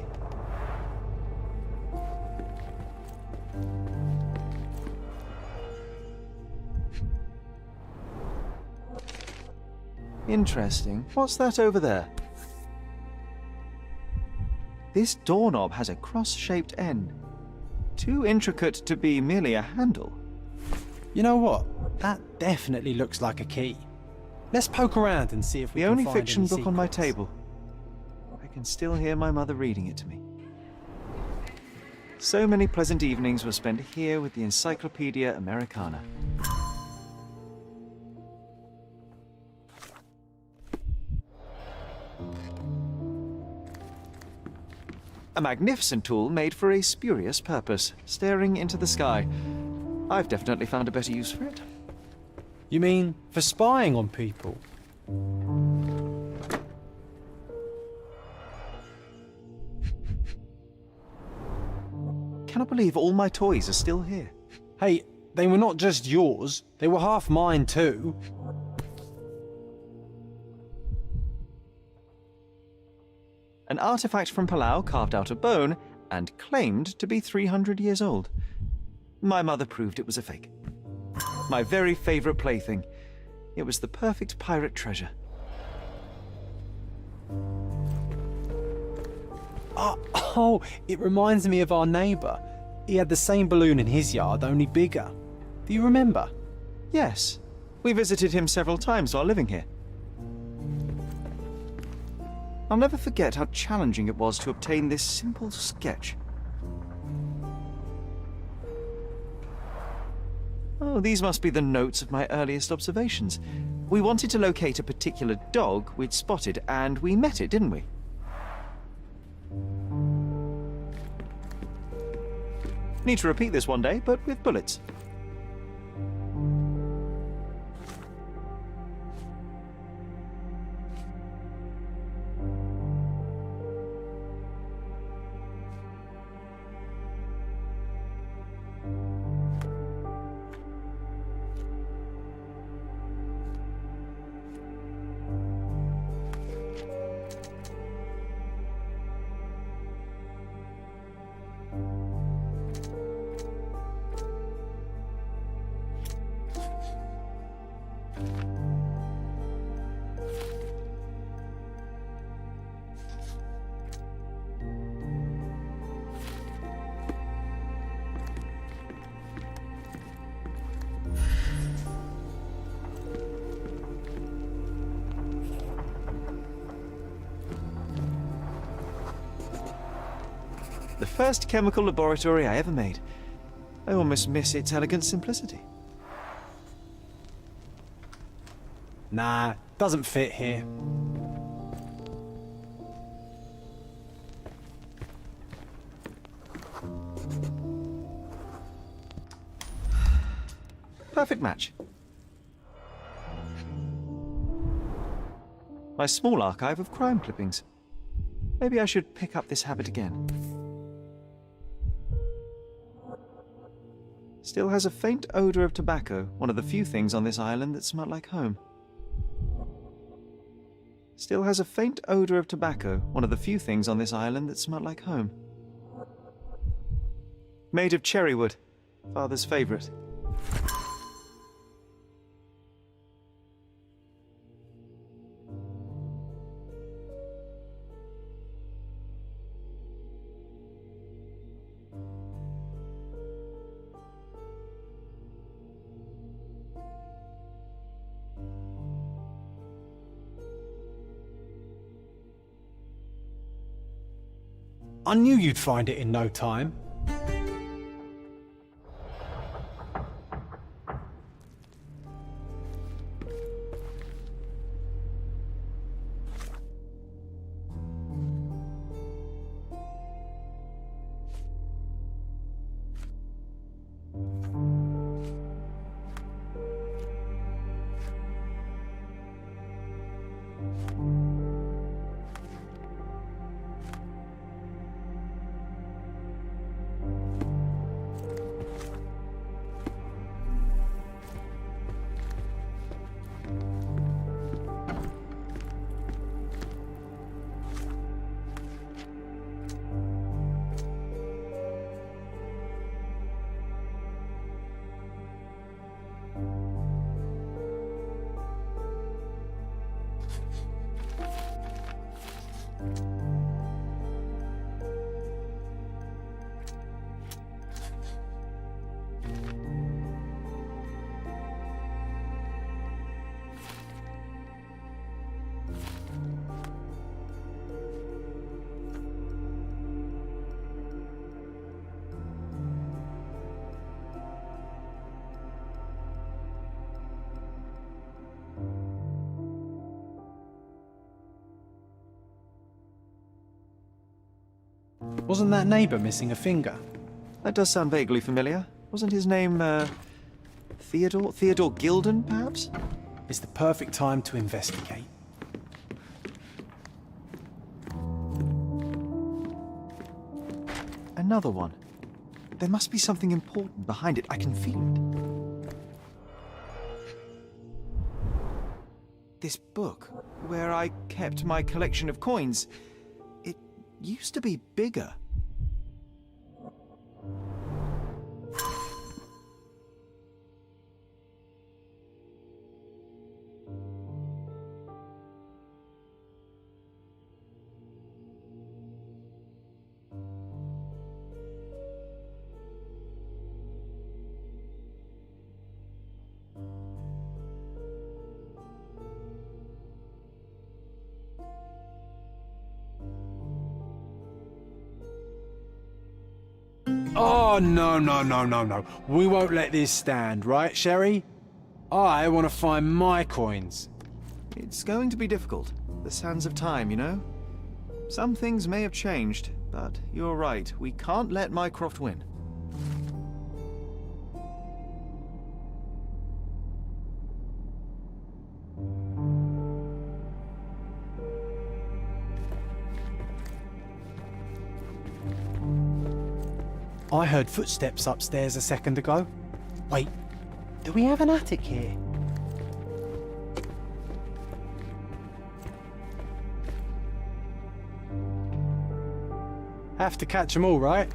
Interesting. What's that over there? This doorknob has a cross-shaped end. Too intricate to be merely a handle. You know what? That definitely looks like a key. Let's poke around and see if we The can only find fiction any book on my secrets. table. I can still hear my mother reading it to me. So many pleasant evenings were spent here with the Encyclopedia Americana. A magnificent tool made for a spurious purpose, staring into the sky. I've definitely found a better use for it. You mean for spying on people? Cannot believe all my toys are still here. Hey, they were not just yours, they were half mine too. An artifact from Palau carved out of bone and claimed to be 300 years old. My mother proved it was a fake. My very favorite plaything. It was the perfect pirate treasure. Oh, it reminds me of our neighbour. He had the same balloon in his yard, only bigger. Do you remember? Yes. We visited him several times while living here. I'll never forget how challenging it was to obtain this simple sketch. Oh, these must be the notes of my earliest observations. We wanted to locate a particular dog we'd spotted, and we met it, didn't we? Need to repeat this one day, but with bullets. The first chemical laboratory I ever made. I almost miss its elegant simplicity. Nah, doesn't fit here. Perfect match. My small archive of crime clippings. Maybe I should pick up this habit again. Still has a faint odor of tobacco, one of the few things on this island that smell like home. Still has a faint odor of tobacco, one of the few things on this island that smell like home. Made of cherry wood, Father's favorite. I knew you'd find it in no time. Wasn't that neighbour missing a finger? That does sound vaguely familiar. Wasn't his name, Theodore? Theodore Gilden, perhaps? It's the perfect time to investigate. Another one. There must be something important behind it. I can feel it. This book, where I kept my collection of coins, it used to be bigger. Oh, no. We won't let this stand, right, Sherry? I want to find my coins. It's going to be difficult. The sands of time, you know? Some things may have changed, but you're right. We can't let Mycroft win. I heard footsteps upstairs a second ago. Wait, do we have an attic here? Have to catch them all, right?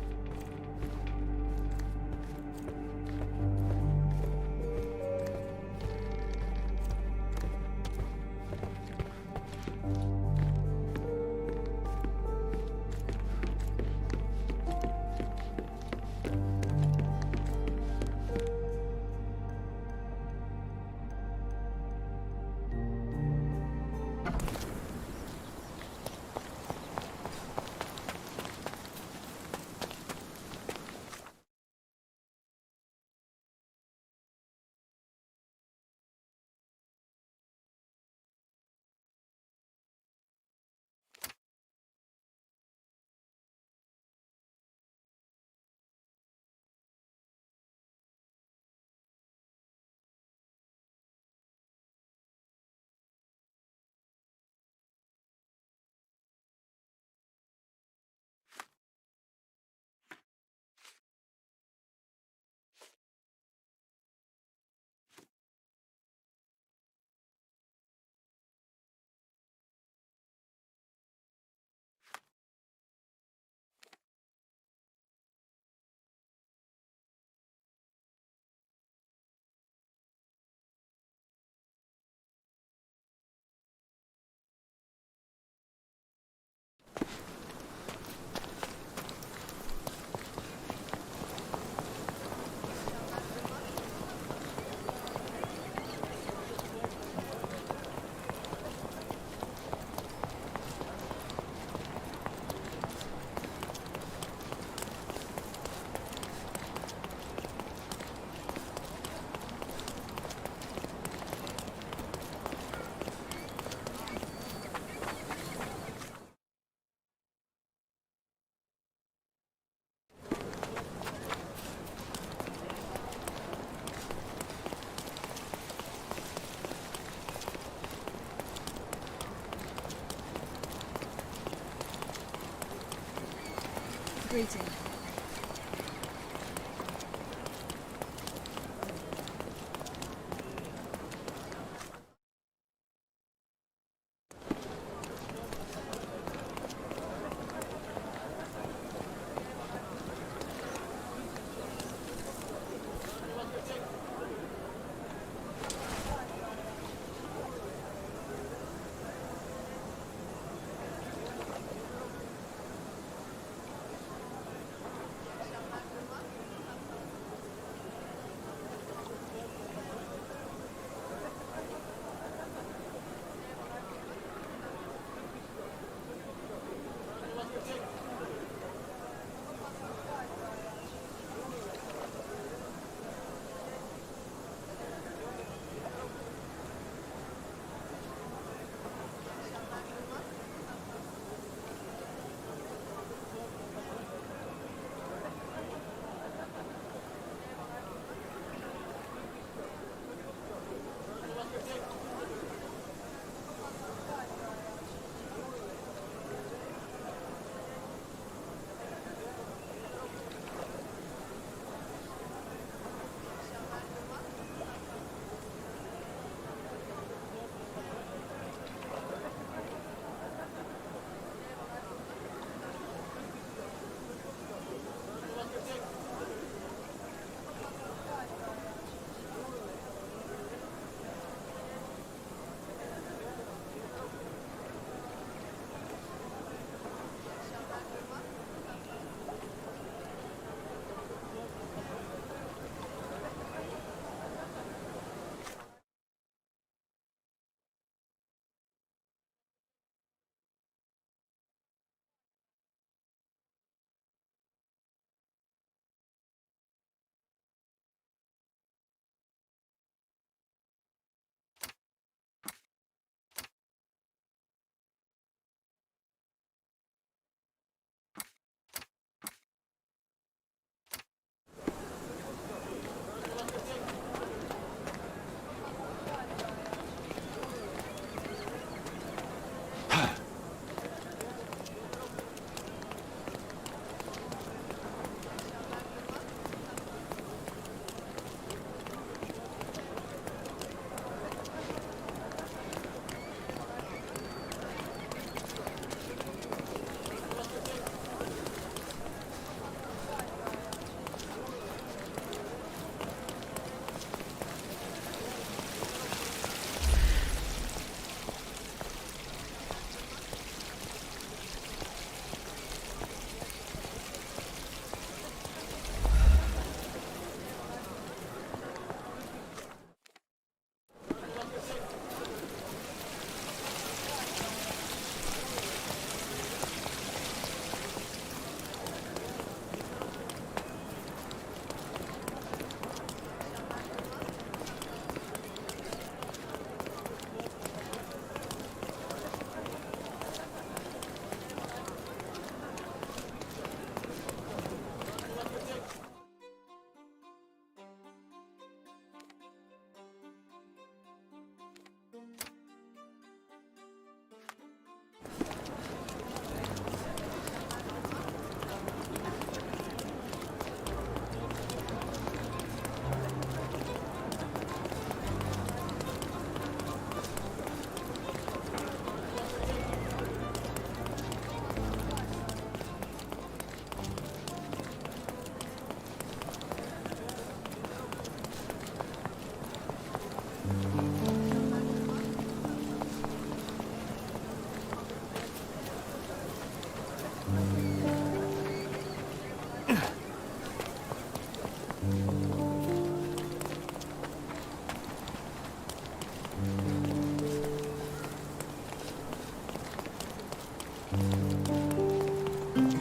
Greeting.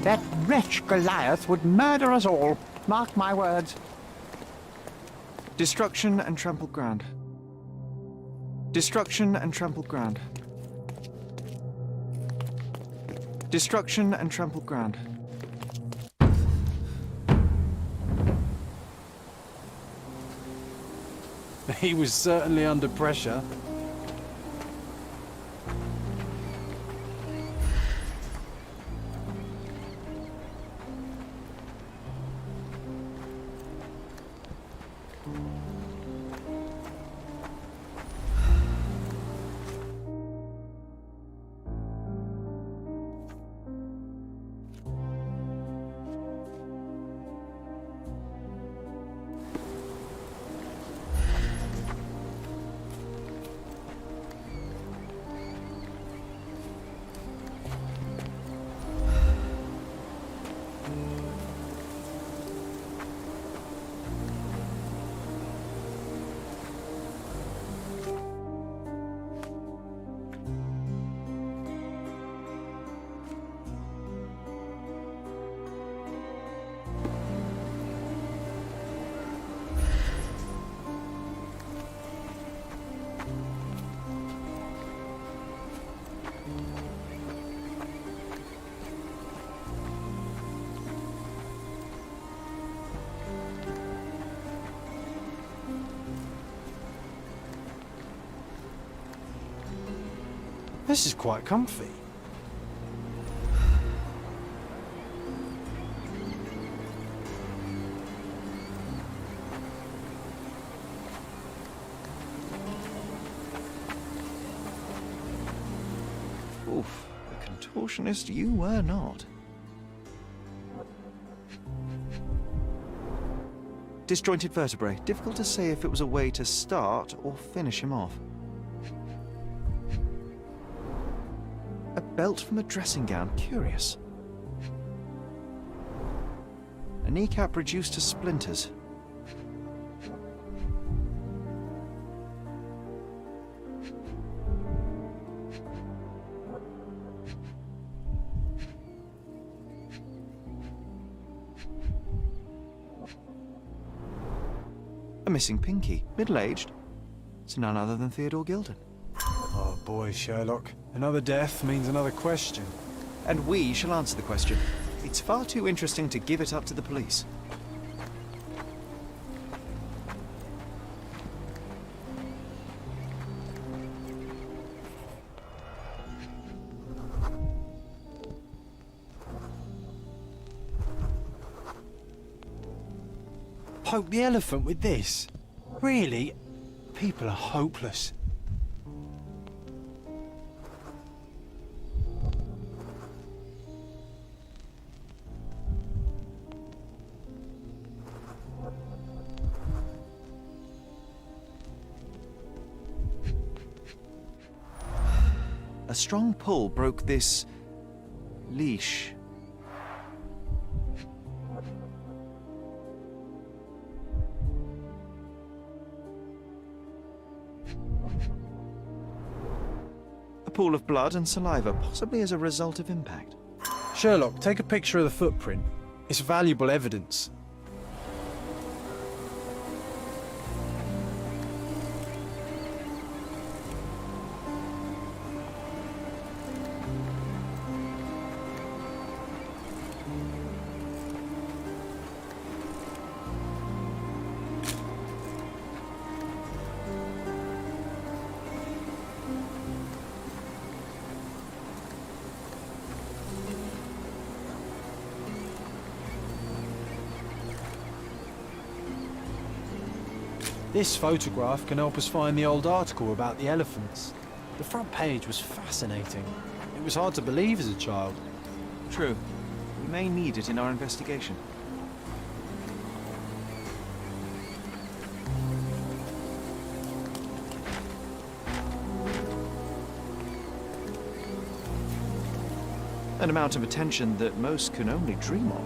That wretch Goliath would murder us all. Mark my words. Destruction and trampled ground. Destruction and trampled ground. Destruction and trampled ground. He was certainly under pressure. This is quite comfy. Oof, the contortionist you were not. Disjointed vertebrae. Difficult to say if it was a way to start or finish him off. A belt from a dressing gown. Curious. A kneecap reduced to splinters. A missing pinky. Middle-aged. It's none other than Theodore Gilden. Oh boy, Sherlock. Another death means another question. And we shall answer the question. It's far too interesting to give it up to the police. Poke the elephant with this? Really? People are hopeless. A strong pull broke this leash. A pool of blood and saliva, possibly as a result of impact. Sherlock, take a picture of the footprint. It's valuable evidence. This photograph can help us find the old article about the elephants. The front page was fascinating. It was hard to believe as a child. True. We may need it in our investigation. An amount of attention that most can only dream of.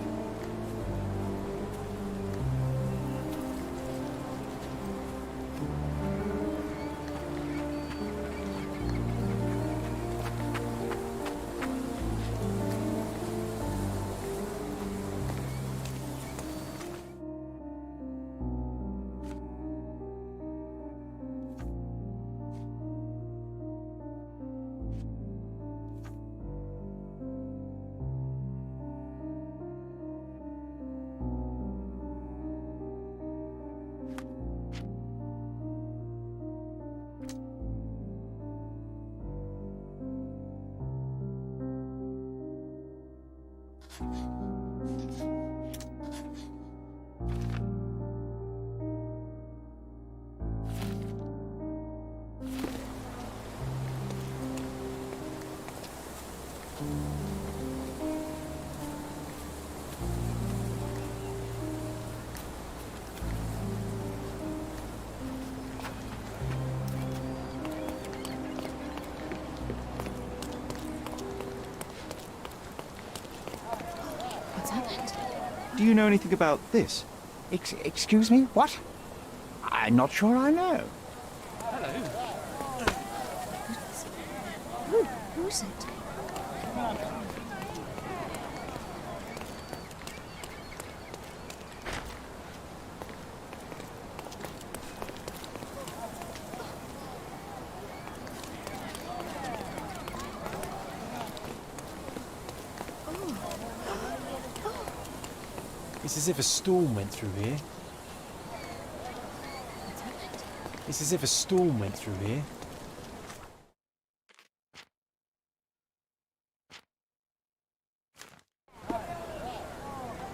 What's happened? Do you know anything about this? Excuse me? What? I'm not sure I know. Who's it? It's as if a storm went through here. It's as if a storm went through here.